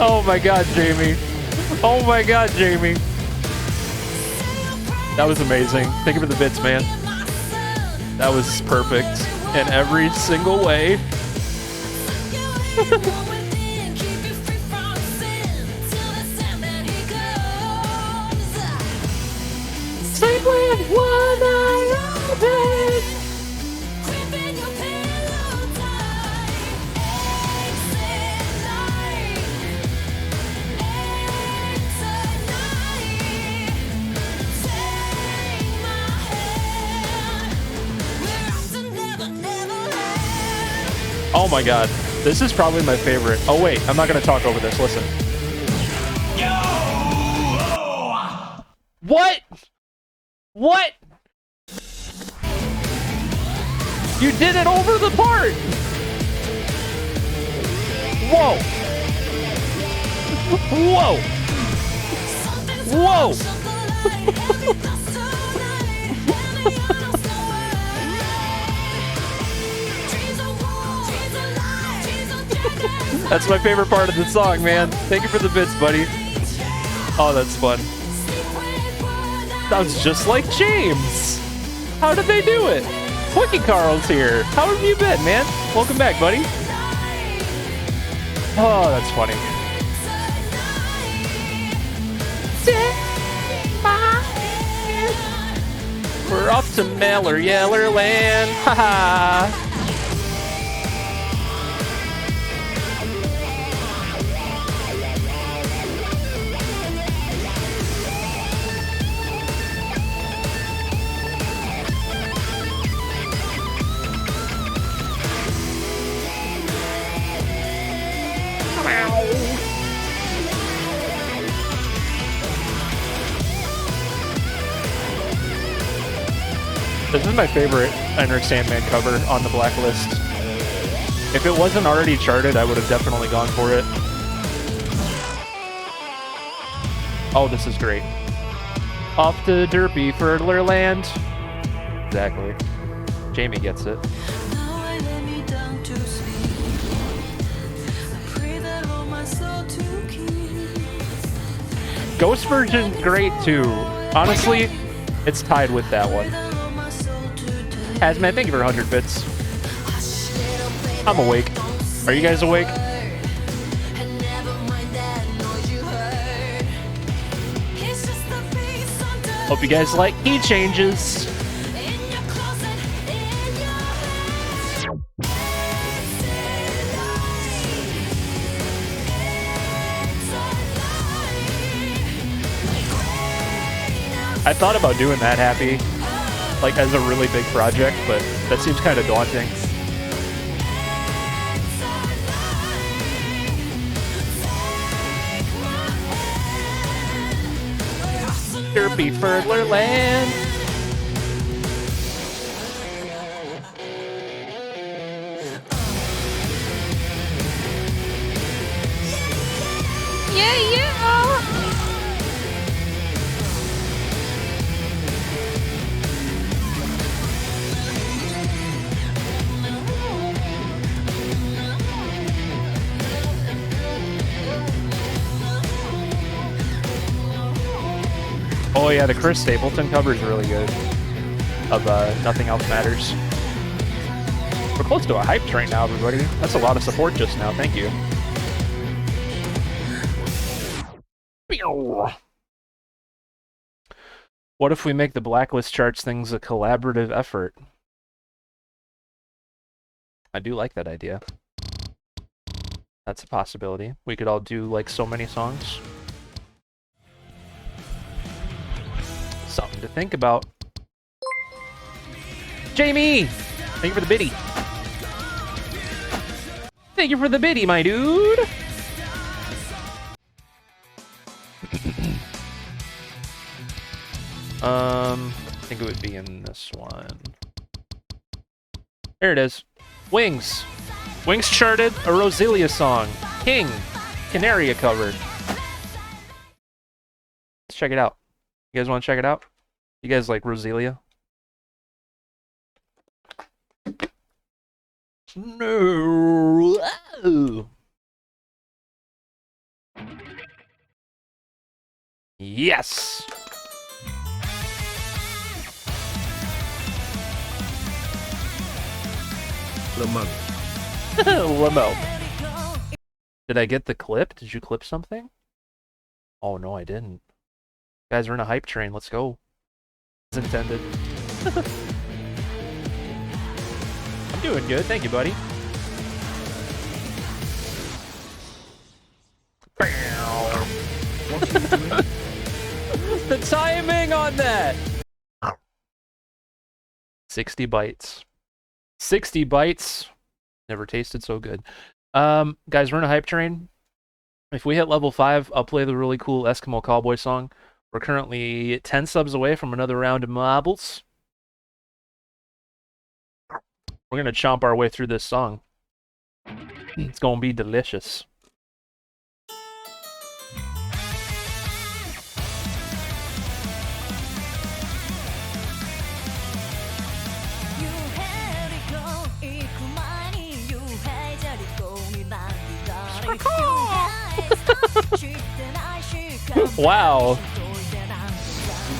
Oh my god, Jamie. Oh my god, Jamie. That was amazing. Thank you for the bits, man. That was perfect in every single way. Sleep with one eye open. Oh Oh my god. This is probably my favorite. Oh wait, I'm not gonna talk over this. Listen. What? What? You did it over the part! Whoa! Whoa! Whoa! That's my favorite part of the song, man. Thank you for the bits, buddy. Oh, that's fun. Sounds just like James. How did they do it? Quickie Carl's here. How have you been, man? Welcome back, buddy. Oh, that's funny. We're off to Meller Yeller Land. Haha. This is my favorite Enter Sandman cover on the Blacklist. If it wasn't already charted, I would have definitely gone for it. Oh, this is great. Off to Derpy Furtler Land. Exactly. Jamie gets it. Ghost version's great too. Honestly, it's tied with that one. Hazmat, thank you for 100 bits. I'm awake. Are you guys awake? Hope you guys like key changes. I thought about doing that, Happy, like as a really big project, but that seems kind of daunting. Derpy Furtler Land. Yeah, yeah. Oh yeah, the Chris Stapleton cover is really good. Of Nothing Else Matters. We're close to a hype train now, everybody. That's a lot of support just now. Thank you. What if we make the Blacklist charts things a collaborative effort? I do like that idea. That's a possibility. We could all do like so many songs. Something to think about. Jamie! Thank you for the biddy. Thank you for the biddy, my dude! I think it would be in this one. There it is. Wings. Wings charted, a Roselia song. King. Canaria covered. Let's check it out. You guys want to check it out? You guys like Roselia? No. Yes. Lamont. Lamont. Did I get the clip? Did you clip something? Oh no, I didn't. Guys, we're in a hype train. Let's go. As intended. I'm doing good. Thank you, buddy. The timing on that! 60 bytes. 60 bytes. Never tasted so good. Guys, we're in a hype train. If we hit level 5, I'll play the really cool Eskimo Cowboy song. We're currently 10 subs away from another round of marbles. We're gonna chomp our way through this song. It's gonna be delicious. Wow.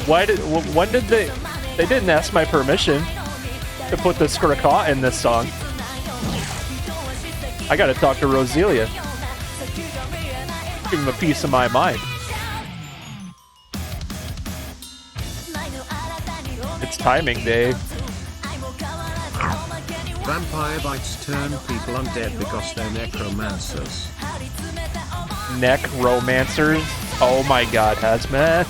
When did they didn't ask my permission to put the Skraka in this song. I gotta talk to Roselia. Give him a piece of my mind. It's timing day. Vampire bites turn people undead because they're necromancers. Necromancers? Oh my god, Hazmat.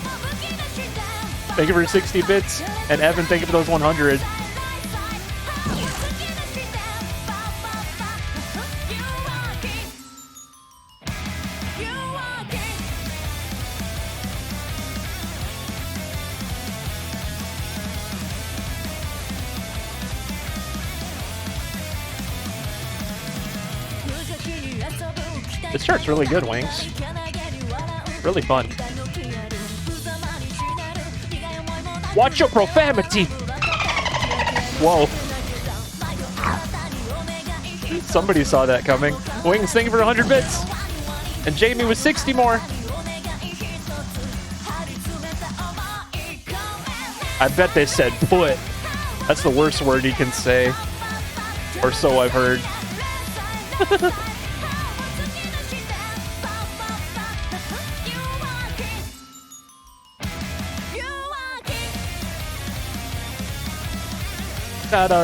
Thank you for 60 bits. And Evan, thank you for those 100. This shirt's really good, Wings. Really fun. Watch your profanity! Whoa. Somebody saw that coming. Wings, thank you for 100 bits. And Jamie with 60 more. I bet they said foot. That's the worst word you can say. Or so I've heard. No.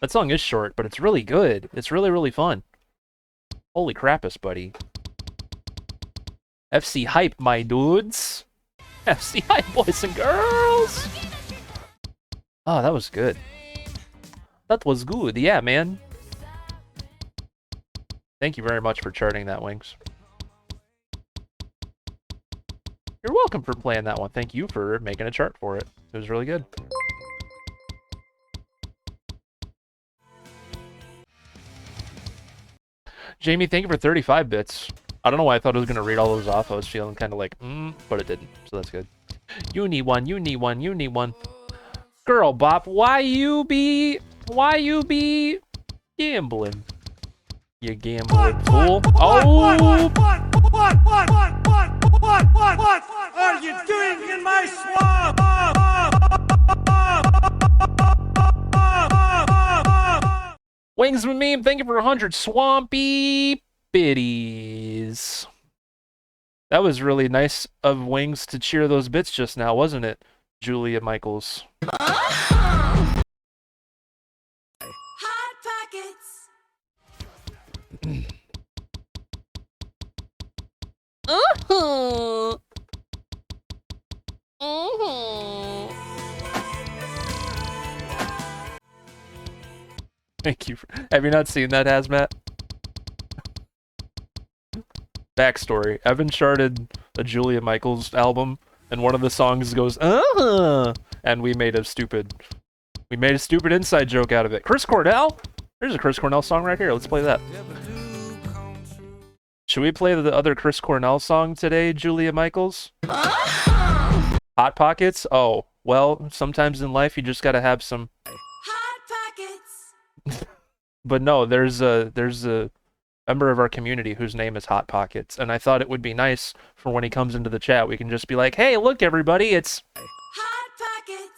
That song is short, but it's really good. It's really, really fun. Holy crappus, buddy. FC Hype, my dudes. FC Hype, boys and girls. Oh, that was good. That was good. Yeah, man. Thank you very much for charting that, Wings. You're welcome for playing that one. Thank you for making a chart for it. It was really good. Jamie, thank you for 35 bits. I don't know why I thought I was going to read all those off. I was feeling kind of like, but it didn't. So that's good. You need one. Girl Bop, why you be gambling? You gambling fool. Oh! What are you doing in my swamp? Wings with meme, thank you for 100 swampy biddies. That was really nice of Wings to cheer those bits just now, wasn't it, Julia Michaels? Hot Pockets. Thank you. Have you not seen that, Hazmat? Backstory. Evan charted a Julia Michaels album, and one of the songs goes, and we made a stupid inside joke out of it. Chris Cornell? There's a Chris Cornell song right here. Let's play that. Should we play the other Chris Cornell song today, Julia Michaels? Hot Pockets? Oh, well, sometimes in life you just gotta have some... Hot Pockets. But no, there's a member of our community whose name is Hot Pockets, and I thought it would be nice for when he comes into the chat, we can just be like, hey, look, everybody, it's... Hot Pockets.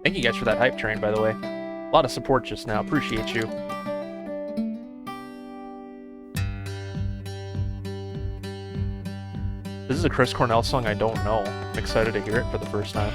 Thank you guys for that hype train, by the way. A lot of support just now. Appreciate you. This is a Chris Cornell song I don't know. I'm excited to hear it for the first time.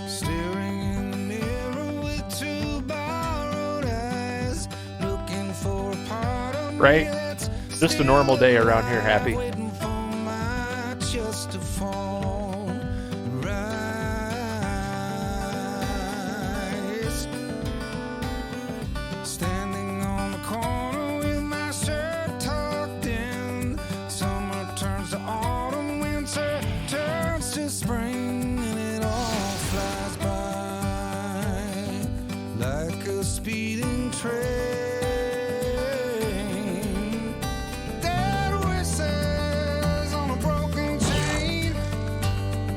Staring in the mirror with two borrowed eyes, looking for a part of me Right? that's Just a normal day around here, Happy. waiting for my chest to fall rise. Standing on the corner with my shirt tucked in. Summer turns to autumn, winter turns to spring, and it all flies by like a speeding train. Dead whistles on a broken chain.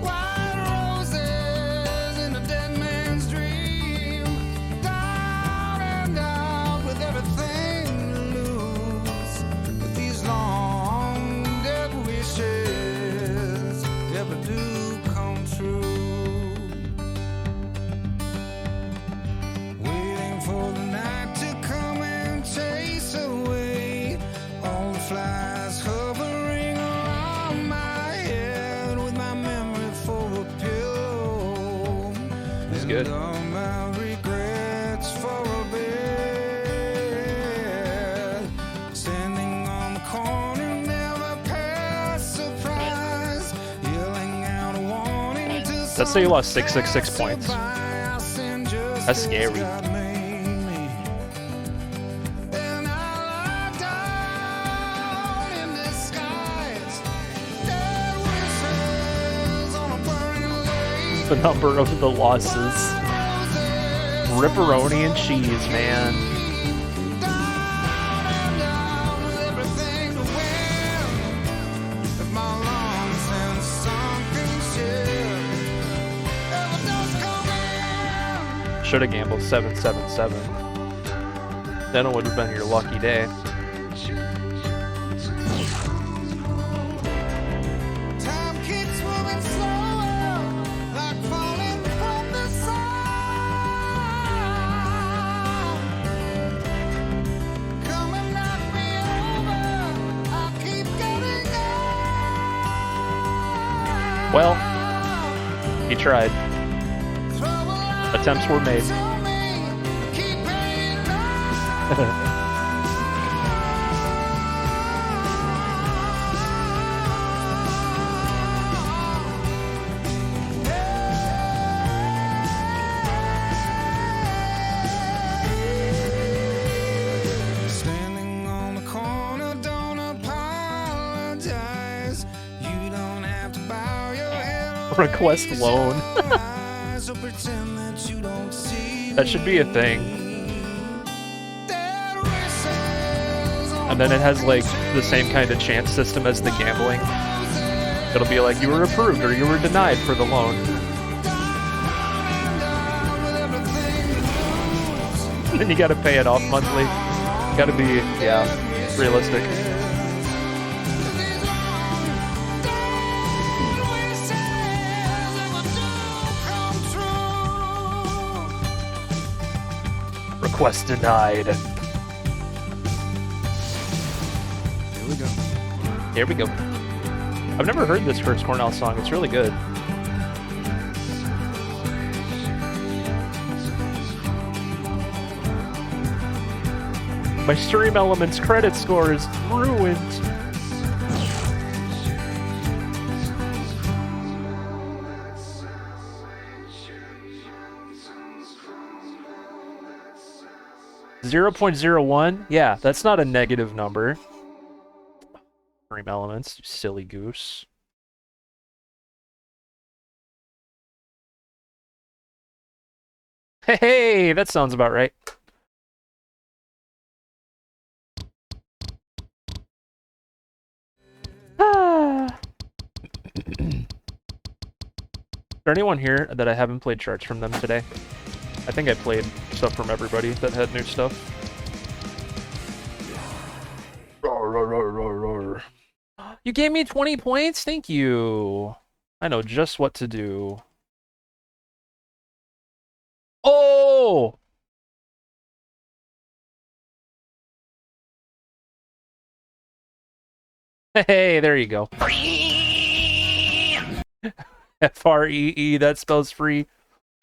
White roses in a dead man's dream. Down and out with everything to lose. But these long dead wishes never do come true. Waiting for the night to come and chase away all the flies hovering around my head, with my memory for a pillow. That's And good. all my regrets for a bed. Standing on the corner, never past surprise, yelling out a warning to Let's say you lost 666 points. That's That's scary. The number of the losses. Ripperoni and cheese, man. Should have gambled 777. Then it would have been your lucky day. Time keeps moving slower, like falling from the sun. Come and knock me over, I'll keep getting up. Well, he tried. Attempts were made. Keep paying back. Standing on the corner, don't apologize. You don't have to bow your head. Request loan. So pretend that you don't see. That should be a thing. And then it has like the same kind of chance system as the gambling. It'll be like you were approved or you were denied for the loan. And then you gotta pay it off monthly. Gotta be, yeah, realistic. Request denied. Here we go. Here we go. I've never heard this Chris Cornell song. It's really good. My Stream Elements credit score is ruined. .01? Yeah, that's not a negative number. Stream Elements, you silly goose. Hey, that sounds about right. Is there anyone here that I haven't played charts from them today? I think I played stuff from everybody that had new stuff. You You gave me 20 points? Thank you. I know just what to do. Oh! Hey, there you go. FREE, that spells free.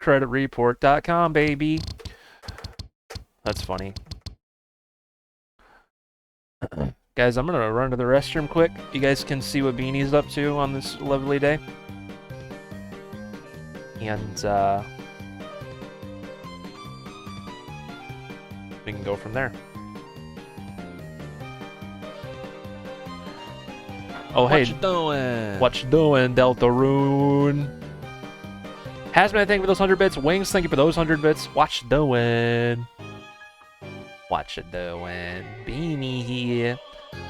Creditreport.com, baby. That's funny. Guys, I'm gonna run to the restroom quick. You guys can see what Beanie's up to on this lovely day. And, we can go from there. Oh, hey. What you doing? What you doing, Deltarune? Hazmat, thank you for those 100 bits. Wings, thank you for those 100 bits. What you doing? What you doing? Beanie here.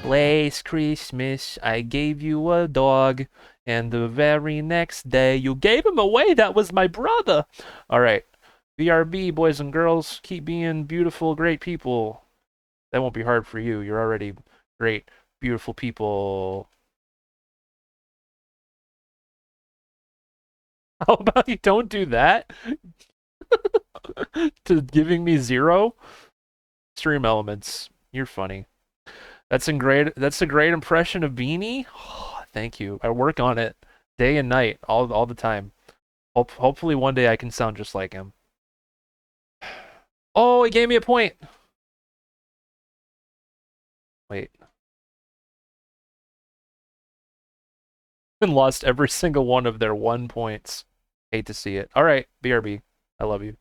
Last Christmas, I gave you a dog, and the very next day, you gave him away. That was my brother. All right. BRB, boys and girls, keep being beautiful, great people. That won't be hard for you. You're already great, beautiful people. How about you don't do that? To giving me 0? Stream elements. You're funny. That's a great impression of Beanie. Oh, thank you. I work on it day and night, all the time. Hopefully one day I can sound just like him. Oh, he gave me a point. Wait. And lost every single one of their 1 points. Hate to see it. All right, BRB. I love you.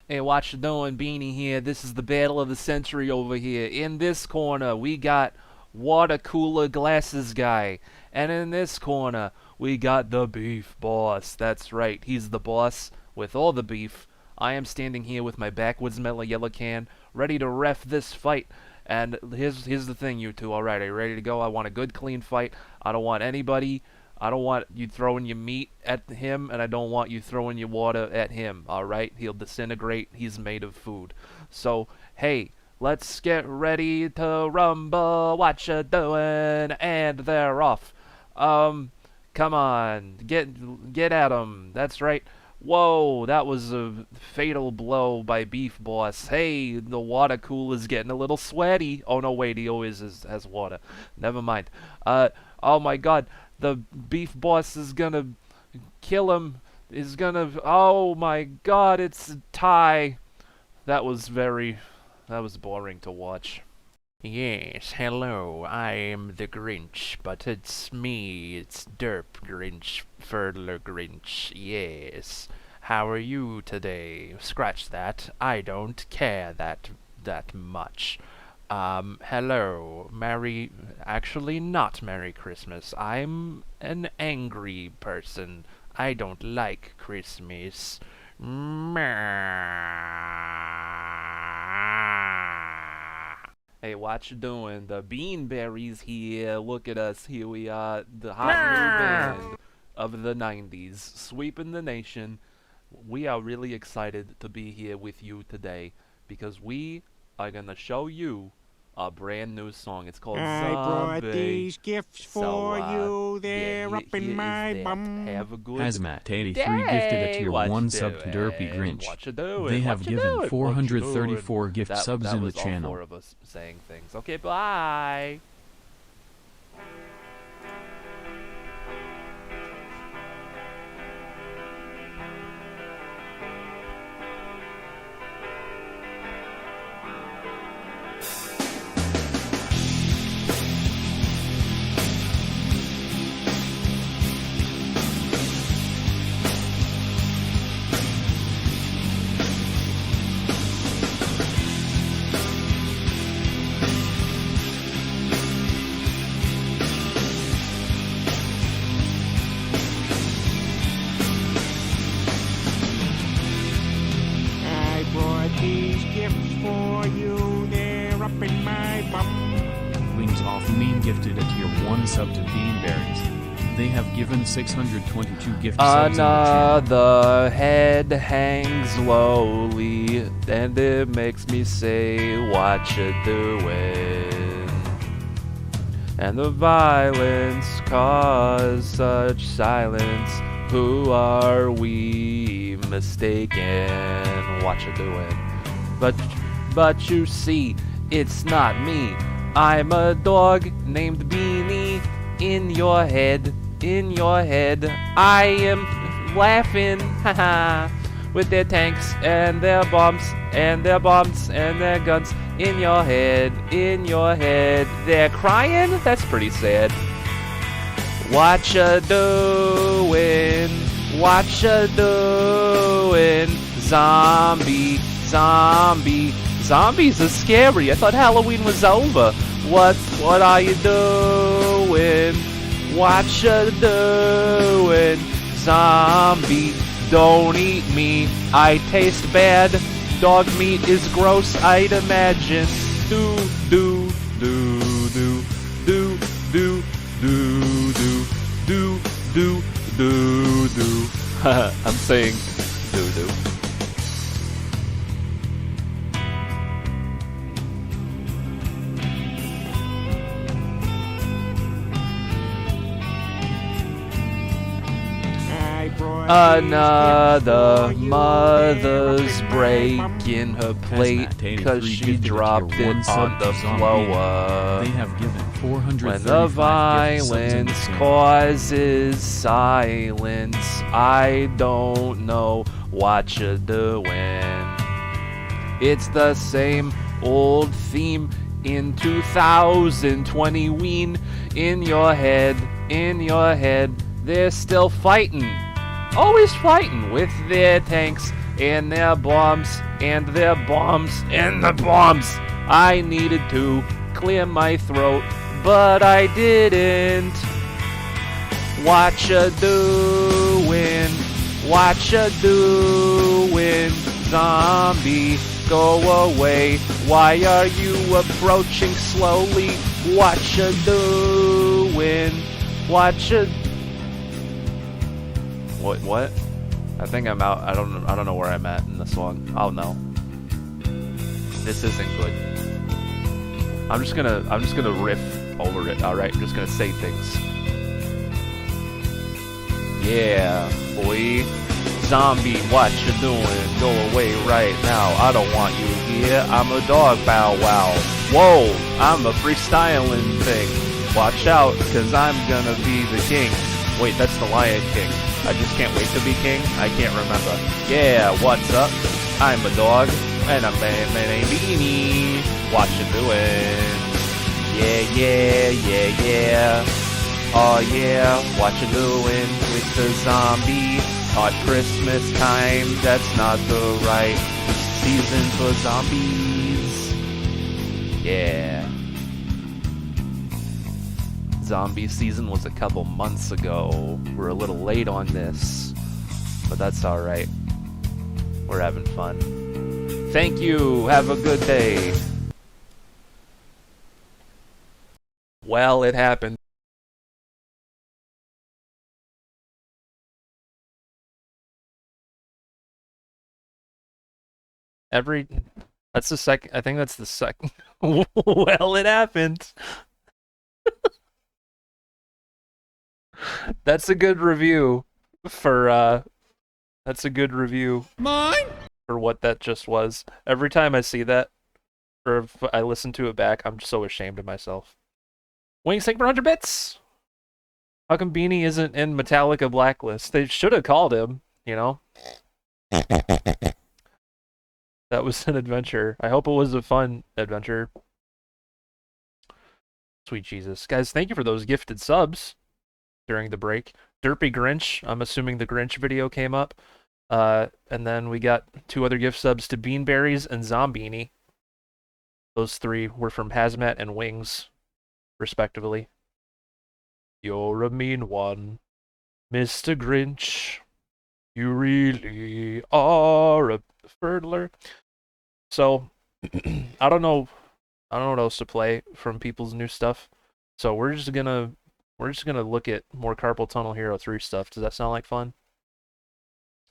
Hey, what you doing, Beanie here? This is the battle of the century over here. In this corner, we got water cooler glasses guy. And in this corner, we got the beef boss. That's right, he's the boss with all the beef. I am standing here with my backwoods metal yellow can, ready to ref this fight. And here's the thing, you two. All right, are you ready to go? I want a good, clean fight. I don't want you throwing your meat at him, and I don't want you throwing your water at him, alright? He'll disintegrate. He's made of food. So, hey, let's get ready to rumble. What you doing? And they're off. Come on. Get at him. That's right. Whoa, that was a fatal blow by Beef Boss. Hey, the water cooler's getting a little sweaty. Oh, no, wait, he always has water. Never mind. Oh my god. The Beef Boss is gonna kill him. Oh my god, it's a tie. That was boring to watch. Yes, hello, I am the Grinch, but it's me, it's Derp Grinch, Furtler Grinch, yes. How are you today? Scratch that, I don't care that much. Hello, actually not Merry Christmas. I'm an angry person. I don't like Christmas. Hey, what you doing? The Beanberries here. Look at us. Here we are, the hot new band of the 90s, sweeping the nation. We are really excited to be here with you today because we are gonna show you a brand new song. It's called Zombie. I brought these gifts for you. They're up in my bum. Have a good Hazmat83 gifted a tier 1 sub to Derpy Grinch. They have given 434 gift subs in the channel. All 4 of us saying things. Okay, bye. I brought these gifts for you. They're up in my bum. Wings Off Mean gifted a tier 1 sub to Beanberries. They have given 622 gift subs in the channel. Another head hangs slowly, and it makes me say, what you doing? and the violence cause such silence. Who are we mistaken? What you doing? But you see, it's not me. I'm a dog named Beanie. In your head, I am laughing, haha, with their tanks and their bombs and their bombs and their guns. In your head, they're crying? That's pretty sad. What you doing? What you doing? Zombie. Zombies are scary. I thought Halloween was over. What are you doing? What you doing? Zombie, don't eat me. I taste bad. Dog meat is gross, I'd imagine. Do. I'm saying do. Another mother's breaking her plate because she dropped it on the floor. They have given 435 when the violence causes silence, I don't know what you're doing. It's the same old theme in 2020 ween. In your head, they're still fighting. Always fighting with their tanks and their bombs and their bombs and the bombs. I needed to clear my throat, but I didn't. What you doing? What you doing? Zombie, go away. Why are you approaching slowly? What you doing? What you... What? I think I'm out. I don't know where I'm at in the song. Oh no. This isn't good. I'm just gonna riff over it. Alright, I'm just gonna say things. Yeah, boy. Zombie, what you doing? Go away right now. I don't want you here. I'm a dog, bow wow. Whoa, I'm a freestyling thing. Watch out, cause I'm gonna be the king. Wait, that's the Lion King. I just can't wait to be king? I can't remember. Yeah, what's up? I'm a dog, and I'm named Beanie. What you doing? Yeah. Oh yeah, what you doing with the zombie? At Christmas time, that's not the right season for zombies. Yeah. Zombie season was a couple months ago. We're a little late on this, but that's alright. We're having fun. Thank you. Have a good day. Well, it happened. That's the second. I think that's the second. Well, it happened. That's a good review for that's a good review for what that just was. Every time I see that or if I listen to it back, I'm so ashamed of myself. Wings, thank you for 100 bits. How come Beanie isn't in Metallica Blacklist? They should have called him, you know. That was an adventure. I hope it was a fun adventure. Sweet Jesus. Guys, thank you for those gifted subs during the break. Derpy Grinch, I'm assuming the Grinch video came up. And then we got 2 other gift subs to Beanberries and Zombienie. Those 3 were from Hazmat and Wings, respectively. You're a mean one, Mr. Grinch. You really are a fiddler. So, I don't know what else to play from people's new stuff. So we're just gonna look at more Carpal Tunnel Hero 3 stuff. Does that sound like fun?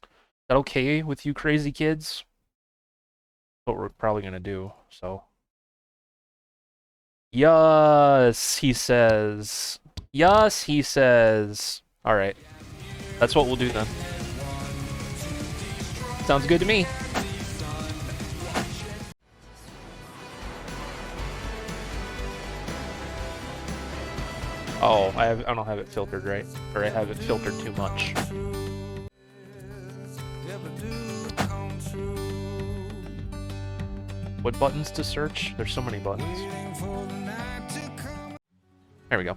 Is that okay with you crazy kids? What we're probably gonna do, so. Yes, he says. Yes, he says. Alright. That's what we'll do then. Sounds good to me. Oh, I don't have it filtered right. Or I have it filtered too much. What buttons to search? There's so many buttons. There we go.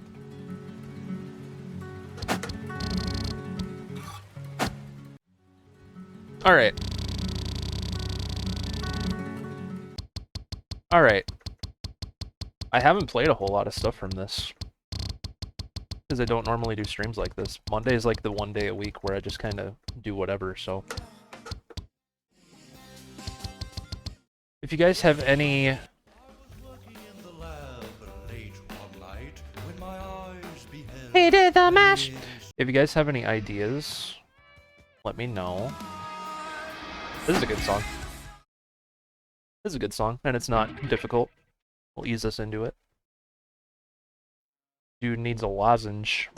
Alright. Alright. I haven't played a whole lot of stuff from this. Because I don't normally do streams like this. Monday is like the one day a week where I just kind of do whatever, so... If you guys have any... He did the mash! If you guys have any ideas, let me know. This is a good song. This is a good song, and it's not difficult. We'll ease us into it. Dude needs a lozenge.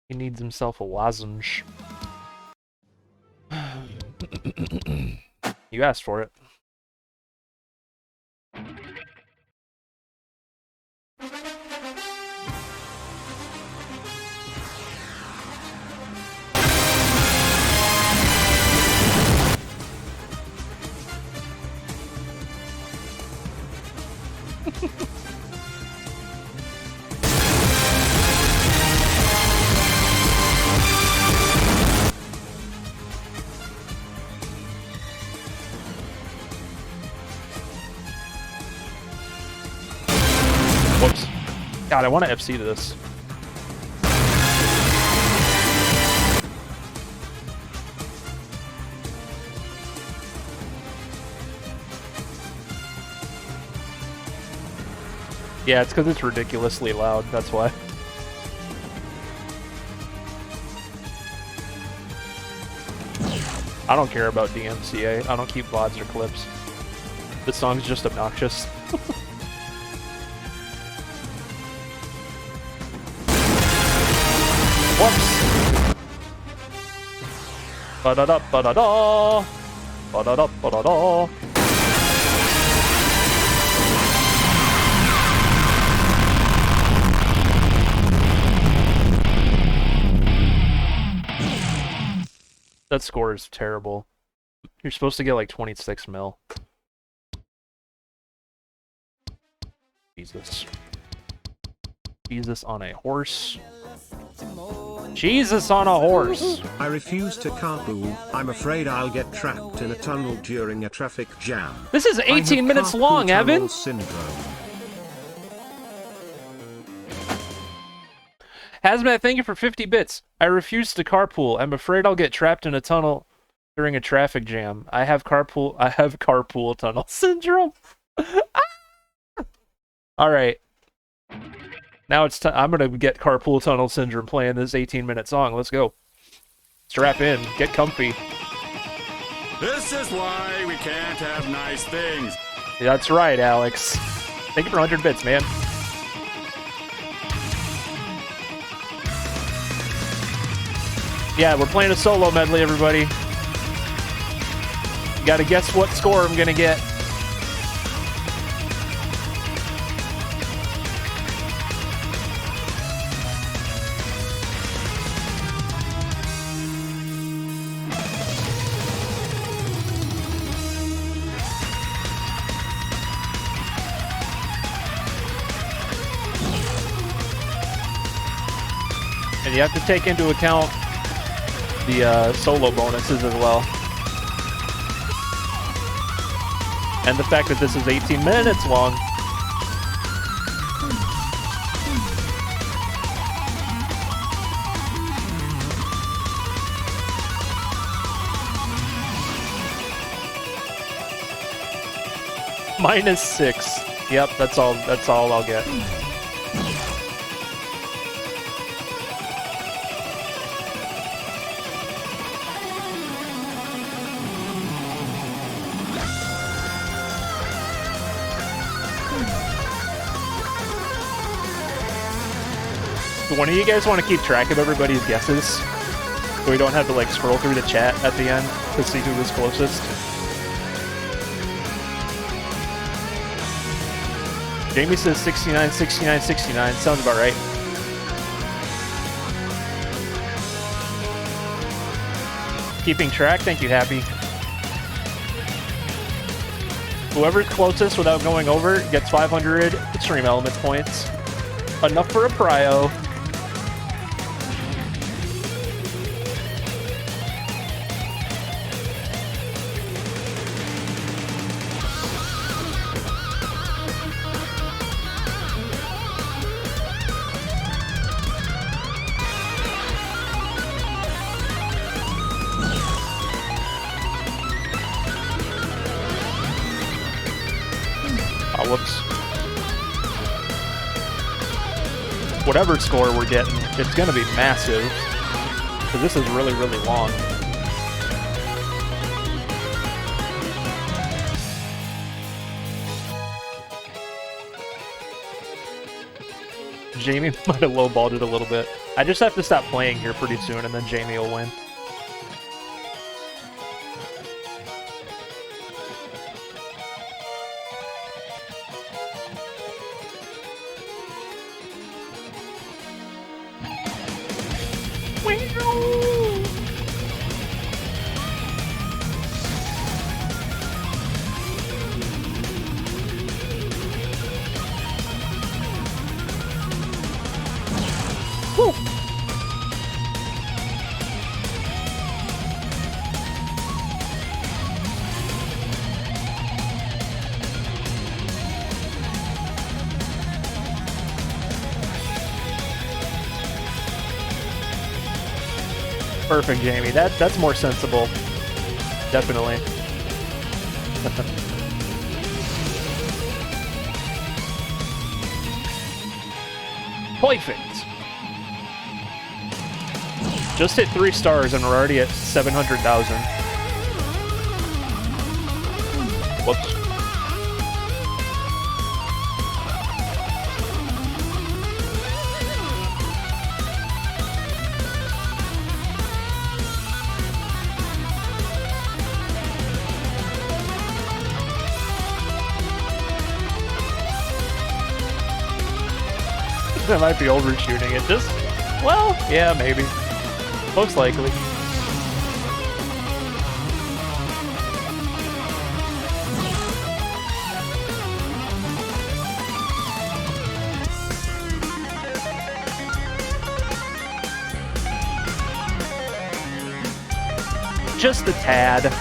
He needs himself a lozenge. You asked for it. Whoops. God, I want to FC to this. Yeah, it's because it's ridiculously loud, that's why. I don't care about DMCA. I don't keep VODs or clips. This song's just obnoxious. Whoops! Ba-da-da, ba-da-da! Ba-da-da, ba-da-da! That score is terrible. You're supposed to get like 26 mil. Jesus. Jesus on a horse. Jesus on a horse! I refuse to carpool. I'm afraid I'll get trapped in a tunnel during a traffic jam. This is 18 minutes long, Evan! Syndrome. Hazmat, thank you for 50 bits. I refuse to carpool. I'm afraid I'll get trapped in a tunnel during a traffic jam. I have carpool tunnel syndrome. Alright. Now it's time. I'm gonna get carpool tunnel syndrome playing this 18-minute song. Let's go. Strap in. Get comfy. This is why we can't have nice things. That's right, Alex. Thank you for 100 bits, man. Yeah, we're playing a solo medley, everybody. You gotta guess what score I'm gonna get. And you have to take into account the solo bonuses as well. And the fact that this is 18 minutes long. -6. Yep, that's all I'll get. So one of you guys want to keep track of everybody's guesses? So we don't have to like scroll through the chat at the end to see who was closest. Jamie says 69, 69, 69. Sounds about right. Keeping track, thank you, Happy. Whoever's closest without going over gets 500 Extreme Elements points. Enough for a prio. Whoops. Whatever score we're getting, it's going to be massive. Because this is really, really long. Jamie might have lowballed it a little bit. I just have to stop playing here pretty soon and then Jamie will win. Perfect, Jamie. That's more sensible. Definitely. Perfect. Just hit 3 stars and we're already at 700,000. Whoops. I might be overshooting it. Just, well, yeah, maybe. Most likely. Just a tad.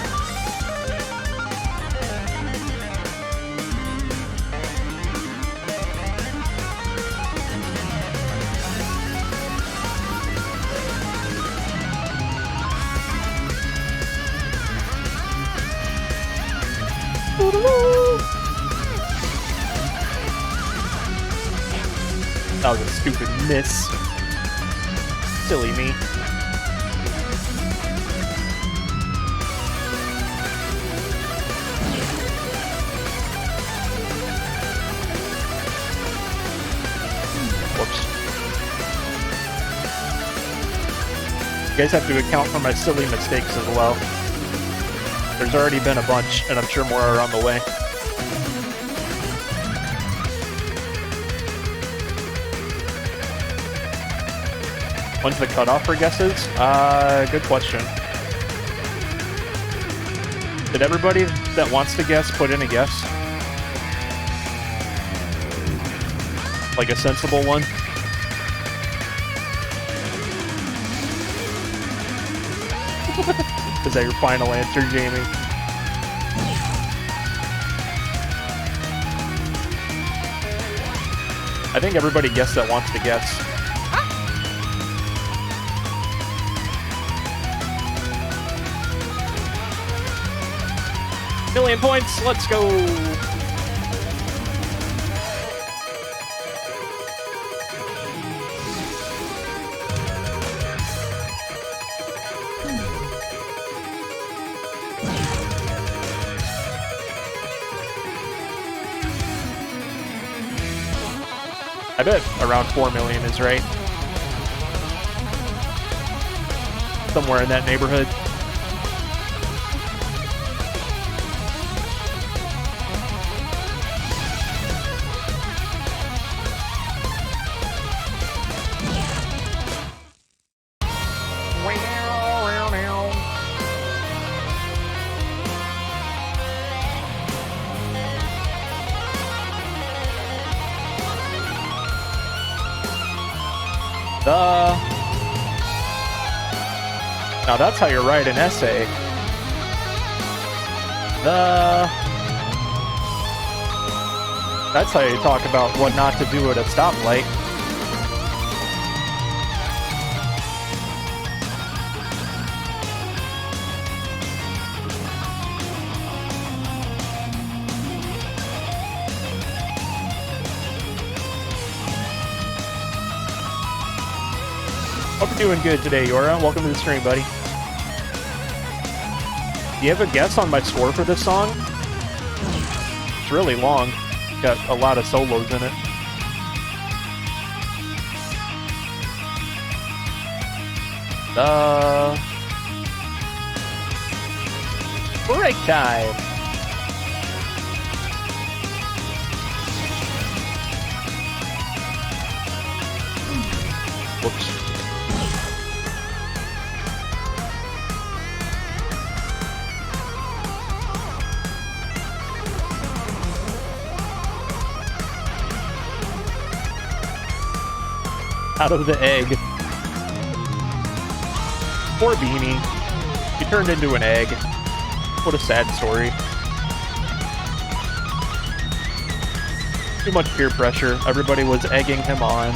That was a stupid miss. Silly me. Whoops. You guys have to account for my silly mistakes as well. There's already been a bunch, and I'm sure more are on the way. When's the cutoff for guesses? Good question. Did everybody that wants to guess put in a guess? Like a sensible one? Is that your final answer, Jamie? I think everybody guessed that wants to guess. Million points, let's go! I bet around 4 million is right. somewhere in that neighborhood. Now that's how you write an essay. That's how you talk about what not to do at a stoplight. Hope you're doing good today, Yora. Welcome to the stream, buddy. Do you have a guess on my score for this song? It's really long. Got a lot of solos in it. Break time. Whoops. Out of the egg. Poor Beanie. He turned into an egg. What a sad story. Too much peer pressure. Everybody was egging him on.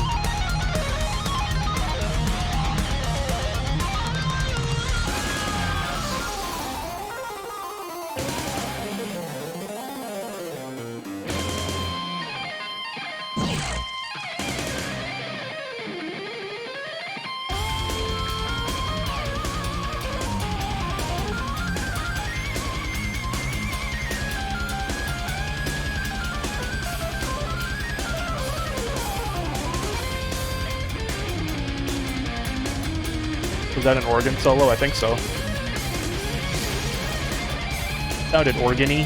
Was that an organ solo? I think so. Sounded organ-y.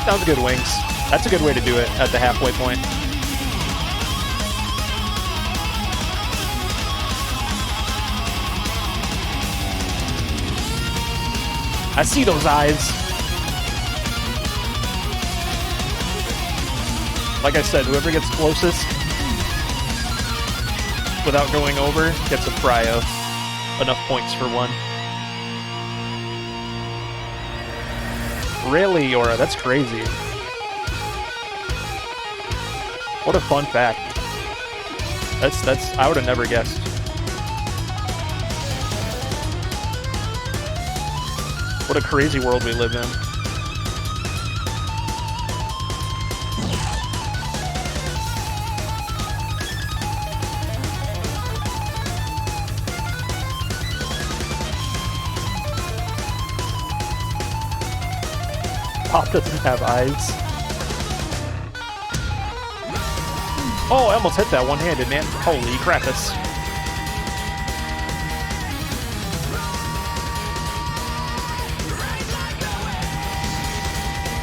Sounds good, Wings. That's a good way to do it at the halfway point. I see those eyes. Like I said, whoever gets closest without going over gets a prio. Enough points for one. Really, Yora? That's crazy. What a fun fact. That's I would have never guessed. What a crazy world we live in. Pop doesn't have eyes. Oh, I almost hit that one-handed, man. Holy crappus.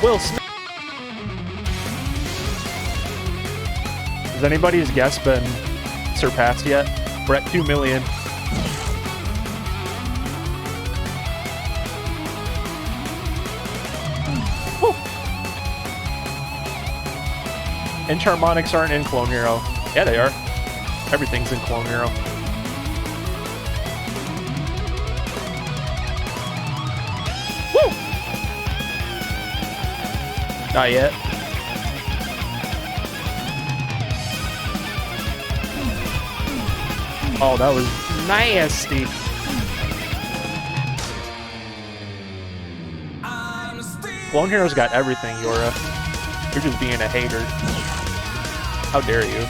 Will Smith. Has anybody's guess been surpassed yet? We're at 2 million. Encharmonics aren't in Clone Hero. Yeah, they are. Everything's in Clone Hero. Woo! Not yet. Oh, that was nasty. Clone Hero's got everything, Yora. You're just being a hater. How dare you?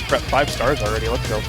We're at 5 stars already. Let's go.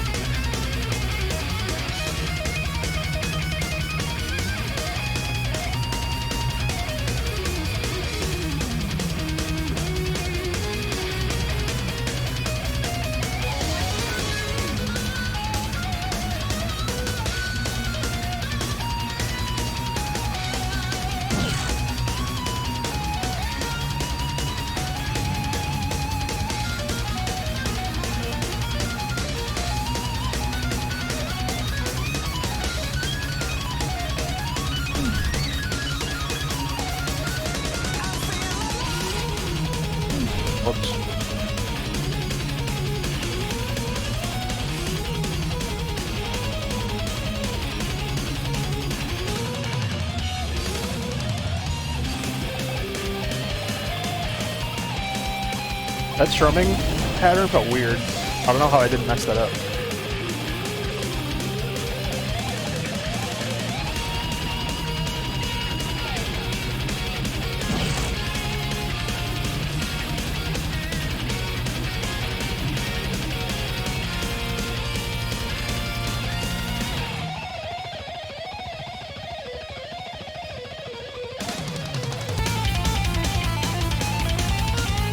That strumming pattern felt weird. I don't know how I didn't mess that up.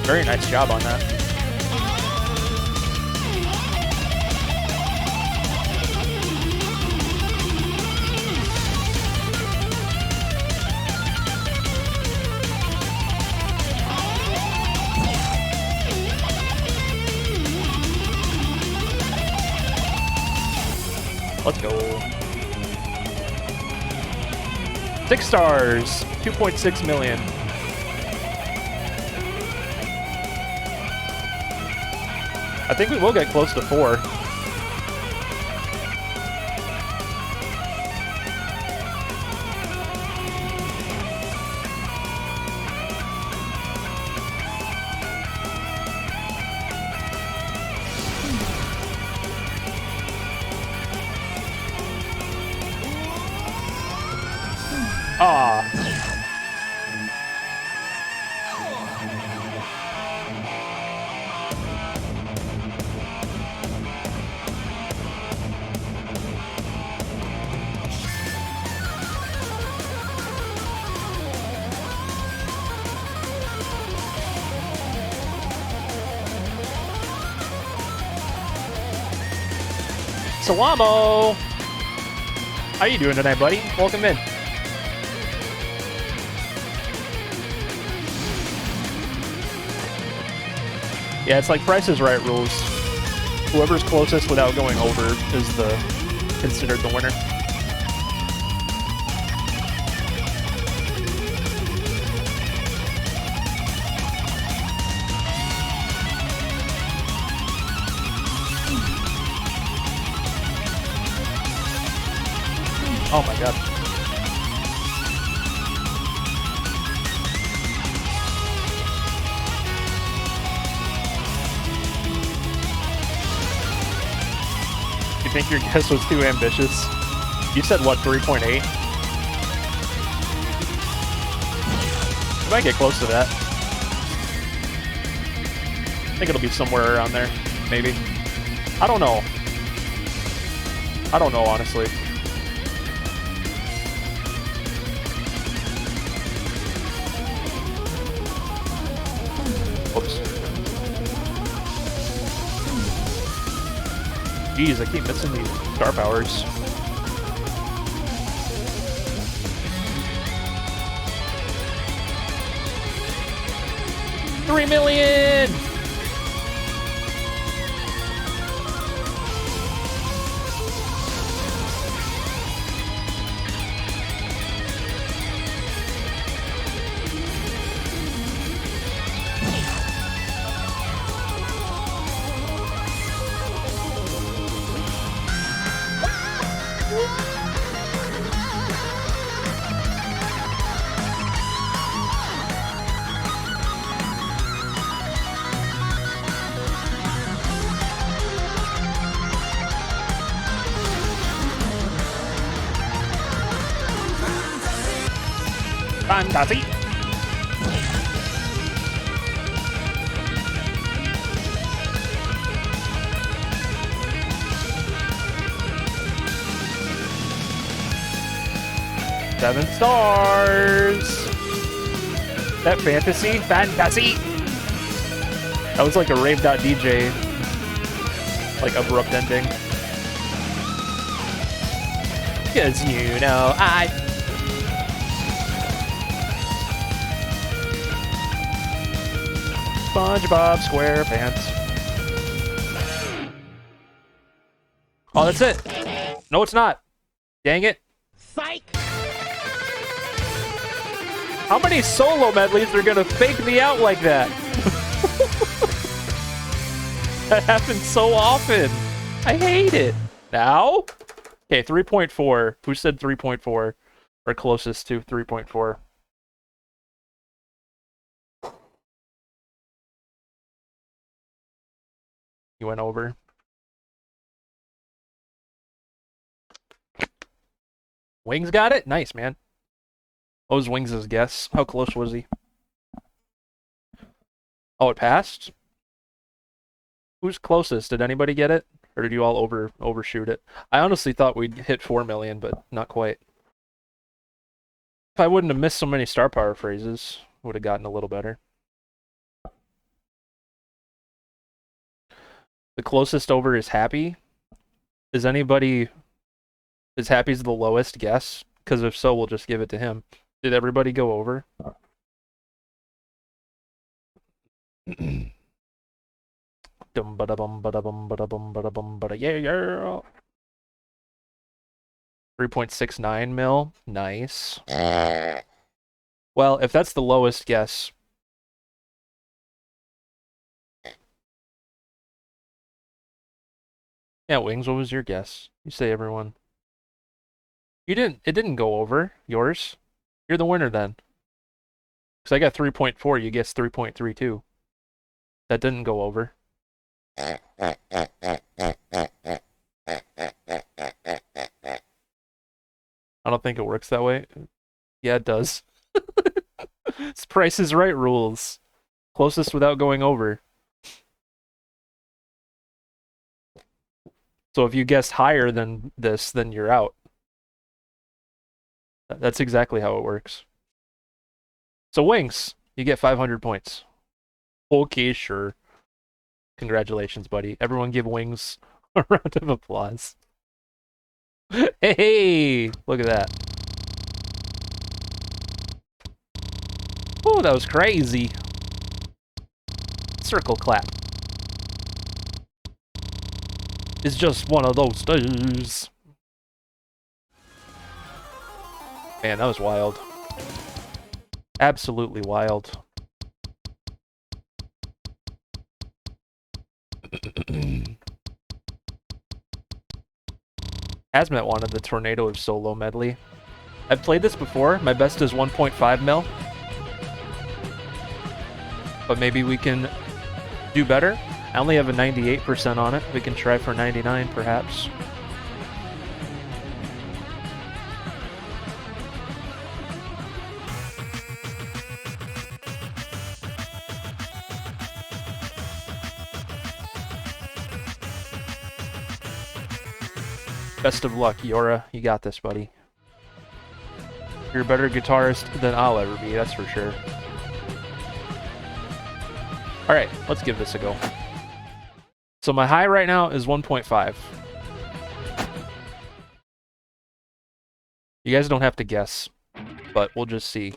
Very nice job on that. Let's go. 6 stars, 2.6 million. I think we will get close to 4. Ah. Salamo! How you doing tonight, buddy? Welcome in. Yeah, it's like Price is Right rules. Whoever's closest without going over is considered the winner. Oh my god. You think your guess was too ambitious? You said what, 3.8? You might get close to that. I think it'll be somewhere around there, maybe. I don't know. I don't know, honestly. Oops. Jeez, I keep missing these star powers. $3 million! Fantasy. Seven stars. That fantasy? Fantasy. That was like a rave.dj, like abrupt ending. Cause you know SpongeBob SquarePants. Oh, that's it. No, it's not. Dang it. Psych! How many solo medleys are gonna fake me out like that? That happens so often. I hate it. Now? Okay, 3.4. Who said 3.4? Or closest to 3.4? You went over. Wings got it? Nice, man. What was Wings' guess? How close was he? Oh, it passed? Who's closest? Did anybody get it? Or did you all overshoot it? I honestly thought we'd hit 4 million, but not quite. If I wouldn't have missed so many star power phrases, would have gotten a little better. The closest over is Happy. Is anybody... Is Happy's the lowest guess? Because if so, we'll just give it to him. Did everybody go over? Dum ba da bum ba da bum ba da bum ba da bum ba da yeah. 3.69 mil. Nice. Well, if that's the lowest guess. Yeah, Wings, what was your guess? You say everyone. You didn't, it didn't go over. Yours? You're the winner then. Because I got 3.4, you guessed 3.32. That didn't go over. I don't think it works that way. Yeah, it does. It's Price is Right rules. Closest without going over. So if you guessed higher than this, then you're out. That's exactly how it works. So Wings, you get 500 points. Okay, sure. Congratulations, buddy. Everyone give Wings a round of applause. Hey, look at that. Oh, that was crazy. Circle clap. It's just one of those days. Man, that was wild. Absolutely wild. Hazmat wanted the Tornado of Solo medley. I've played this before. My best is 1.5 mil. But maybe we can do better. I only have a 98% on it. We can try for 99 perhaps. Best of luck, Yora. You got this, buddy. You're a better guitarist than I'll ever be, that's for sure. Alright, let's give this a go. So my high right now is 1.5. You guys don't have to guess, but we'll just see.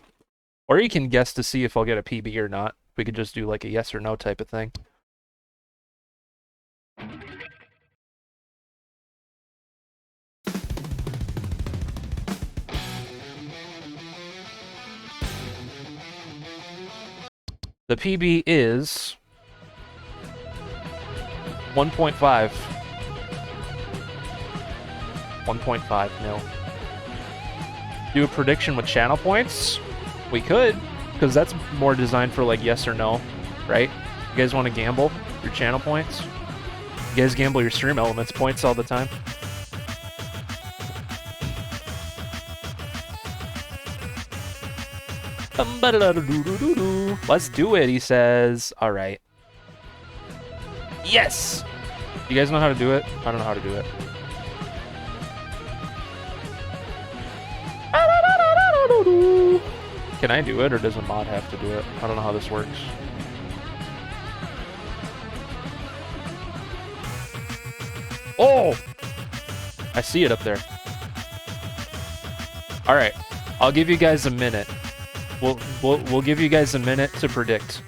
Or you can guess to see if I'll get a PB or not. We could just do like a yes or no type of thing. The PB is 1.5. 1.5 mil. Do a prediction with channel points? We could, because that's more designed for like yes or no, right? You guys want to gamble your channel points? You guys gamble your stream elements points all the time? Let's do it, he says. All right. Yes! You guys know how to do it? I don't know how to do it. Can I do it, or does a mod have to do it? I don't know how this works. Oh! I see it up there. Alright. I'll give you guys a minute. We'll give you guys a minute to predict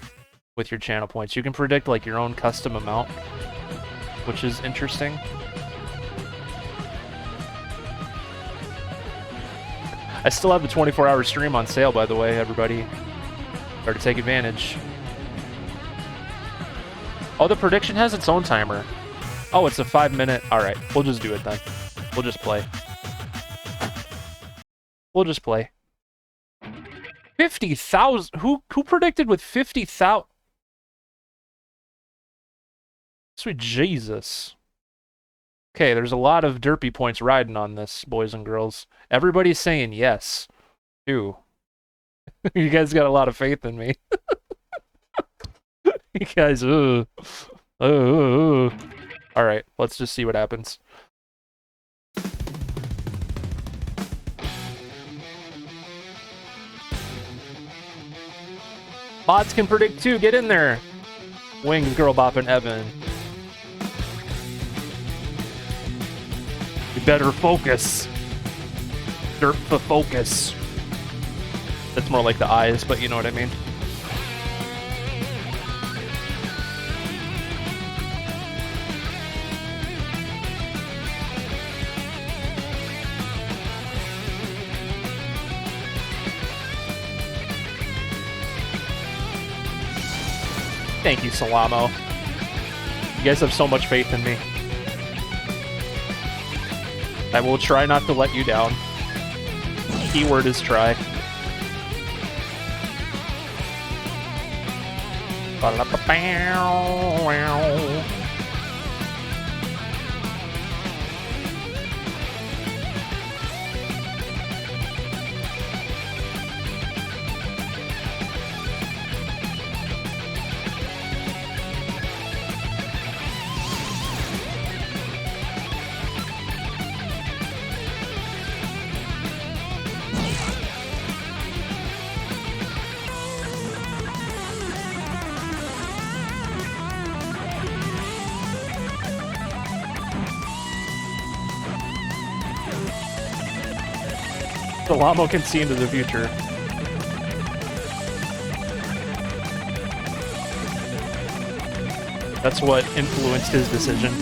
with your channel points. You can predict like your own custom amount, which is interesting. I still have the 24-hour stream on sale, by the way, everybody. Better take advantage. Oh, the prediction has its own timer. Oh, it's a 5-minute. Alright, we'll just do it then. We'll just play. We'll just play. 50,000? Who predicted with 50,000? Sweet Jesus. Okay, there's a lot of derpy points riding on this, boys and girls. Everybody's saying yes. Too. You guys got a lot of faith in me. You guys, Alright, let's just see what happens. Bots can predict too, get in there! Wings, Girl Bop, and Evan. You better focus. Derp the focus. That's more like the eyes, but you know what I mean. Thank you, Salamo. You guys have so much faith in me. I will try not to let you down. Keyword is try. The Lamo can see into the future. That's what influenced his decision.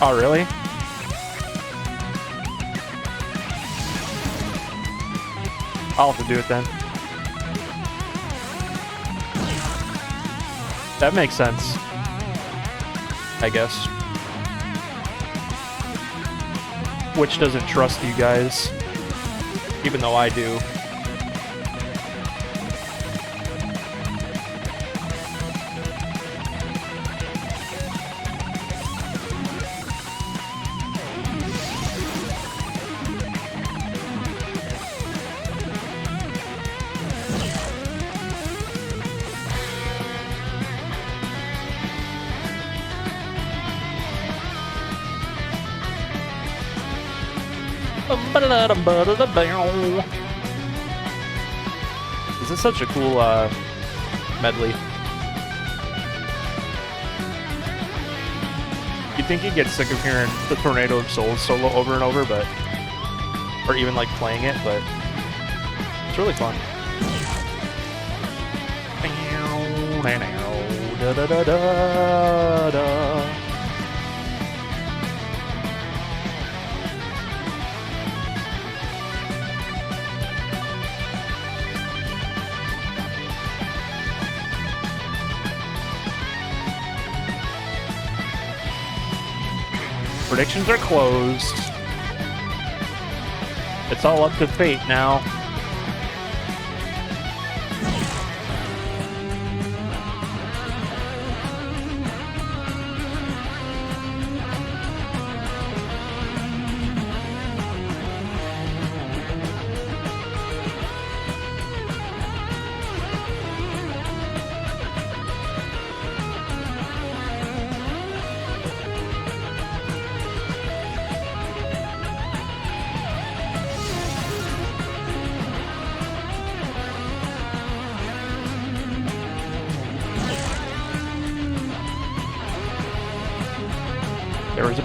Oh, really? I'll have to do it then. That makes sense. I guess. Which doesn't trust you guys, even though I do. This is such a cool medley. You'd think you'd get sick of hearing the Tornado of Souls solo over and over, but or even like playing it, but it's really fun. Da da da da da. Predictions are closed. It's all up to fate now.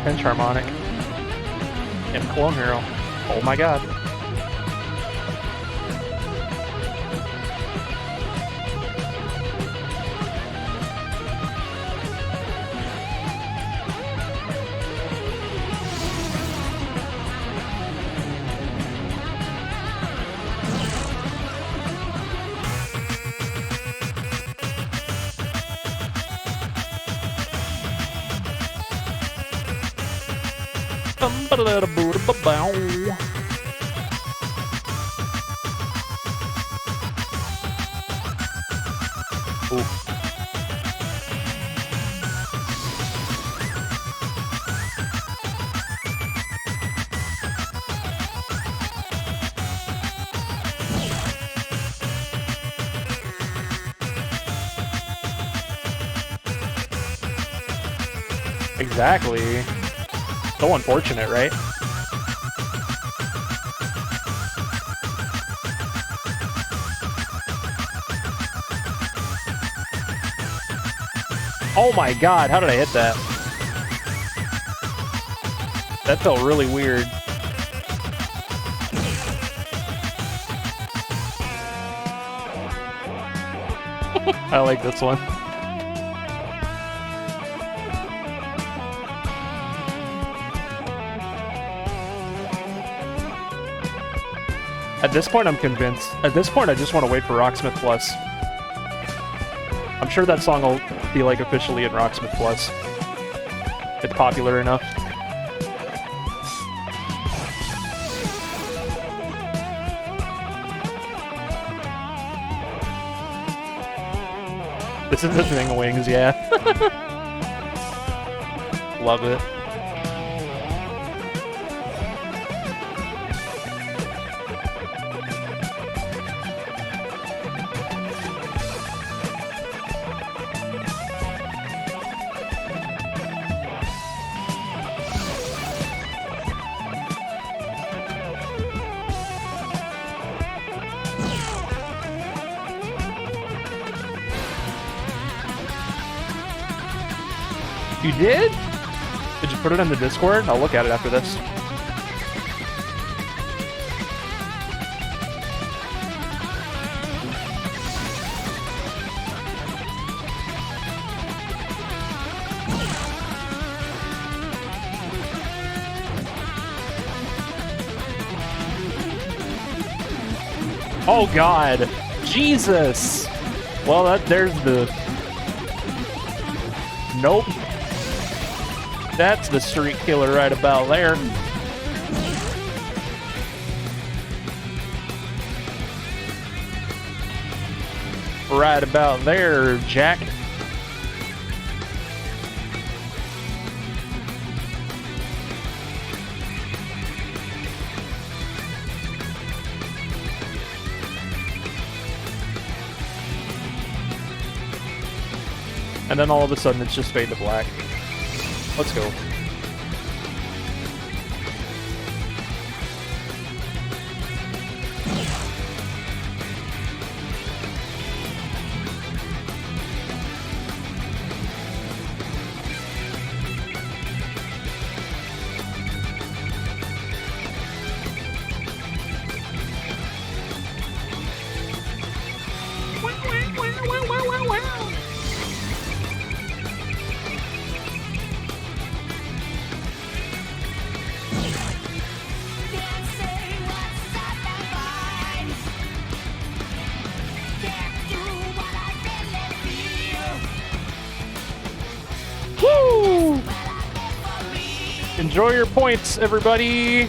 Pinch harmonic. And Clone Hero. Oh my god. Ooh. Exactly. So unfortunate, right? Oh my god, how did I hit that? That felt really weird. I like this one. At this point, I'm convinced. At this point, I just want to wait for Rocksmith Plus. I'm sure that song will be, like, officially in Rocksmith Plus. It's popular enough. This is the thing, Wings, yeah. Love it. You did? Did you put it in the Discord? I'll look at it after this. Oh god! Jesus! Well, there's the... Nope. That's the street killer right about there. Right about there, Jack. And then all of a sudden it's just fade to black. Let's go. Woo! Enjoy your points, everybody!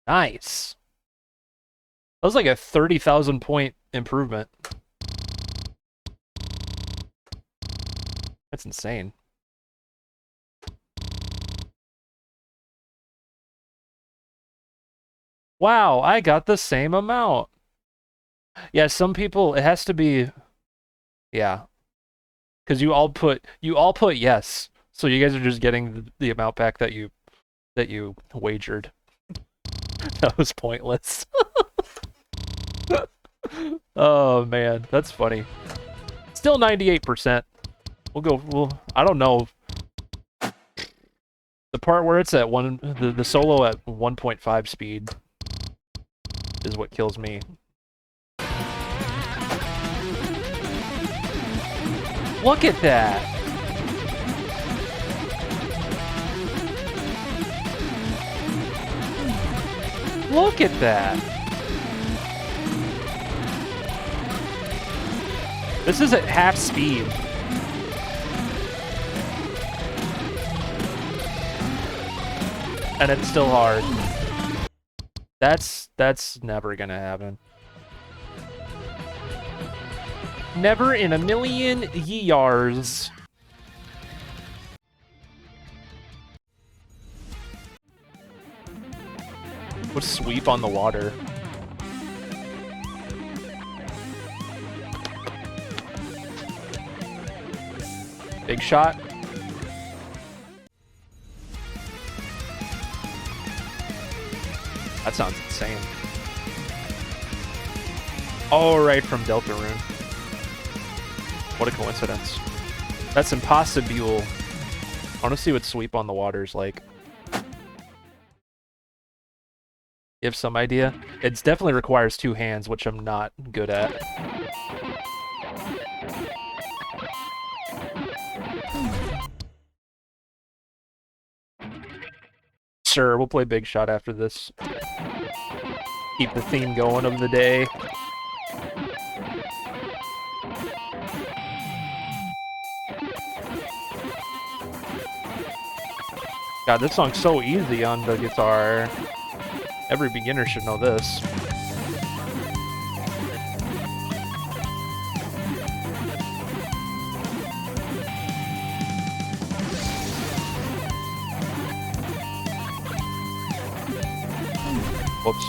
Nice. That was like a 30,000 point improvement. That's insane. Wow, I got the same amount. Yeah, some people, it has to be, yeah. Because you all put yes. So you guys are just getting the amount back that you wagered. That was pointless. Oh man, that's funny. Still 98%. I don't know. The part where it's at the solo at 1.5 speed is what kills me. Look at that. Look at that. This is at half speed. And it's still hard. That's never gonna happen. Never in a million years. What sweep on the water? Big shot. That sounds insane. Oh, right from Deltarune. What a coincidence. That's impossible. I want to see what sweep on the water is like. You have some idea? It definitely requires two hands, which I'm not good at. Sure, we'll play Big Shot after this. Keep the theme going of the day. God, this song's so easy on the guitar. Every beginner should know this. Whoops.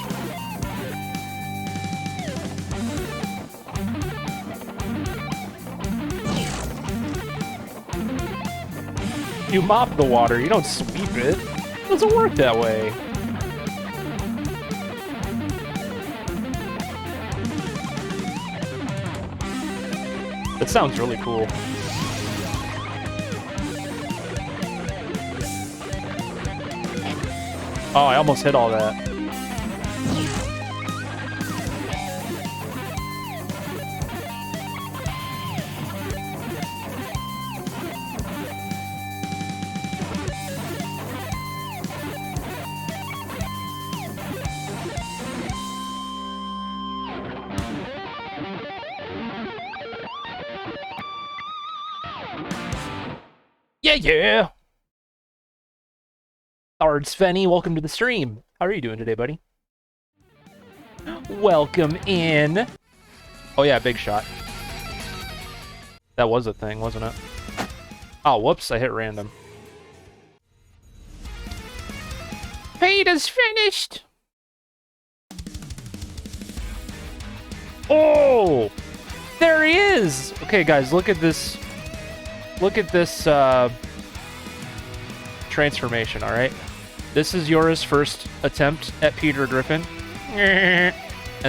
You mop the water, you don't sweep it. It doesn't work that way. That sounds really cool. Oh, I almost hit all that. Yeah! Alright, Svenny, welcome to the stream. How are you doing today, buddy? Welcome in. Oh yeah, Big Shot. That was a thing, wasn't it? Oh, whoops, I hit random. Peter's finished! Oh! There he is! Okay, guys, look at this. Look at this transformation, alright? This is Yora's first attempt at Peter Griffin. And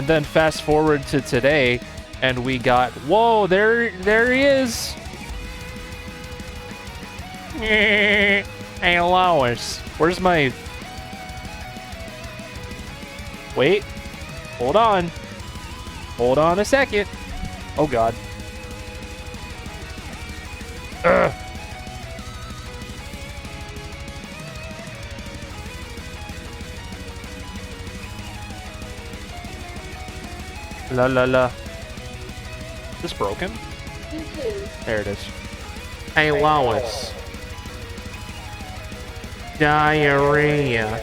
then fast forward to today, and we got... Whoa, there he is! Hey, Lois. Where's my... Wait. Hold on. Hold on a second. Oh, God. Ugh. La la la. Is this broken? There it is. Hey, Lois. Diarrhea.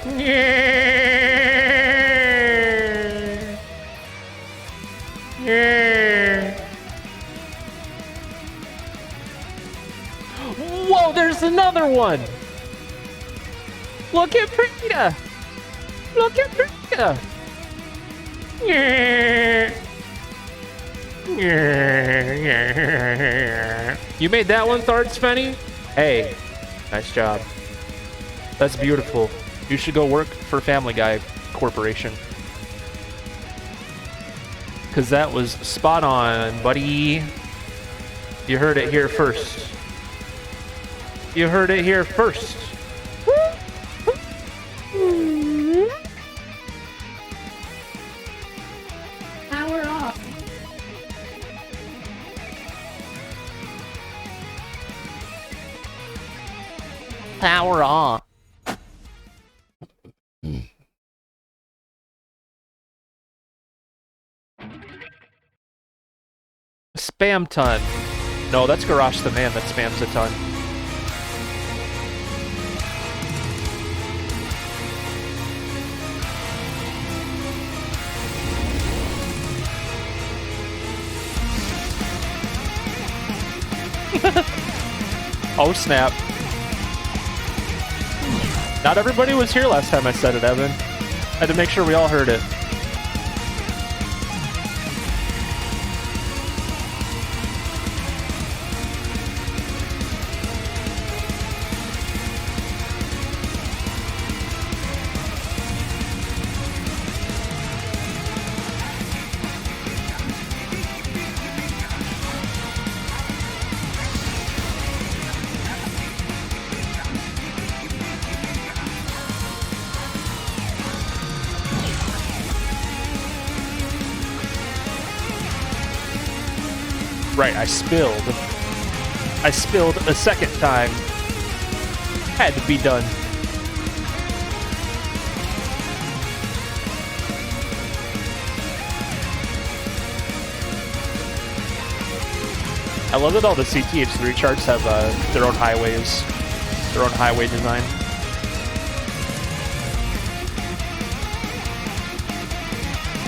Whoa, there's another one! Look at Prita! Look at Prita! You made that one, Thard Spenny? Hey, Nice job. That's beautiful. You should go work for Family Guy Corporation. Because that was spot on, buddy. You heard it here first. You heard it here first. Power off. Power on. Spam ton. No, that's Garage the Man that spams a ton. Oh snap. Not everybody was here last time I said it, Evan. I had to make sure we all heard it. Right, I spilled. I spilled a second time. Had to be done. I love that all the CTH3 charts have their own highways, their own highway design.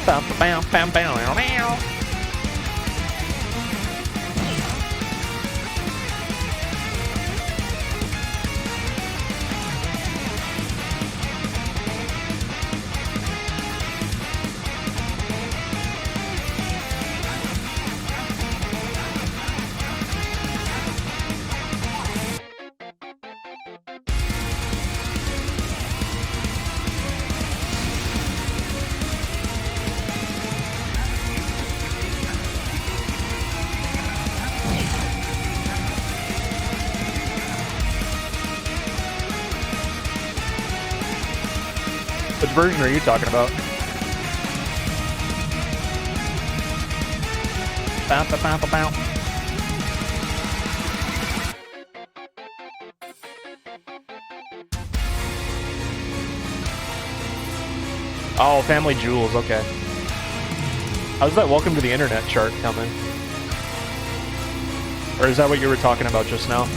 Bam, bam, bam, bam, bam. Which version are you talking about? Bow, bow, bow, bow, bow. Oh, Family Jewels, okay. How's that Welcome to the Internet chart coming? Or is that what you were talking about just now?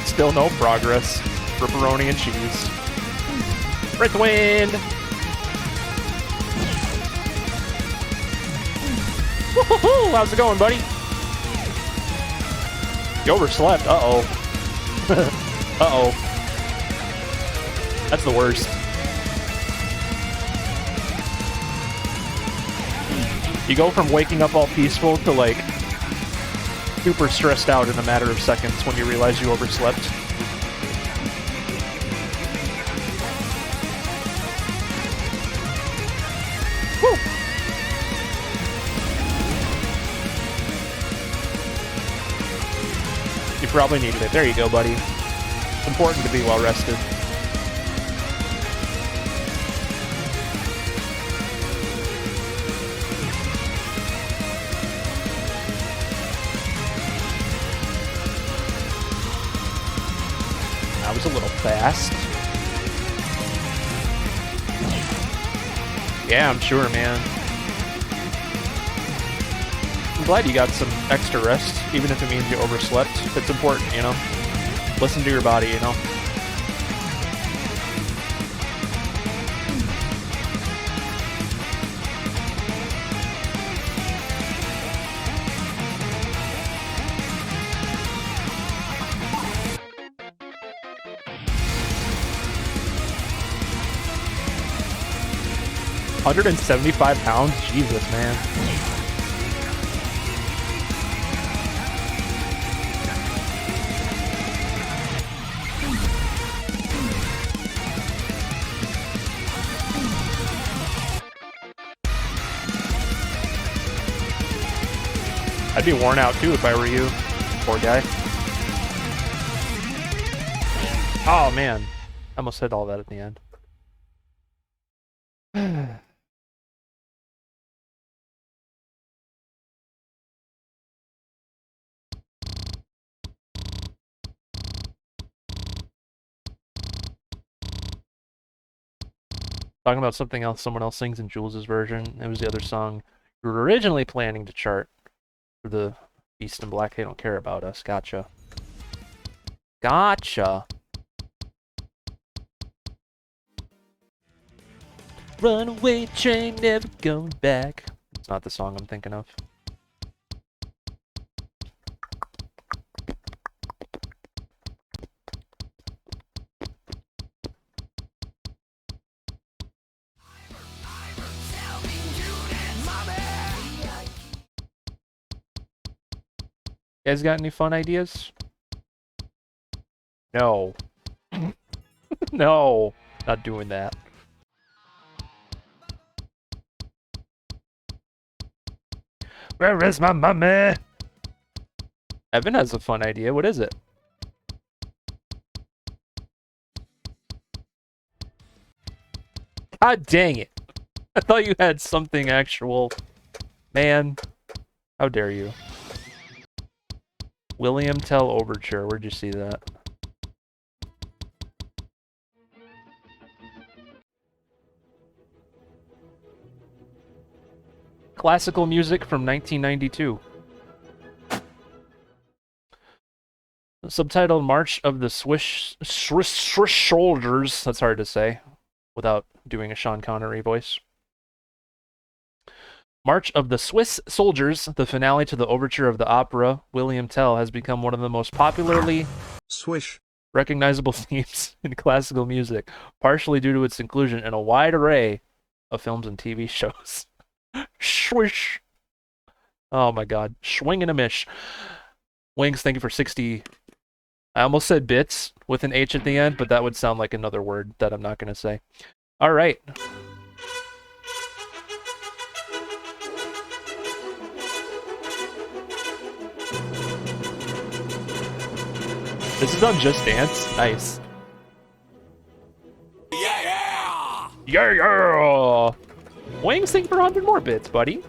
Still no progress. Ripperoni and cheese. Right the wind! Woohoo! How's it going, buddy? You overslept. Uh-oh. Uh-oh. That's the worst. You go from waking up all peaceful to, like, super stressed out in a matter of seconds when you realize you overslept. Woo! You probably needed it. There you go, buddy. It's important to be well rested. That was a little fast. Yeah, I'm sure, man. I'm glad you got some extra rest, even if it means you overslept. It's important, you know? Listen to your body, you know? £175? Jesus, man. I'd be worn out too if I were you. Poor guy. Oh man. I almost said all that at the end. Talking about something else someone else sings in Jules' version. It was the other song we were originally planning to chart for the Beast and Black They Don't Care About Us. Gotcha. Gotcha. Runaway train, never going back. It's not the song I'm thinking of. You guys got any fun ideas? No. No. Not doing that. Where is my mummy? Evan has a fun idea. What is it? God dang it. I thought you had something actual. Man. How dare you? William Tell Overture. Where'd you see that? Classical music from 1992. Subtitled March of the Swiss Soldiers. That's hard to say without doing a Sean Connery voice. March of the Swiss Soldiers, the finale to the overture of the opera William Tell, has become one of the most popularly recognizable themes in classical music, partially due to its inclusion in a wide array of films and TV shows. Swish. Oh my god. Swing and a mish. Wings, thank you for 60. I almost said bits with an H at the end, but that would sound like another word that I'm not going to say. All right. This is on Just Dance? Nice. Yeah! Yeah, yeah! Wang, sing for 100 more bits, buddy.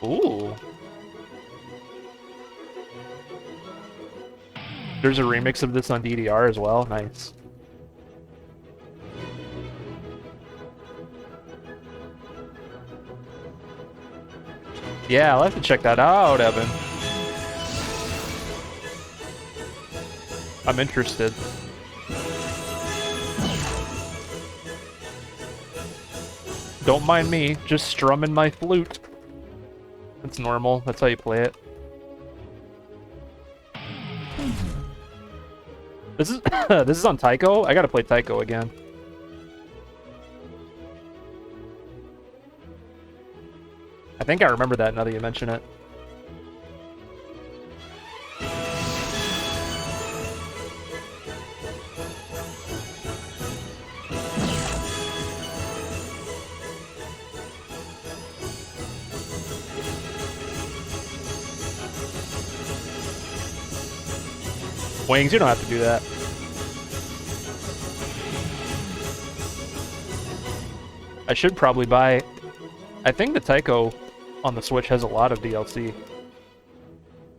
Ooh. There's a remix of this on DDR as well. Nice. Yeah, I'll have to check that out, Evan. I'm interested. Don't mind me, just strumming my flute. That's normal. That's how you play it. This is this is on Taiko? I gotta play Taiko again. I think I remember that now that you mention it. Wings, you don't have to do that. I should probably buy... I think the Taiko on the Switch has a lot of DLC.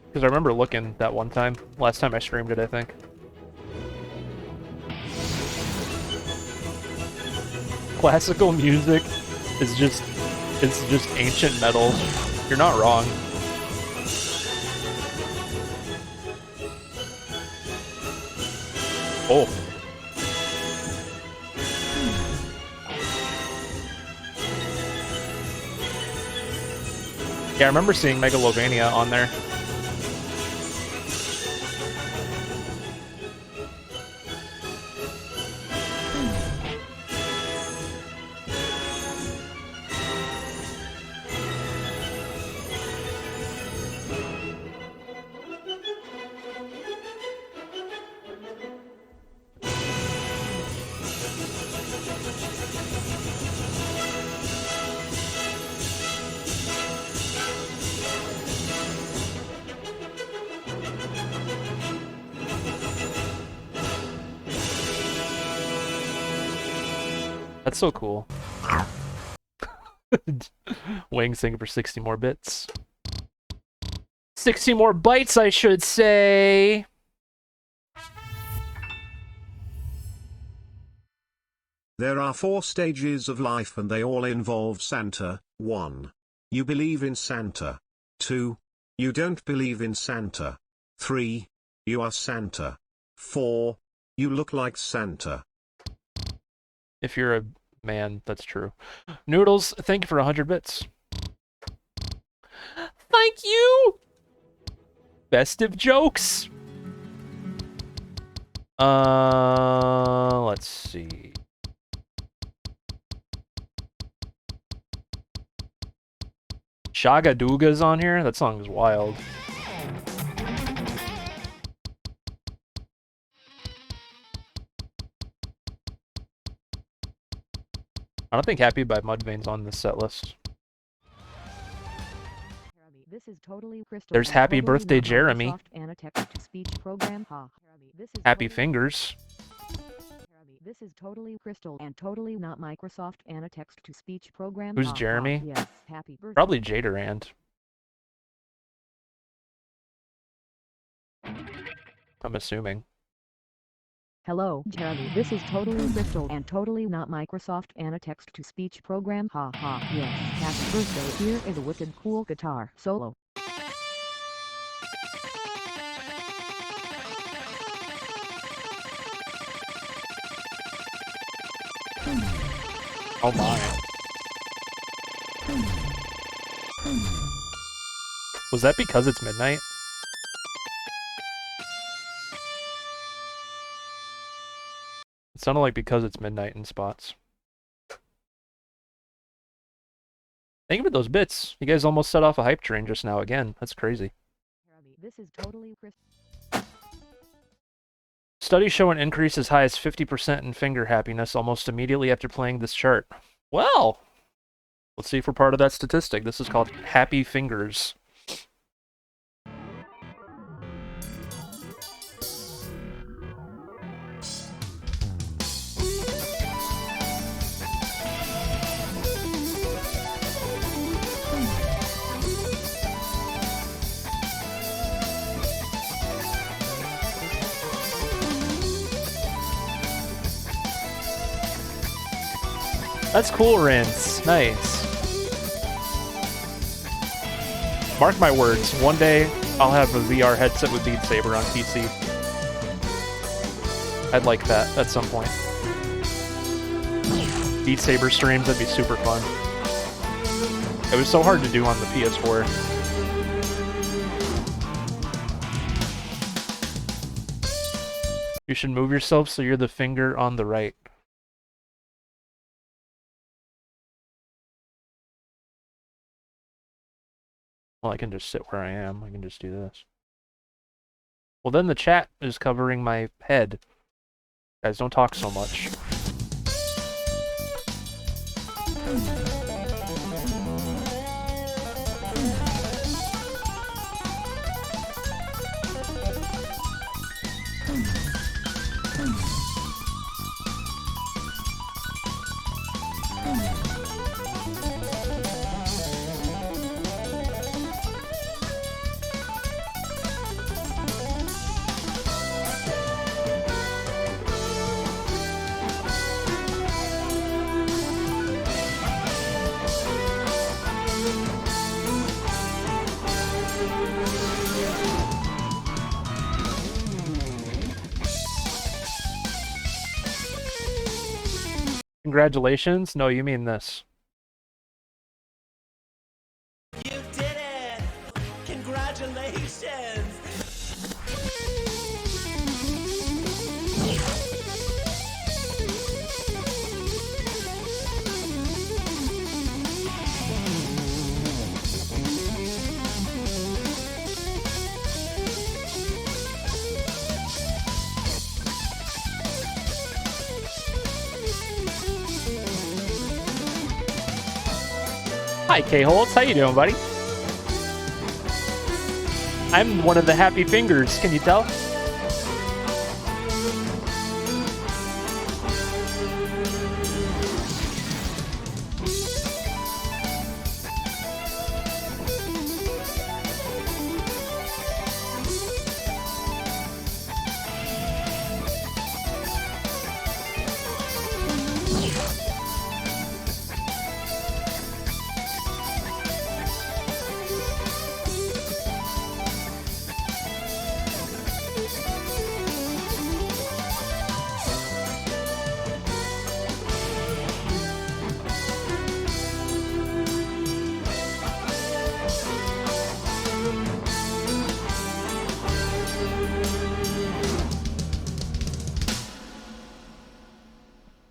Because I remember looking that one time. Last time I streamed it, I think. Classical music is just... it's just ancient metal. You're not wrong. Oh. Yeah, I remember seeing Megalovania on there. That's so cool. Wang singing for 60 more bits. 60 more bytes, I should say. There are 4 stages of life and they all involve Santa. 1. You believe in Santa. 2. You don't believe in Santa. 3. You are Santa. 4. You look like Santa. If you're a man, that's true. Noodles, thank you for 100 bits. Thank you! Festive jokes. Let's see. Shagaduga's on here? That song is wild. I don't think Happy by Mudvayne's on this set list. This is totally crystal. There's Happy Birthday Jeremy. Program. Happy Fingers. This is totally crystal and totally not Microsoft and a text-to-speech program. Who's Jeremy? Yes, happy birthday. Probably Jaderand. I'm assuming. Hello, Jeremy. This is totally crystal and totally not Microsoft and a text-to-speech program. Ha ha. Yes. Happy birthday. Here is a wicked cool guitar solo. Oh my. Was that because it's midnight? It sounded like because it's midnight in spots. Thank you for those bits. You guys almost set off a hype train just now again. That's crazy. This is totally crystal. Studies show an increase as high as 50% in finger happiness almost immediately after playing this chart. Well, let's see if we're part of that statistic. This is called Happy Fingers. That's cool, Rince. Nice. Mark my words, one day I'll have a VR headset with Beat Saber on PC. I'd like that at some point. Beat Saber streams, that'd be super fun. It was so hard to do on the PS4. You should move yourself so you're the finger on the right. Well, I can just sit where I am. I can just do this. Well, then the chat is covering my head. Guys, don't talk so much. Congratulations? No, you mean this. You did it! Congratulations! Hi, K-Holtz. How you doing, buddy? I'm one of the happy fingers. Can you tell?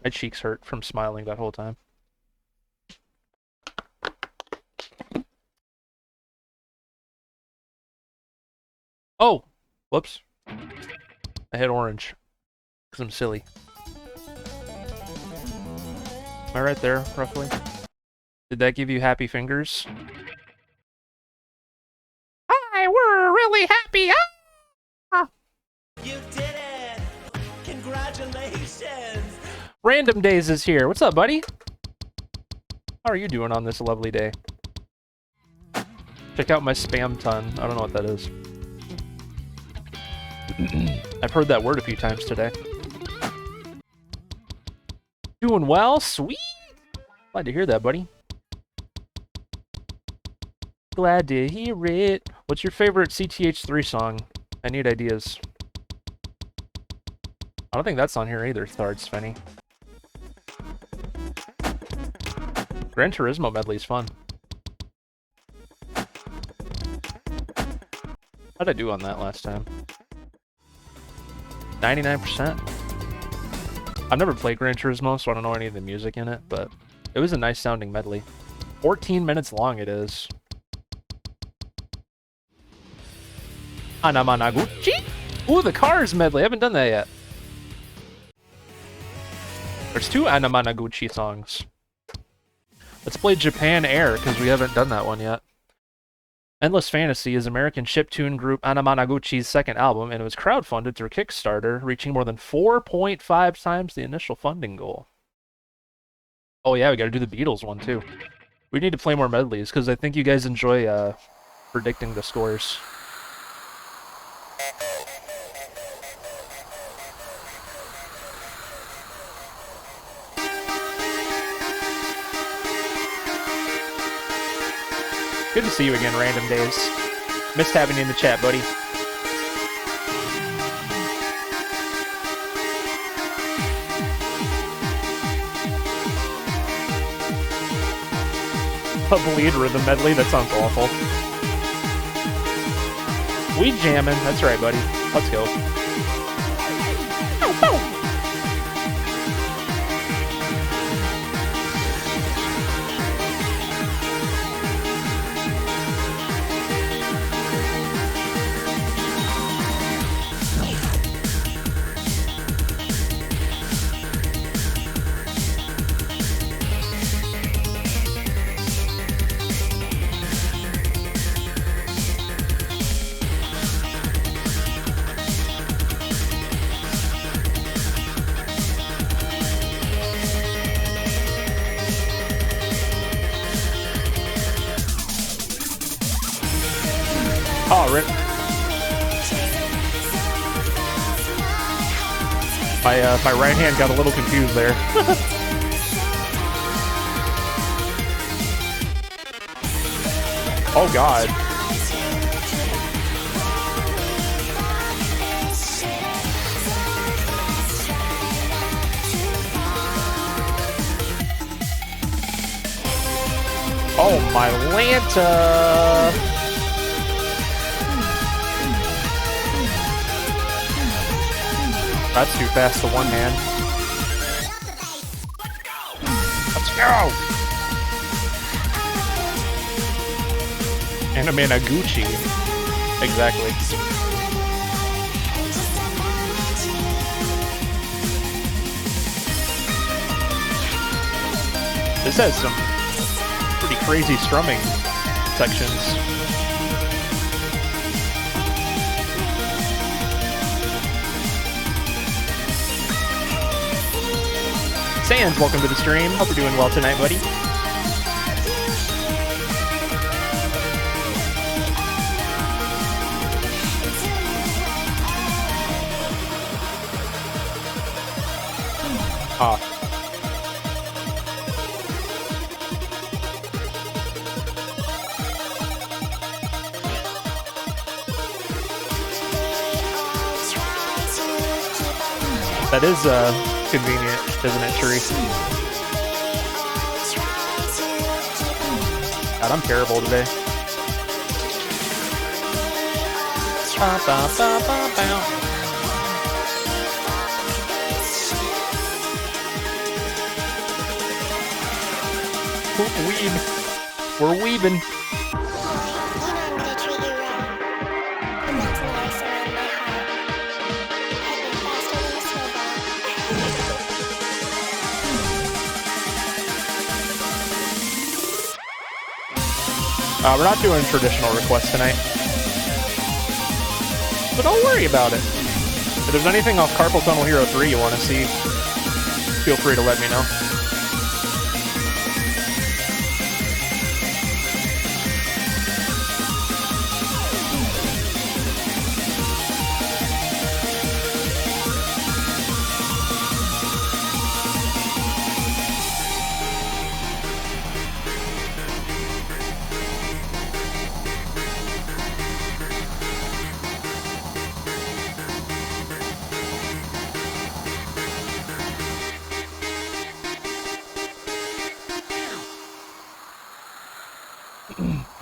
My cheeks hurt from smiling that whole time. Oh! Whoops. I hit orange. Because I'm silly. Am I right there, roughly? Did that give you happy fingers? Hi, we're really happy! Ah! You did it! Congratulations! Random Days is here. What's up, buddy? How are you doing on this lovely day? Check out my spam ton. I don't know what that is. I've heard that word a few times today. Doing well? Sweet! Glad to hear that, buddy. Glad to hear it. What's your favorite CTH3 song? I need ideas. I don't think that's on here either, Thard Svenny. Gran Turismo medley's fun. How'd I do on that last time? 99%? I've never played Gran Turismo, so I don't know any of the music in it, but it was a nice sounding medley. 14 minutes long it is. Anamanaguchi? Ooh, the Cars medley. I haven't done that yet. There's 2 Anamanaguchi songs. Let's play Japan Air, because we haven't done that one yet. Endless Fantasy is American chiptune group Anamanaguchi's second album, and it was crowdfunded through Kickstarter, reaching more than 4.5 times the initial funding goal. Oh yeah, we gotta do the Beatles one too. We need to play more medleys, because I think you guys enjoy predicting the scores. Good to see you again, Random Days. Missed having you in the chat, buddy. A bleed rhythm medley? That sounds awful. We jamming. That's right, buddy. Let's go. Oh, rip. My right hand got a little confused there. Oh God. Oh my Lanta. That's too fast to one hand. Let's go! Anamanaguchi. Exactly. This has some pretty crazy strumming sections. Sans, welcome to the stream. Hope you're doing well tonight, buddy. Ah. That is convenient, isn't it, Tree? God, I'm terrible today. Weeb. We're weebing. We're not doing traditional requests tonight. But don't worry about it. If there's anything off Carpal Tunnel Hero 3 you want to see, feel free to let me know.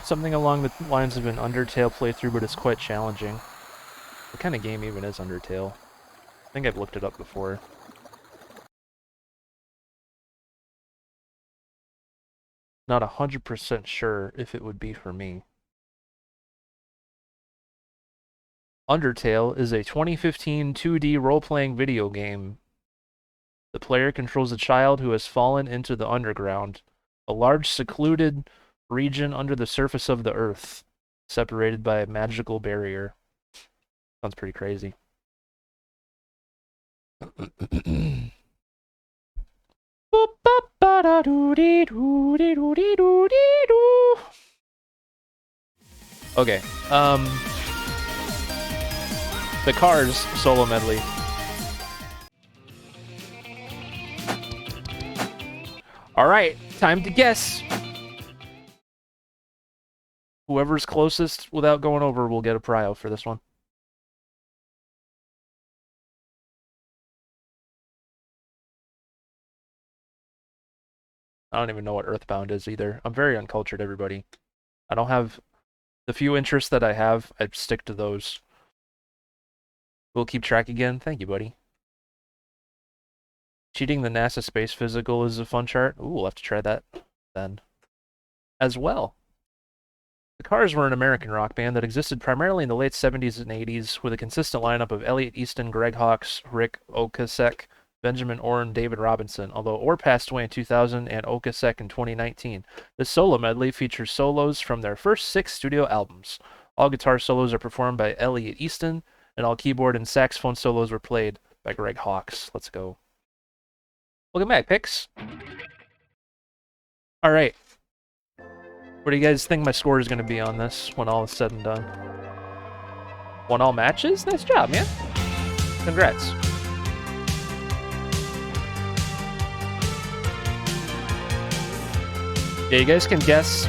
Something along the lines of an Undertale playthrough, but it's quite challenging. What kind of game even is Undertale? I think I've looked it up before. Not 100% sure if it would be for me. Undertale is a 2015 2D role-playing video game. The player controls a child who has fallen into the underground, a large secluded region under the surface of the earth, separated by a magical barrier. Sounds pretty crazy. Okay, the Cars solo medley. Alright, time to guess. Whoever's closest without going over will get a prio for this one. I don't even know what Earthbound is either. I'm very uncultured, everybody. I don't have... The few interests that I have, I stick to those. We'll keep track again. Thank you, buddy. Cheating the NASA space physical is a fun chart. Ooh, we'll have to try that then. As well. The Cars were an American rock band that existed primarily in the late 70s and 80s with a consistent lineup of Elliot Easton, Greg Hawkes, Rick Ocasek, Benjamin Orr, and David Robinson, although Orr passed away in 2000 and Ocasek in 2019. This solo medley features solos from their first 6 studio albums. All guitar solos are performed by Elliot Easton, and all keyboard and saxophone solos were played by Greg Hawkes. Let's go. Welcome back, picks. Alright. What do you guys think my score is going to be on this when all is said and done? Won all matches? Nice job, man. Congrats. Yeah, you guys can guess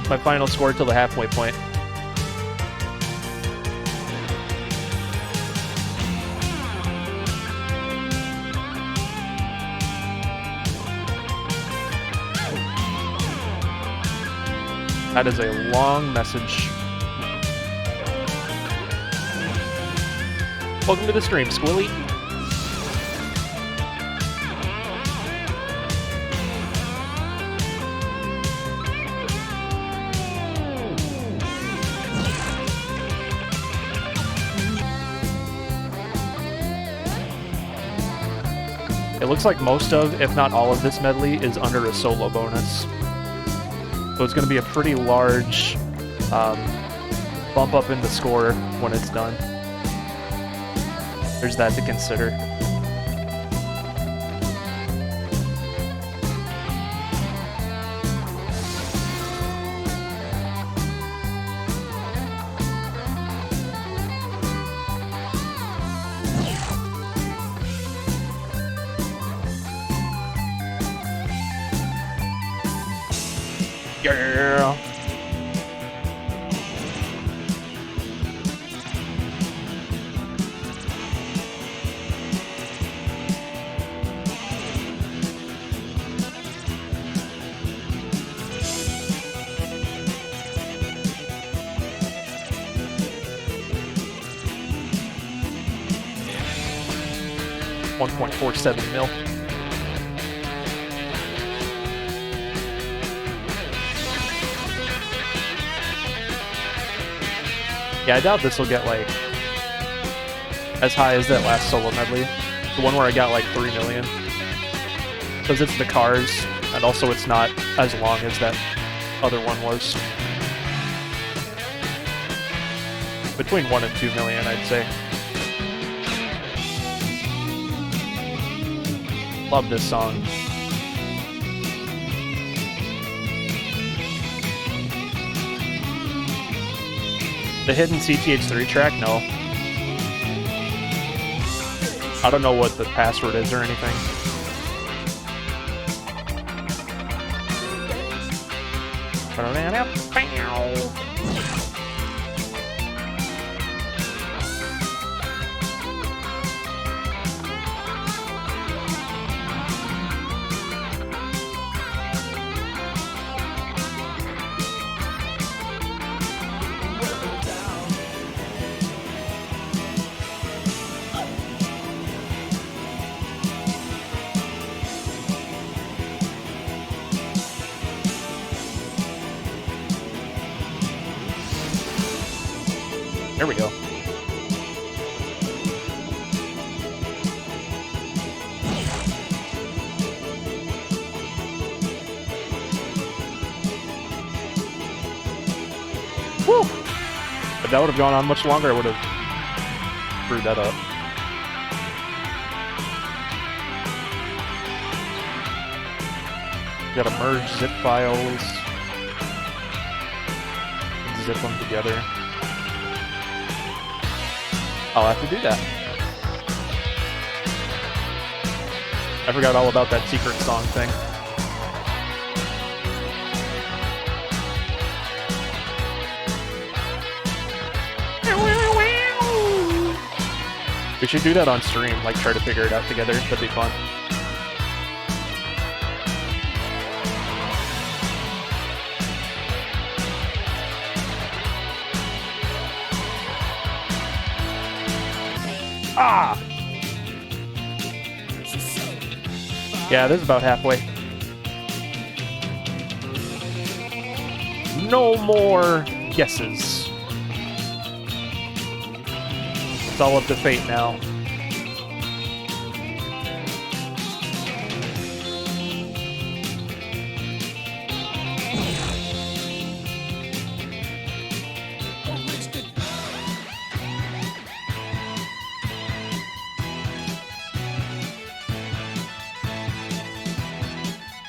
my final score till the halfway point. That is a long message. Welcome to the stream, Squilly. It looks like most of, if not all of this medley is under a solo bonus. So it's going to be a pretty large bump up in the score when it's done. There's that to consider. Yeah. $1.47 mil. Yeah, I doubt this will get, like, as high as that last solo medley. The one where I got, like, 3 million. Because it's the Cars, and also it's not as long as that other one was. Between 1 and 2 million, I'd say. Love this song. The hidden CTH3 track? No. I don't know what the password is or anything. There we go. Woo! If that would have gone on much longer, I would have screwed that up. Gotta merge zip files. Zip them together. I'll have to do that. I forgot all about that secret song thing. We should do that on stream, like try to figure it out together. That'd be fun. Ah! Yeah, this is about halfway. No more guesses. It's all up to fate now.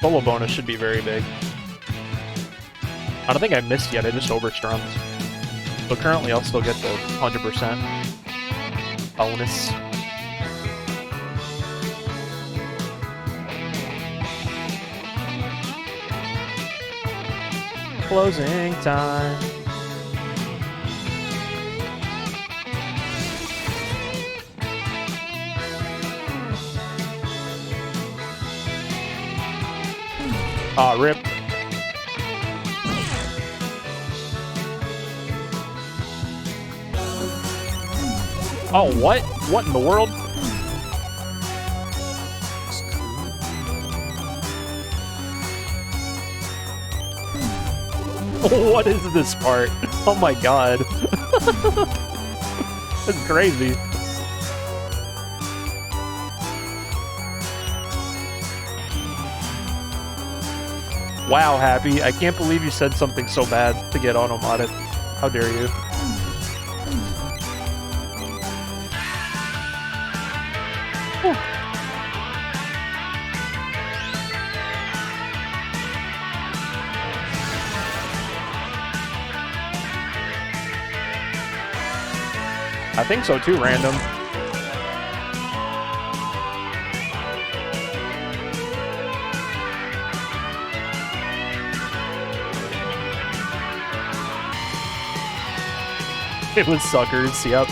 Solo bonus should be very big. I don't think I missed yet, I just overstrummed. So currently I'll still get the 100% bonus. Closing time. Aw, rip. Oh, what? What in the world? What is this part? Oh my god. That's crazy. Wow, Happy. I can't believe you said something so bad to get auto-modded. How dare you? I think so too, random. It was suckers, yep.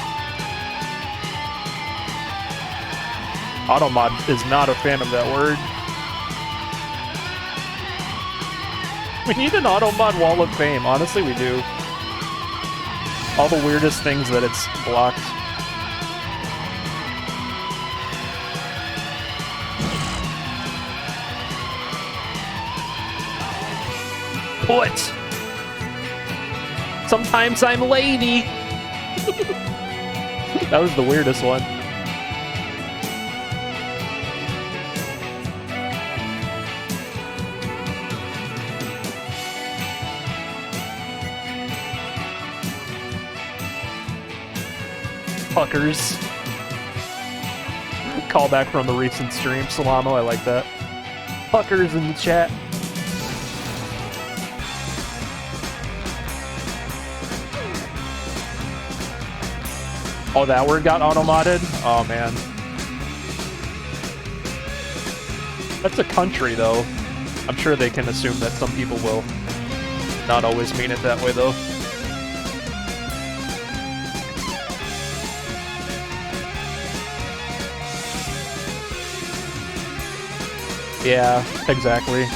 Automod is not a fan of that word. We need an Automod Wall of Fame, honestly we do. All the weirdest things that it's blocked. Put! Sometimes I'm lady! That was the weirdest one. Fuckers. Callback from the recent stream. Salamo, I like that. Fuckers in the chat. Oh, that word got auto-modded? Oh, man. That's a country, though. I'm sure they can assume that some people will not always mean it that way, though. Yeah, exactly.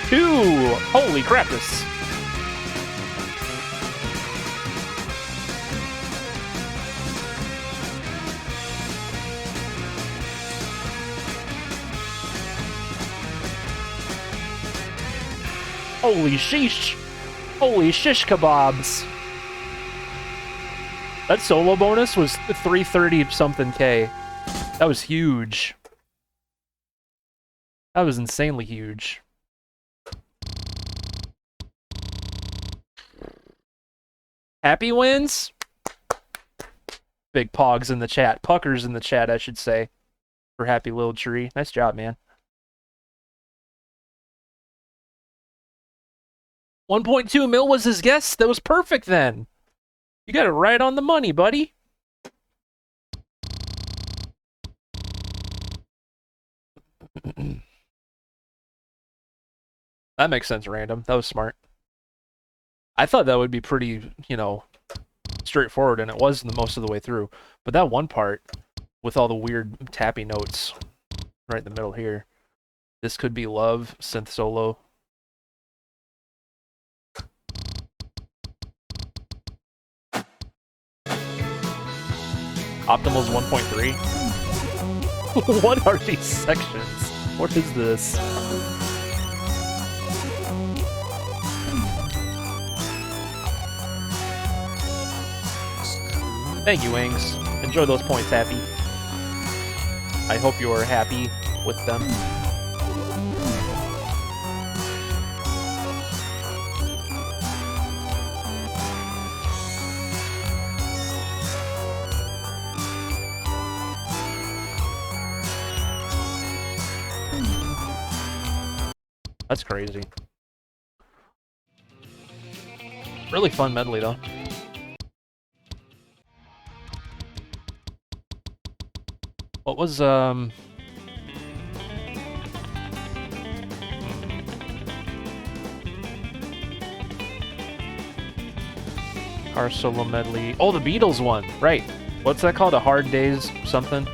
.2! Holy crap, this... Holy sheesh! Holy shish kebabs! That solo bonus was 330 something K. That was huge. That was insanely huge. Happy wins? Big pogs in the chat. Puckers in the chat, I should say. For Happy Little Tree. Nice job, man. 1.2 mil was his guess? That was perfect then. You got it right on the money, buddy. That makes sense, random. That was smart. I thought that would be pretty, you know, straightforward, and it was the most of the way through. But that one part, with all the weird tappy notes right in the middle here. This could be love, synth solo. Optimal's 1.3. What are these sections? What is this? Thank you, Wings. Enjoy those points, Happy. I hope you're happy with them. That's crazy. Really fun medley, though. What was, Car solo medley. Oh, the Beatles one. Right. What's that called? A Hard Day's something?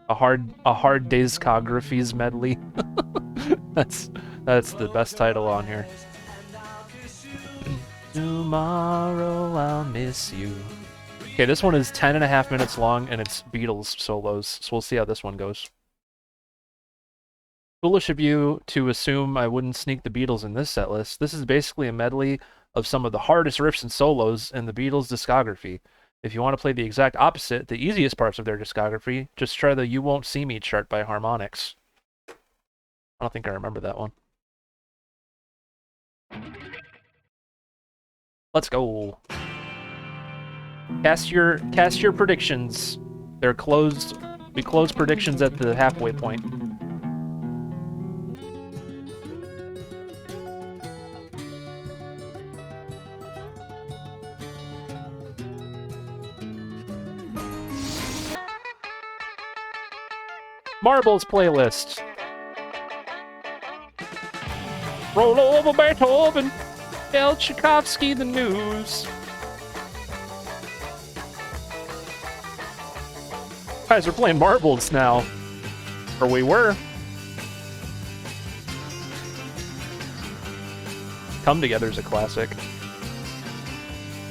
A hard discographies medley. that's the best title on here. Tomorrow I'll miss you. Okay, this one is 10.5 minutes long, and it's Beatles solos, so we'll see how this one goes. Foolish of you to assume I wouldn't sneak the Beatles in this set list. This is basically a medley of some of the hardest riffs and solos in the Beatles' discography. If you want to play the exact opposite, the easiest parts of their discography, just try the You Won't See Me chart by Harmonix. I don't think I remember that one. Let's go. Cast your predictions. They're closed. We close predictions at the halfway point. Marbles playlist. Roll over Beethoven. Tell Tchaikovsky the news. Guys are playing marbles now. Or we were. Come Together's a classic.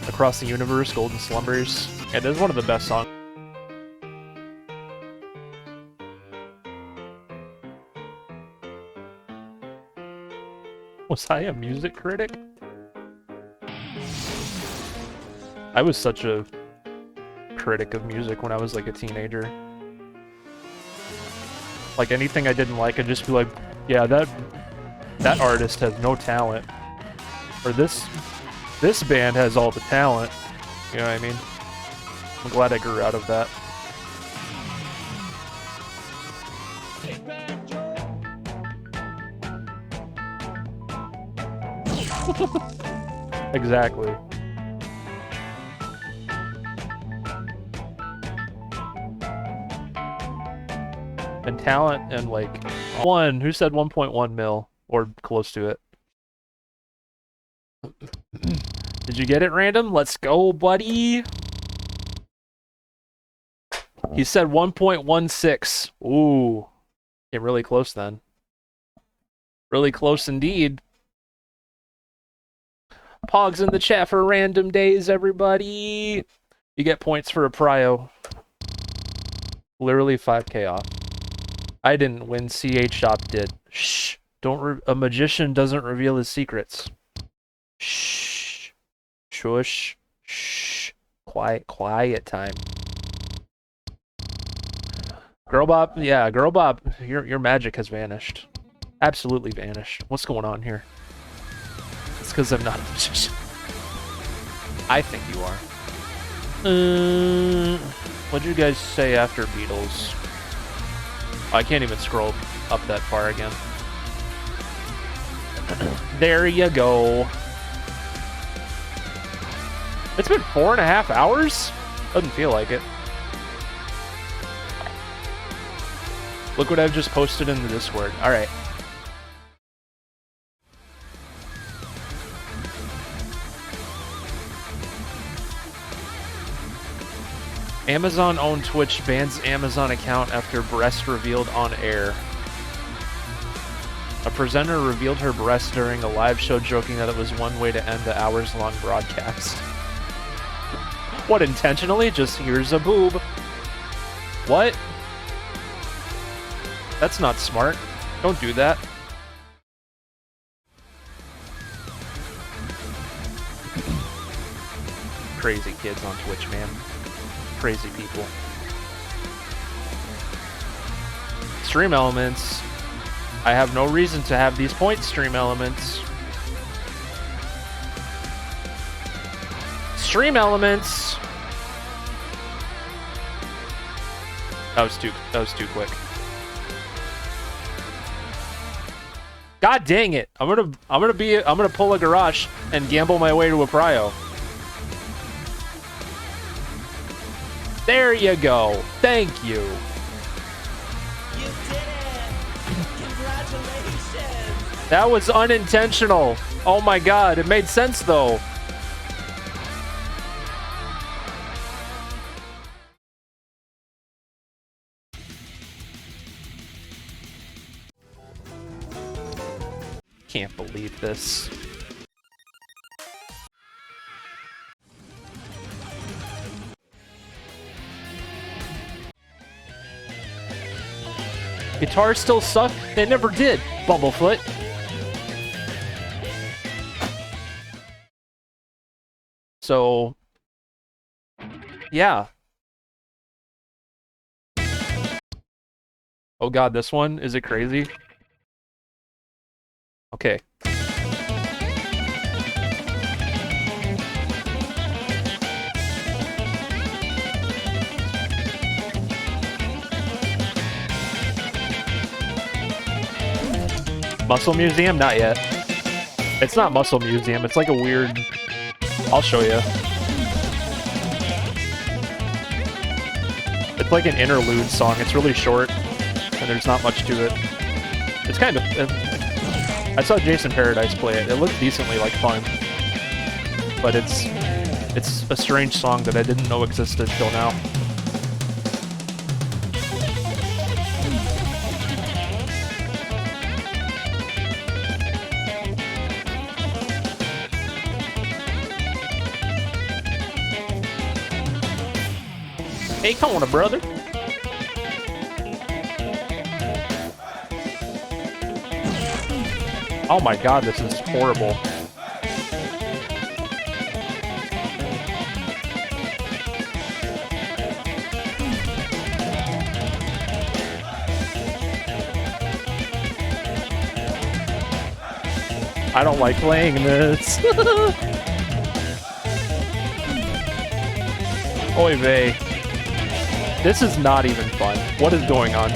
Across the Universe, Golden Slumbers. Yeah, this is one of the best songs. Was I a music critic? I was such a critic of music when I was like a teenager. Like anything I didn't like, I'd just be like, yeah, that artist has no talent. Or this band has all the talent. You know what I mean? I'm glad I grew out of that. Exactly. And talent and like who said 1.1 mil or close to it? Did you get it, Random? Let's go, buddy. He said 1.16. Ooh. Came really close then. Really close indeed. Pogs in the chat for Random Days, everybody. You get points for a prio. Literally 5k off. I didn't win, CH Shop did. Shh. A magician doesn't reveal his secrets. Shh. Shush. Shh. Quiet time. Girl Bob, yeah, Girl Bob, your magic has vanished. Absolutely vanished. What's going on here? It's because I'm not a magician. I think you are. What'd you guys say after Beatles? I can't even scroll up that far again. There you go. It's been 4.5 hours? Doesn't feel like it. Look what I've just posted in the Discord. Alright. Amazon-owned Twitch bans Amazon account after breast revealed on air. A presenter revealed her breast during a live show, joking that it was one way to end the hours-long broadcast. What, intentionally? Just here's a boob. What? That's not smart. Don't do that. Crazy kids on Twitch, man. Crazy people. Stream elements. I have no reason to have these points, stream elements. Stream elements. That was too quick. God dang it. I'm gonna pull a garage and gamble my way to a prio. There you go. Thank you. You did it! Congratulations! That was unintentional. Oh my god, it made sense though. Can't believe this. Guitars still suck? They never did, Bumblefoot. So, yeah. Oh god, this one? Is it crazy? Okay. Muscle Museum? Not yet. It's not Muscle Museum, it's like a weird... I'll show you. It's like an interlude song, it's really short, and there's not much to it. It's kind of... I saw Jason Paradise play it. It looked decently like fun. But it's a strange song that I didn't know existed till now. Hey, corner, brother. Oh my god, this is horrible. I don't like playing this. Oy vey. This is not even fun. What is going on?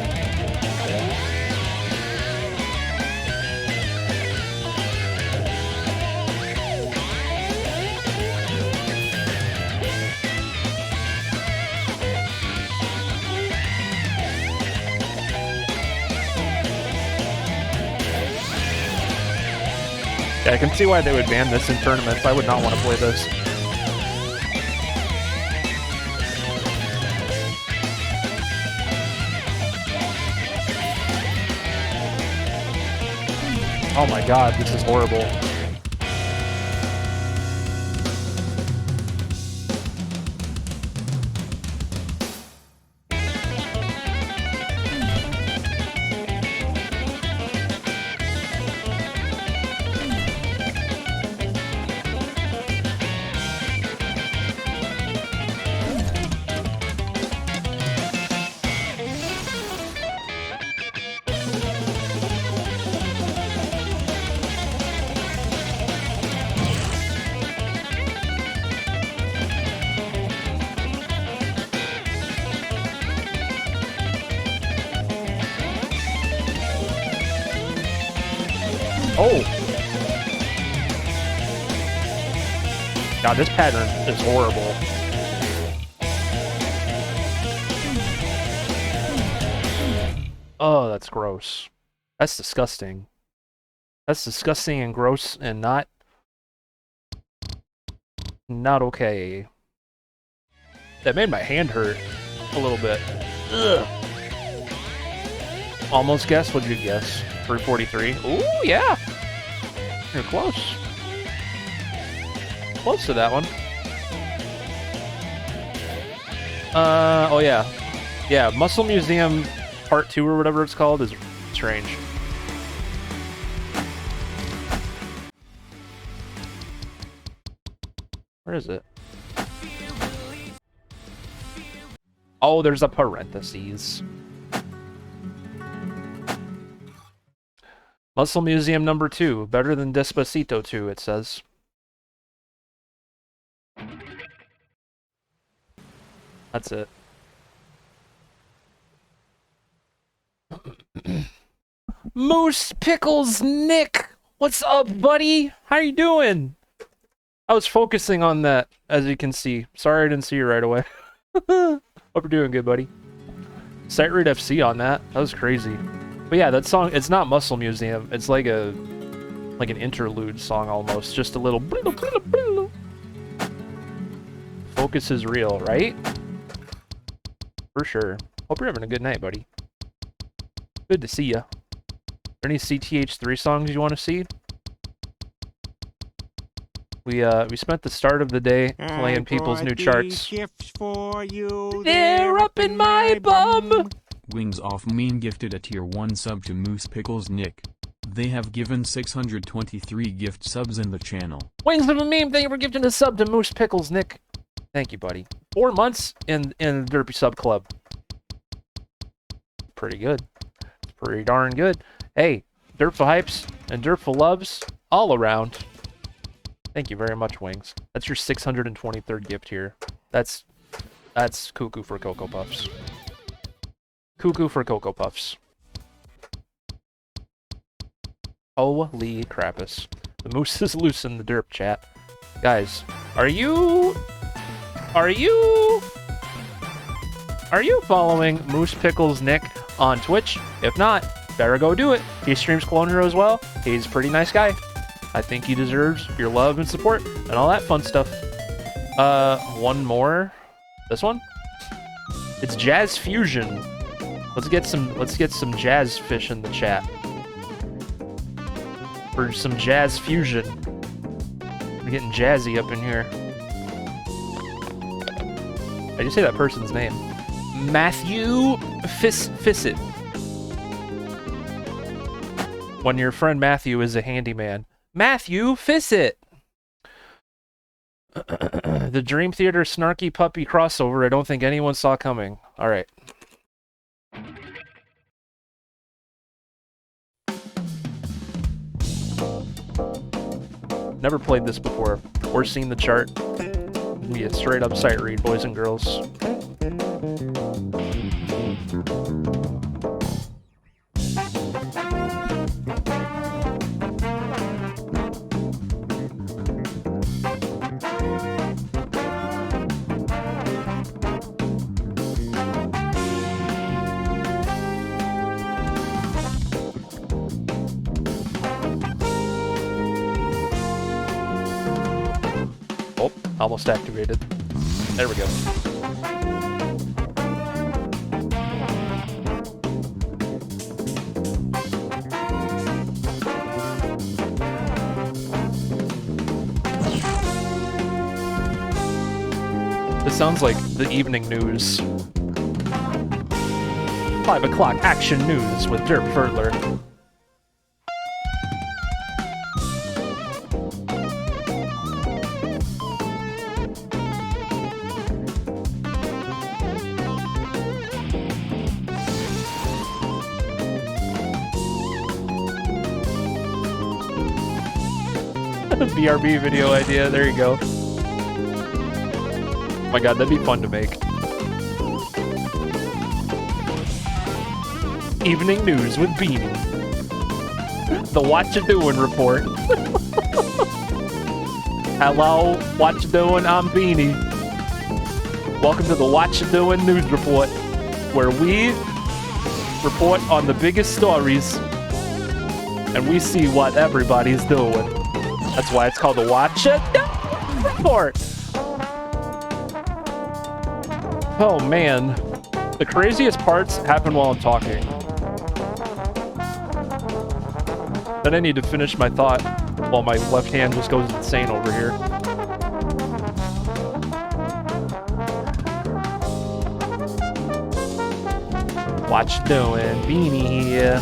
Yeah, I can see why they would ban this in tournaments. I would not want to play this. Oh my god, this is horrible. Oh! God, this pattern is horrible. Oh, that's gross. That's disgusting. That's disgusting and gross and not okay. That made my hand hurt a little bit. Ugh. Almost guess. What'd you guess? 343. Ooh, yeah. You're close. Close to that one. Oh yeah. Yeah, Muscle Museum Part 2 or whatever it's called is strange. Where is it? Oh, there's a parentheses. Muscle Museum number 2, better than Despacito 2, it says. That's it. Moose Pickles Nick! What's up, buddy? How you doing? I was focusing on that, as you can see. Sorry I didn't see you right away. Hope you're doing good, buddy. Sight Read FC on that. That was crazy. But yeah, that song, it's not Muscle Museum. It's like an interlude song almost. Just a little... Focus is real, right? For sure. Hope you're having a good night, buddy. Good to see ya. Any CTH3 songs you want to see? We spent the start of the day playing people's new charts. Gifts for you. They're up in my bum! Wings Off Meme gifted a tier 1 sub to Moose Pickles Nick. They have given 623 gift subs in the channel. Wings of a Meme, thank you for gifting a sub to Moose Pickles Nick. Thank you, buddy. 4 months in the Derpy Sub Club. Pretty good. It's pretty darn good. Hey, Derpful Hypes and Derpful Loves all around. Thank you very much, Wings. That's your 623rd gift here. That's cuckoo for Cocoa Puffs. Cuckoo for Cocoa Puffs. Holy crapus. The moose is loose in the derp chat. Guys, are you following Moose Pickles Nick on Twitch? If not, better go do it. He streams Clone Hero as well. He's a pretty nice guy. I think he deserves your love and support and all that fun stuff. One more. This one? It's Jazz Fusion. Let's get some jazz fish in the chat. For some Jazz Fusion. We're getting jazzy up in here. How do you say that person's name? Matthew Fissett. When your friend Matthew is a handyman. Matthew Fissett! The Dream Theater Snarky Puppy crossover I don't think anyone saw coming. Alright. Never played this before, or seen the chart. Be a straight up sight read, boys and girls. Oh, almost activated. There we go. This sounds like the evening news. 5 o'clock action news with Derp Furtler. BRB video idea, there you go. Oh my god, that'd be fun to make. Evening news with Beanie. The What You Doing report. Hello, what you doing? I'm Beanie. Welcome to the What You Doing news report, where we report on the biggest stories and we see what everybody's doing. That's why it's called the What You Doing report. Oh man, the craziest parts happen while I'm talking. Then I need to finish my thought while my left hand just goes insane over here. What you doing? Beanie here.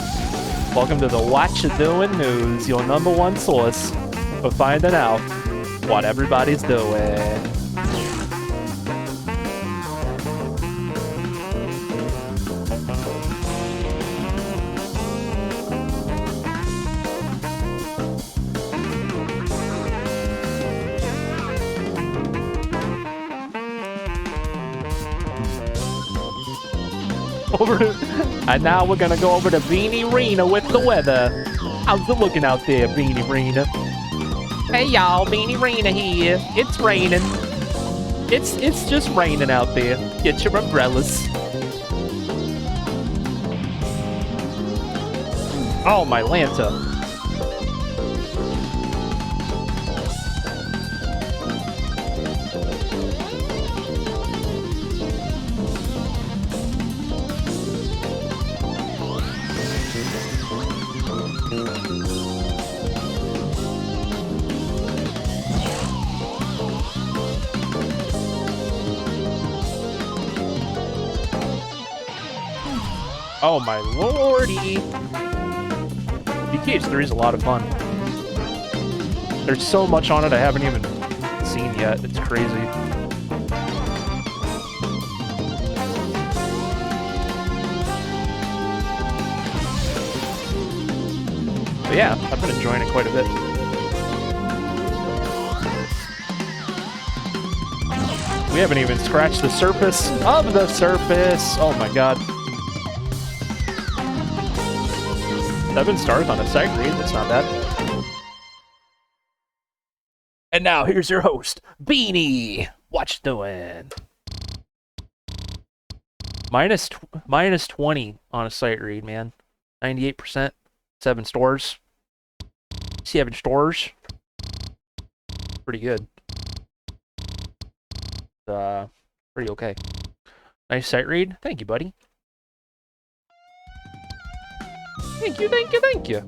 Welcome to the What You Doing News, your #1 source for finding out what everybody's doing. And now we're gonna go over to Beanie Rena with the weather. How's it looking out there, Beanie Rena? Hey y'all, Beanie Rena here. It's raining. It's just raining out there. Get your umbrellas. Oh, my Lanta. Oh my lordy! CTH3 is a lot of fun. There's so much on it I haven't even seen yet. It's crazy. But yeah, I've been enjoying it quite a bit. We haven't even scratched the surface of the surface. Oh my god. 7 stars on a site read, that's not bad. And now here's your host, Beanie. What you doing? Minus 20 on a site read, man. 98%. 7 stars. 7 stars. Pretty good. Pretty okay. Nice site read. Thank you, buddy. Thank you, thank you, thank you.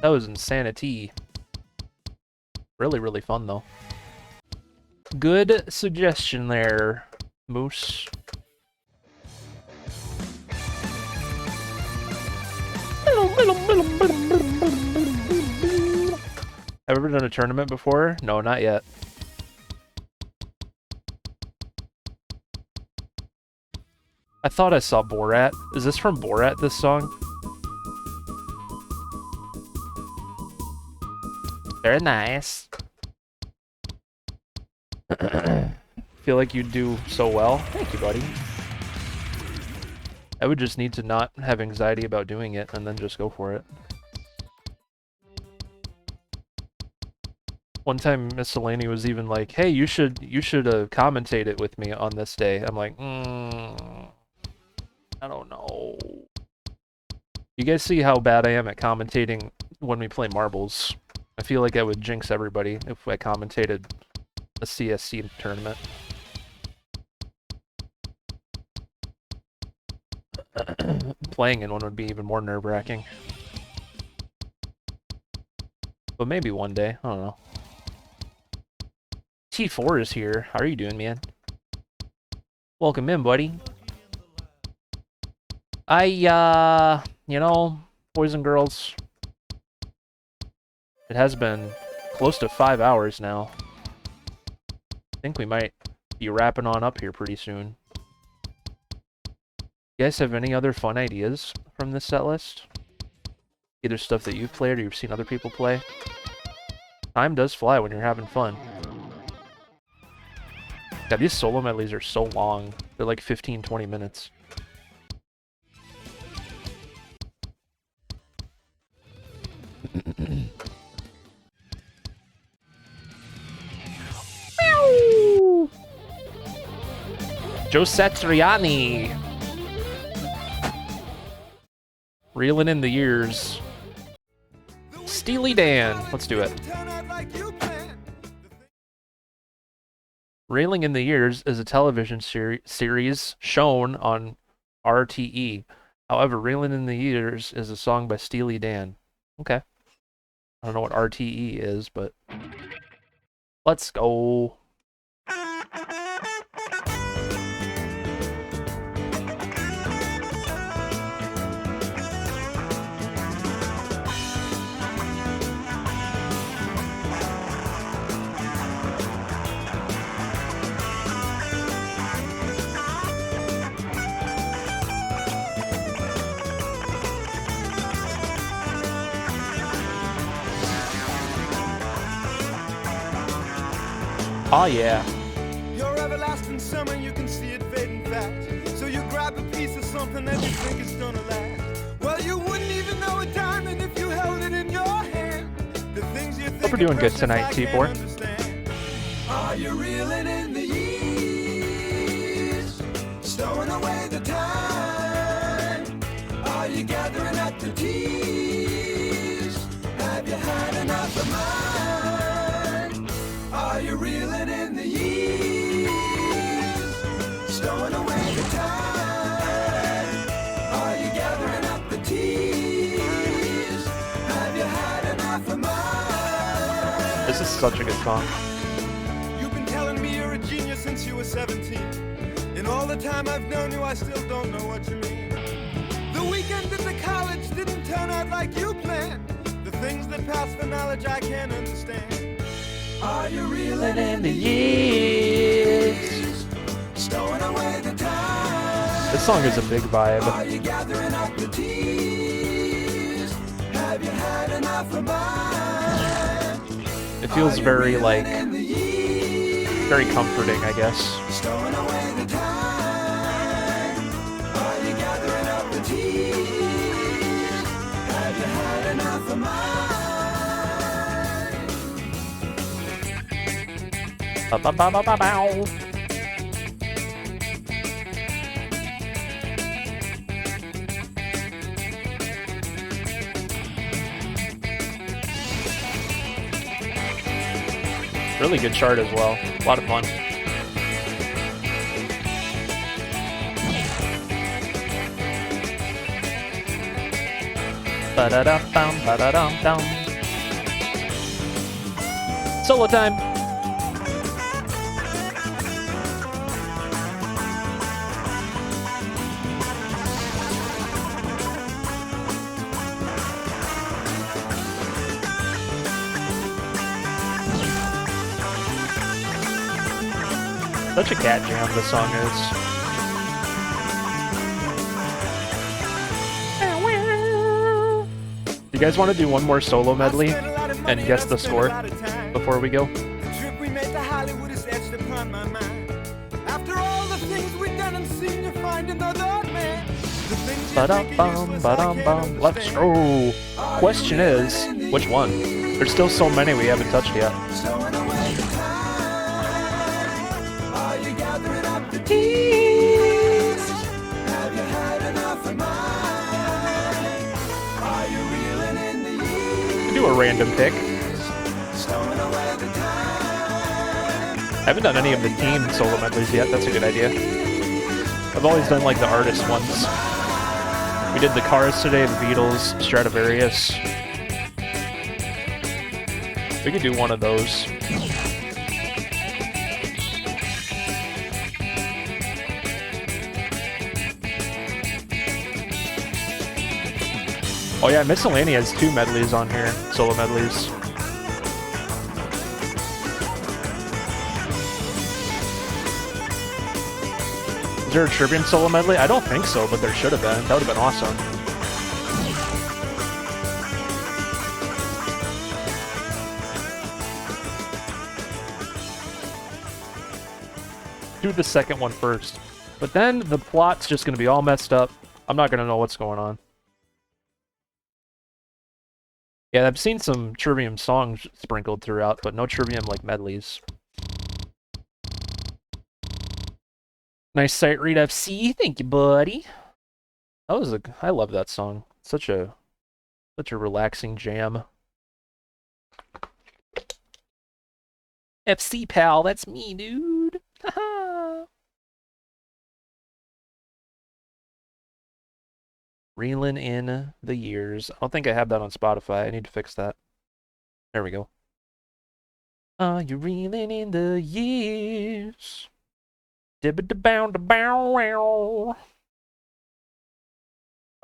That was insanity. Really, really fun, though. Good suggestion there, Moose. Ever done a tournament before? No, not yet. I thought I saw Borat. Is this from Borat, this song? Very nice. Feel like you'd do so well. Thank you, buddy. I would just need to not have anxiety about doing it and then just go for it. One time Miss Delaney was even like, "Hey, you should commentate it with me on this day." I'm like, I don't know. You guys see how bad I am at commentating when we play marbles. I feel like I would jinx everybody if I commentated a CSC tournament. Playing in one would be even more nerve-wracking. But maybe one day, I don't know. T4 is here. How are you doing, man? Welcome in, buddy. You know, boys and girls, it has been close to 5 hours now. I think we might be wrapping on up here pretty soon. You guys have any other fun ideas from this set list? Either stuff that you've played or you've seen other people play? Time does fly when you're having fun. Yeah, these solo medleys are so long. They're like 15-20 minutes. Joe Satriani. Reeling in the years. Steely Dan. Let's do it. Reeling in the Years is a television series shown on RTE. However, Reeling in the Years is a song by Steely Dan. Okay. I don't know what RTE is, but let's go. Oh yeah. Your everlasting summer, you can see it fading fast. So you grab a piece of something that you think is gonna last. Well, you wouldn't even know a diamond if you held it in your hand. The things you think Hope we're doing good tonight, T4. Are you reeling in the years? Stowing away the time? Are you gathering up the tears? Have you had enough of mine? Are you reeling in the years? Stowing away the time? Are you gathering up the tears? Have you had enough of mine? This is such a good song. You've been telling me you're a genius since you were 17. In all the time I've known you, I still don't know what you mean. The weekend at the college didn't turn out like you planned. The things that pass for knowledge I can't understand. Are you reeling in the years? Stowing away the time? This song is a big vibe. Are you gathering up the tears? Have you had enough of mine? It feels very, like, very comforting, I guess. Stowing away the time? Are you gathering up the tears? Have you had enough of mine? Ba-ba-ba-ba-ba-bow. Really good chart as well. A lot of fun. Ba-da-dum-bum, ba-da-dum-dum. Solo time. Such a cat jam this song is. You guys want to do one more solo medley and guess the score before we go? Trip we made to Hollywood is etched upon my mind. After all the things we've done and seen, you find another man. The things you think are useless, I can't Ba-dum-bum. Let's go. Question is, which one? There's still so many we haven't touched yet. Stowing away the time. Are you gathering up the keys? Have you had enough of mine? Are you reeling in the years? Do a random pick. Stowing away the time. I haven't done any of the team solo medleys yet. That's a good idea. I've always done like the artist ones. We did the Cars today, the Beatles, Stradivarius. We could do one of those. Oh yeah, Miscellany has 2 medleys on here, solo medleys. Is there a Trivium solo medley? I don't think so, but there should have been. That would have been awesome. Do the second one first. But then the plot's just going to be all messed up. I'm not going to know what's going on. Yeah, I've seen some Trivium songs sprinkled throughout, but no Trivium like medleys. Nice sight read FC. Thank you, buddy. That was I love that song. Such a relaxing jam. FC pal, that's me, dude. Haha. Reeling in the years. I don't think I have that on Spotify. I need to fix that. There we go. Are you reeling in the years? Dibba-da-bow-da-bow-wow.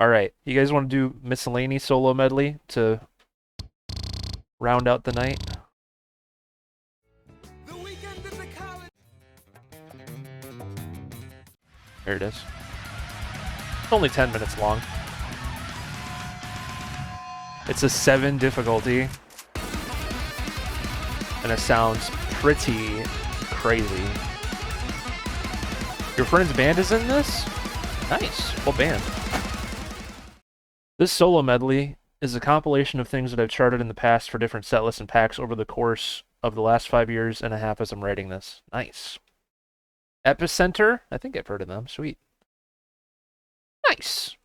Alright, you guys want to do Miscellany solo medley to round out the night? There it is. It's only 10 minutes long. It's a 7 difficulty. And it sounds pretty crazy. Your friend's band is in this? Nice. What band? This solo medley is a compilation of things that I've charted in the past for different setlists and packs over the course of the last 5 years and a half as I'm writing this. Nice. Epicenter? I think I've heard of them. Sweet. Nice.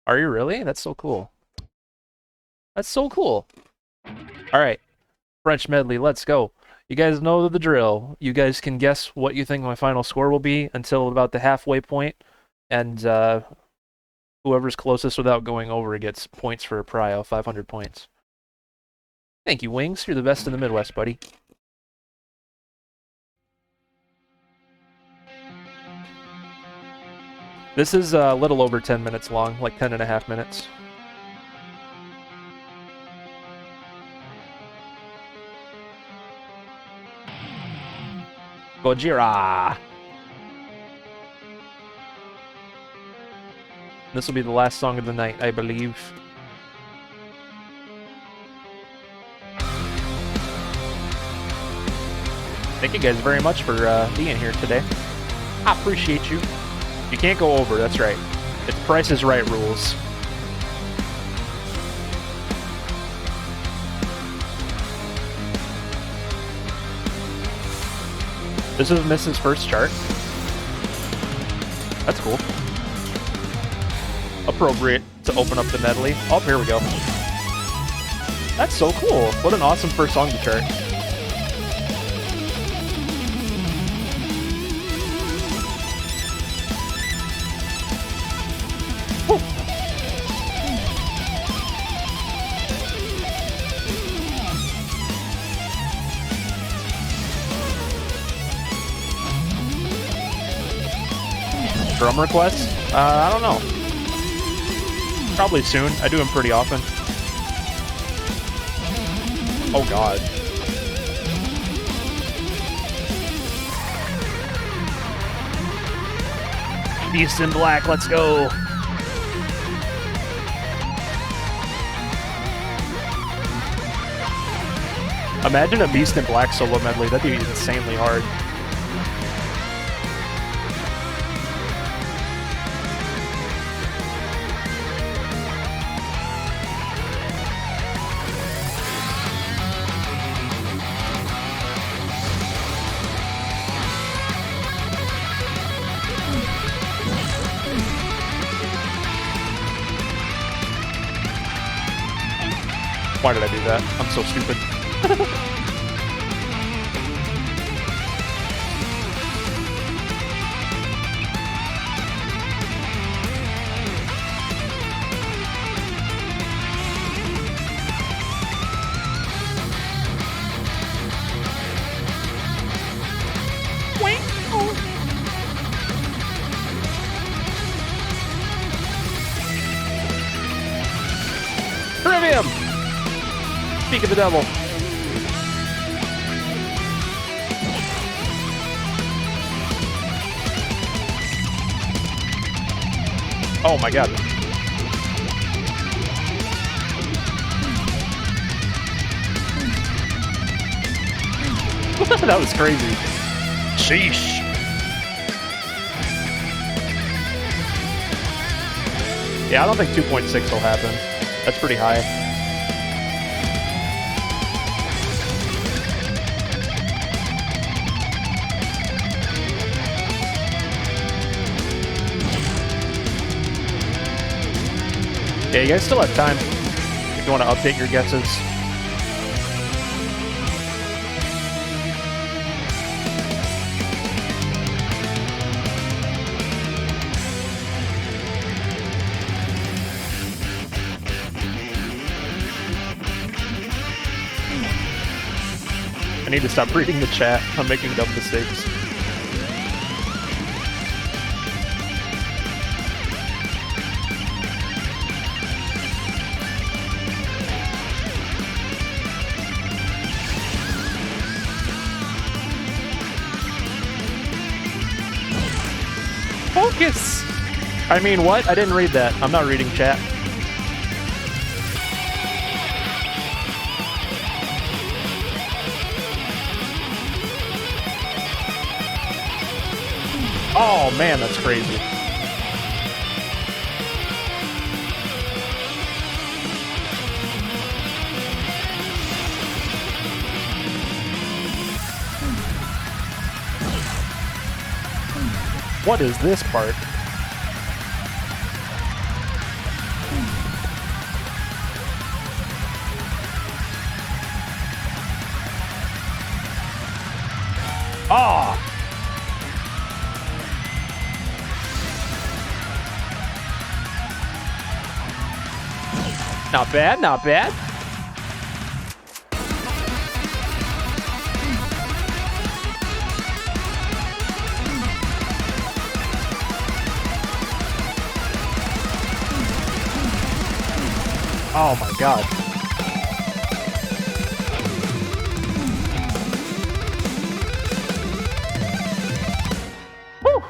Are you really? That's so cool. That's so cool. Alright. French medley, let's go. You guys know the drill. You guys can guess what you think my final score will be until about the halfway point, and whoever's closest without going over gets points for a prio, 500 points. Thank you, Wings. You're the best in the Midwest, buddy. This is a little over 10 minutes long, like 10 and a half minutes. Gojira! This will be the last song of the night, I believe. Thank you guys very much for being here today. I appreciate you. You can't go over, that's right. It's Price is Right rules. This is Mrs. First chart. That's cool. Appropriate to open up the medley. Oh, here we go. That's so cool. What an awesome first song to chart. Woo. Drum requests? I don't know. Probably soon. I do them pretty often. Oh god. Beast in Black, let's go. Imagine a Beast in Black solo medley, that'd be insanely hard. Why did I do that? I'm so stupid. Trivium! Speak of the devil. Oh my god. That was crazy. Sheesh. Yeah, I don't think 2.6 will happen. That's pretty high. Yeah, you guys still have time if you want to update your guesses. I need to stop reading the chat. I'm making dumb mistakes. Focus! I mean, what? I didn't read that. I'm not reading chat. Oh man, that's crazy. What is this part? Ah! Not bad, not bad. Oh my god. Woo!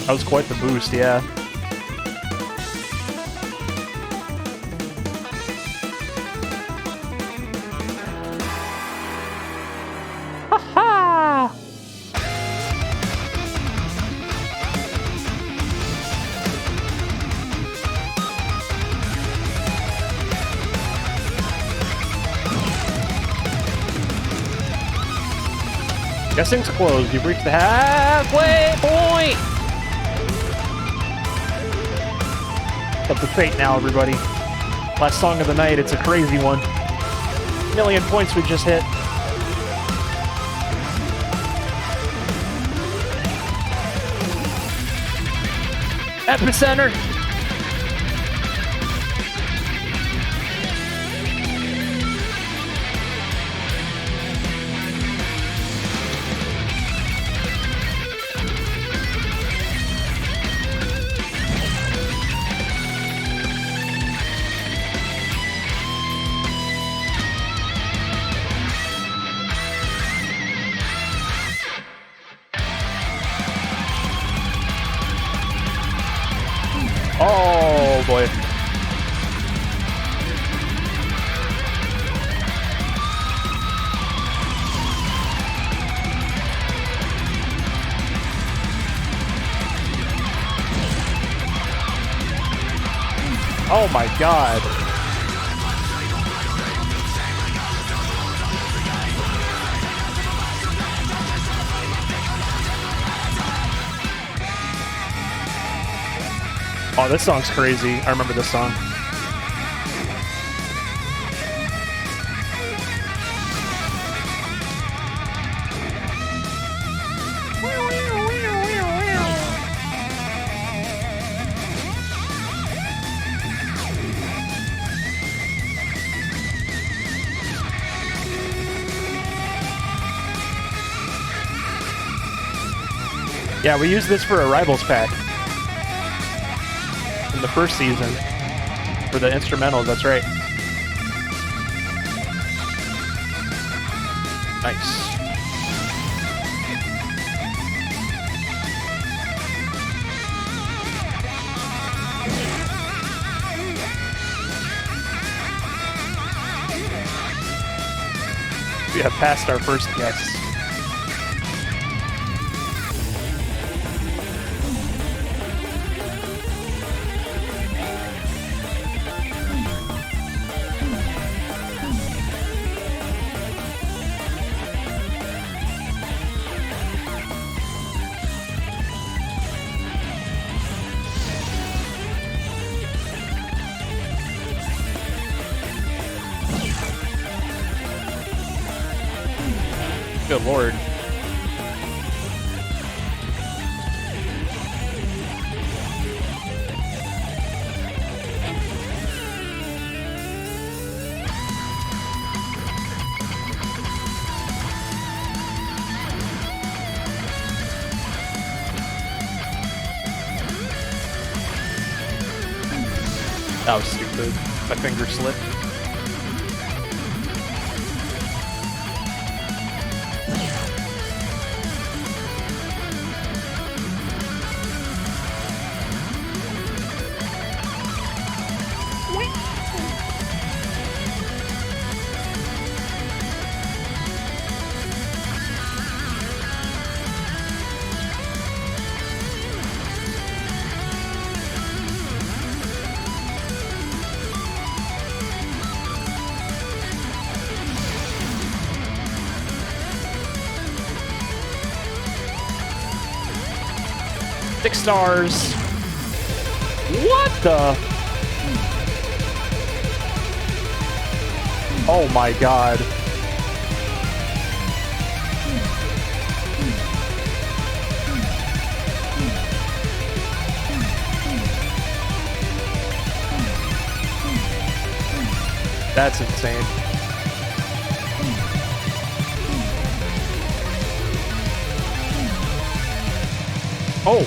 That was quite the boost, yeah. Ha-ha! Guessing's closed. You've reached the halfway point! Up to fate now, everybody. Last song of the night, it's a crazy one. 1,000,000 points we just hit. Epicenter! Oh boy. Oh my god. Oh, this song's crazy. I remember this song. Yeah, we used this for a Rivals pack in the first season for the instrumentals, that's right. Nice. We have passed our first guess. Good lord. That was stupid. My finger slipped. Six stars. What the? Oh my god. That's insane. Oh!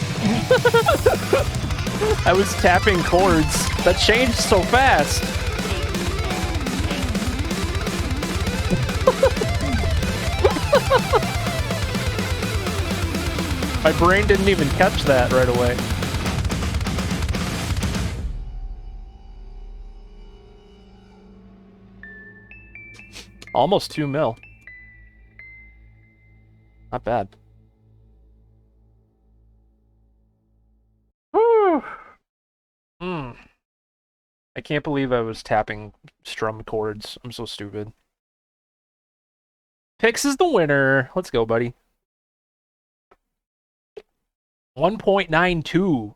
I was tapping chords. That changed so fast. My brain didn't even catch that right away. Almost 2 mil. Not bad. Whew. I can't believe I was tapping strum chords. I'm so stupid. Pix is the winner. Let's go, buddy. 1.92.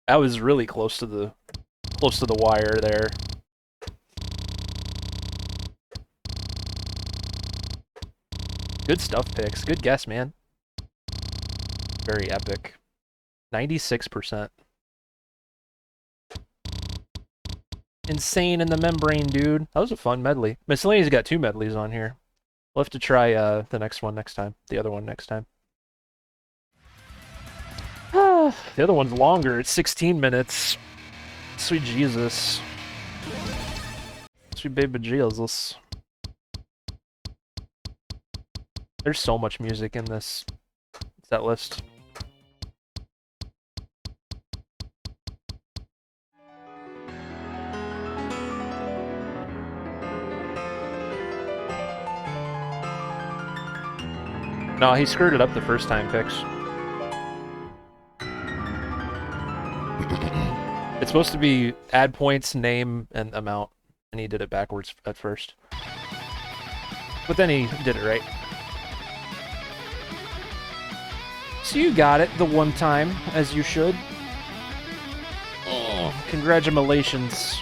That was really close to the wire there. Good stuff, Pix. Good guess, man. Very epic. 96%. Insane in the membrane, dude. That was a fun medley. Miscellaneous got 2 medleys on here. We'll have to try the next one next time. The other one next time. The other one's longer. It's 16 minutes. Sweet Jesus. Sweet baby Jesus. There's so much music in this set list. No, he screwed it up the first time, Pix. It's supposed to be add points, name, and amount, and he did it backwards at first. But then he did it right. So you got it the one time, as you should. Oh, congratulations.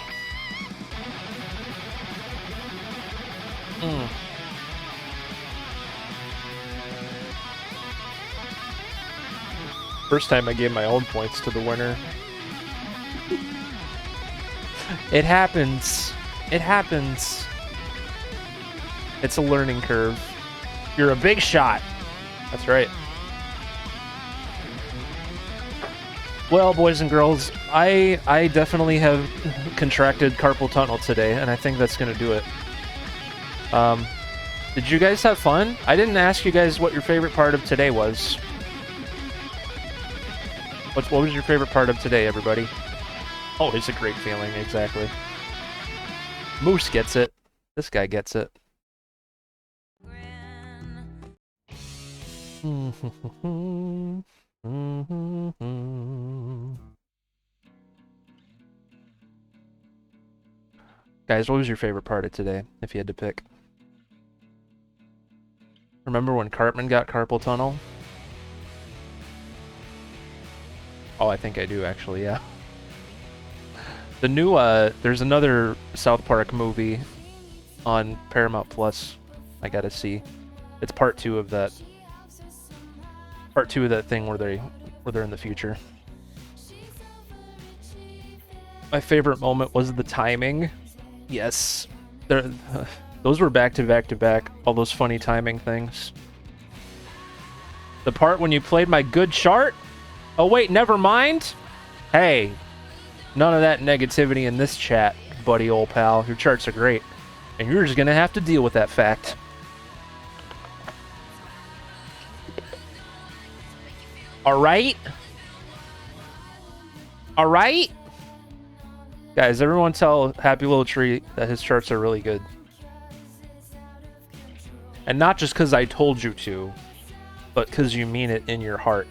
First time I gave my own points to the winner. It happens. It happens. It's a learning curve. You're a big shot. That's right. Well, boys and girls, I definitely have contracted carpal tunnel today, and I think that's going to do it. Did you guys have fun? I didn't ask you guys what your favorite part of today was. What was your favorite part of today, everybody? Oh, it's a great feeling, exactly. Moose gets it. This guy gets it. Guys, what was your favorite part of today, if you had to pick? Remember when Cartman got carpal tunnel? Oh, I think I do, actually, yeah. The new, there's another South Park movie on Paramount Plus I gotta see. It's part 2 of that. Part 2 of that thing where they're in the future. My favorite moment was the timing. Yes. Those were back to back to back. All those funny timing things. The part when you played my good chart? Oh wait, never mind. Hey, none of that negativity in this chat, buddy old pal. Your charts are great. And you're just gonna have to deal with that fact. Alright? Alright? Guys, everyone tell Happy Little Tree that his charts are really good. And not just because I told you to, but because you mean it in your heart.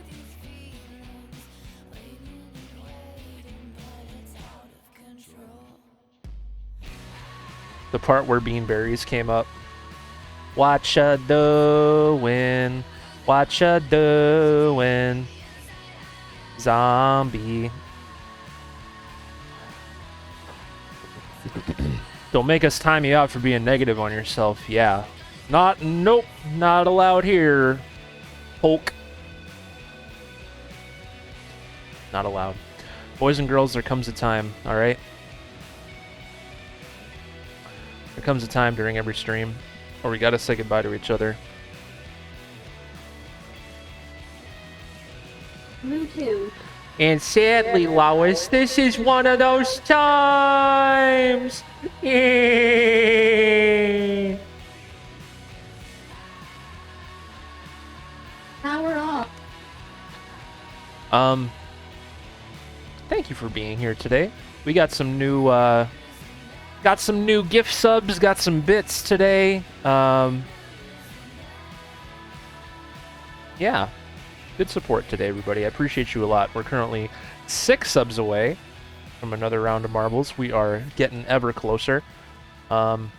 The part where Beanberries came up. What ya doing? What ya doing? Zombie. Don't make us time you out for being negative on yourself. Yeah. Nope. Not allowed here. Hulk. Not allowed. Boys and girls, there comes a time, alright? There comes a time during every stream where we gotta say goodbye to each other. Bluetooth. And sadly, Lois, this is one of those times. Power off. Thank you for being here today. We got some new gift subs, got some bits today. Yeah. Good support today, everybody. I appreciate you a lot. We're currently 6 subs away from another round of marbles. We are getting ever closer. And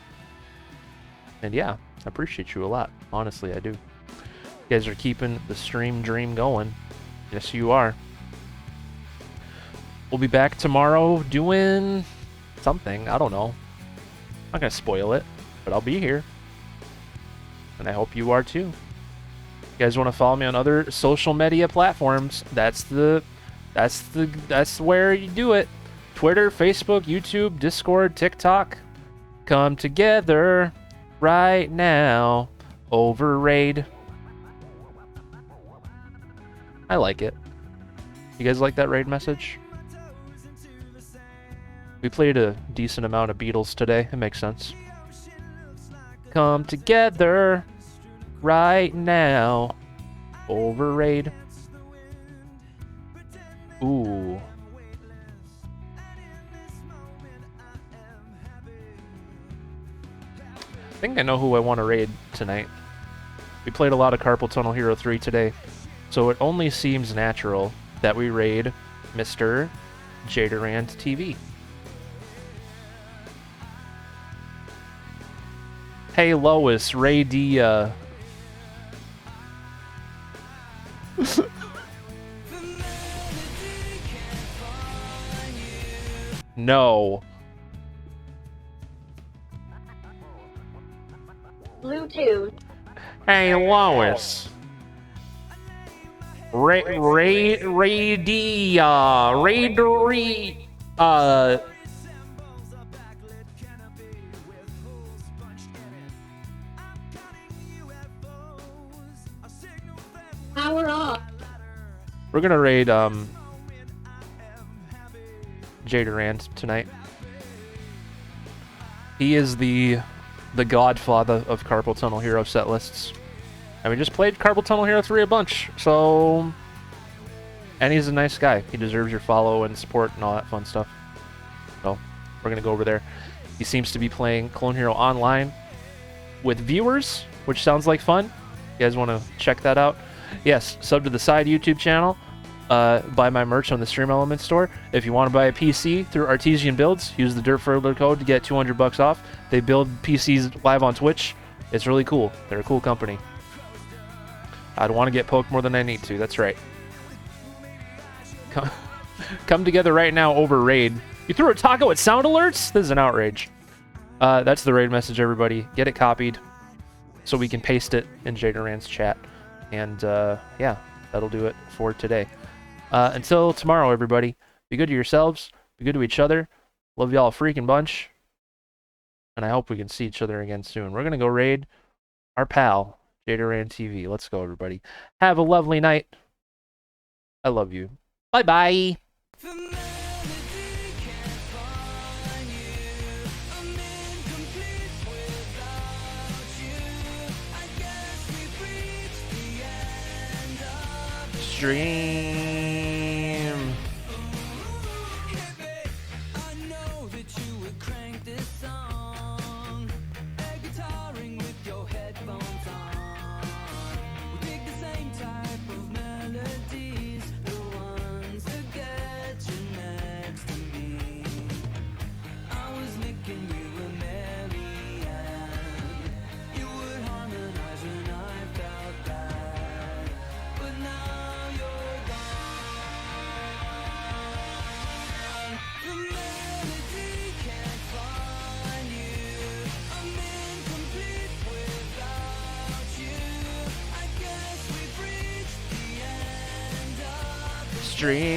yeah, I appreciate you a lot. Honestly, I do. You guys are keeping the stream dream going. Yes, you are. We'll be back tomorrow doing something. I don't know. I'm not going to spoil it, but I'll be here. And I hope you are too. You guys want to follow me on other social media platforms? That's where you do it. Twitter, Facebook, YouTube, Discord, TikTok. Come together right now over raid. I like it. You guys like that raid message? We played a decent amount of Beatles today. It makes sense. Come together right now over raid. Ooh. I think I know who I want to raid tonight. We played a lot of Carpal Tunnel Hero 3 today, so it only seems natural that we raid Mr. Jaderand TV. Hey Lois, Ray D. No. Bluetooth. Hey Lois. Ray D. Power off. We're gonna raid Jaderand tonight. He is the godfather of Carpal Tunnel Hero set lists. And we just played Carpal Tunnel Hero 3 a bunch, so... And he's a nice guy. He deserves your follow and support and all that fun stuff. So, we're gonna go over there. He seems to be playing Clone Hero Online with viewers, which sounds like fun. You guys want to check that out? Yes, sub to the side YouTube channel. Buy my merch on the Stream Elements store. If you want to buy a PC through Artesian Builds, use the Dirtfurler code to get $200 off. They build PCs live on Twitch. It's really cool. They're a cool company. I don't want to get poked more than I need to. That's right. Come together right now over raid. You threw a taco at sound alerts? This is an outrage. That's the raid message, everybody. Get it copied so we can paste it in Jaderand's chat. And yeah, that'll do it for today. Until tomorrow, everybody, be good to yourselves, be good to each other. Love y'all a freaking bunch. And I hope we can see each other again soon. We're going to go raid our pal, Jaderand TV. Let's go, everybody. Have a lovely night. I love you. Bye-bye. Stream. Stream.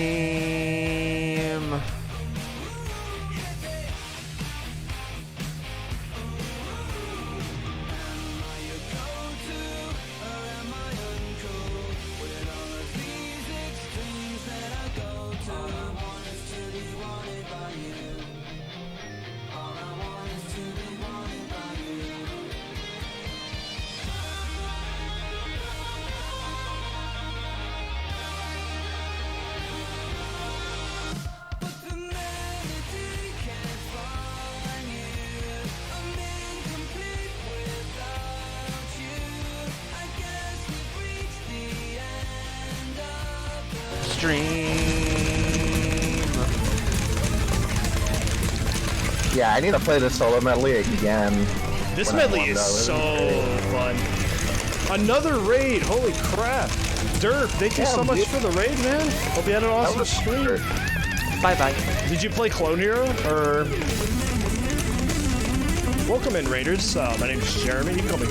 Yeah, I need to play this solo medley again. This medley is so fun. Another raid, holy crap. Derp, thank you so much for the raid, man. Hope you had an awesome stream. Bye-bye. Did you play Clone Hero, or... Welcome in, Raiders. My name's Jeremy. You can call me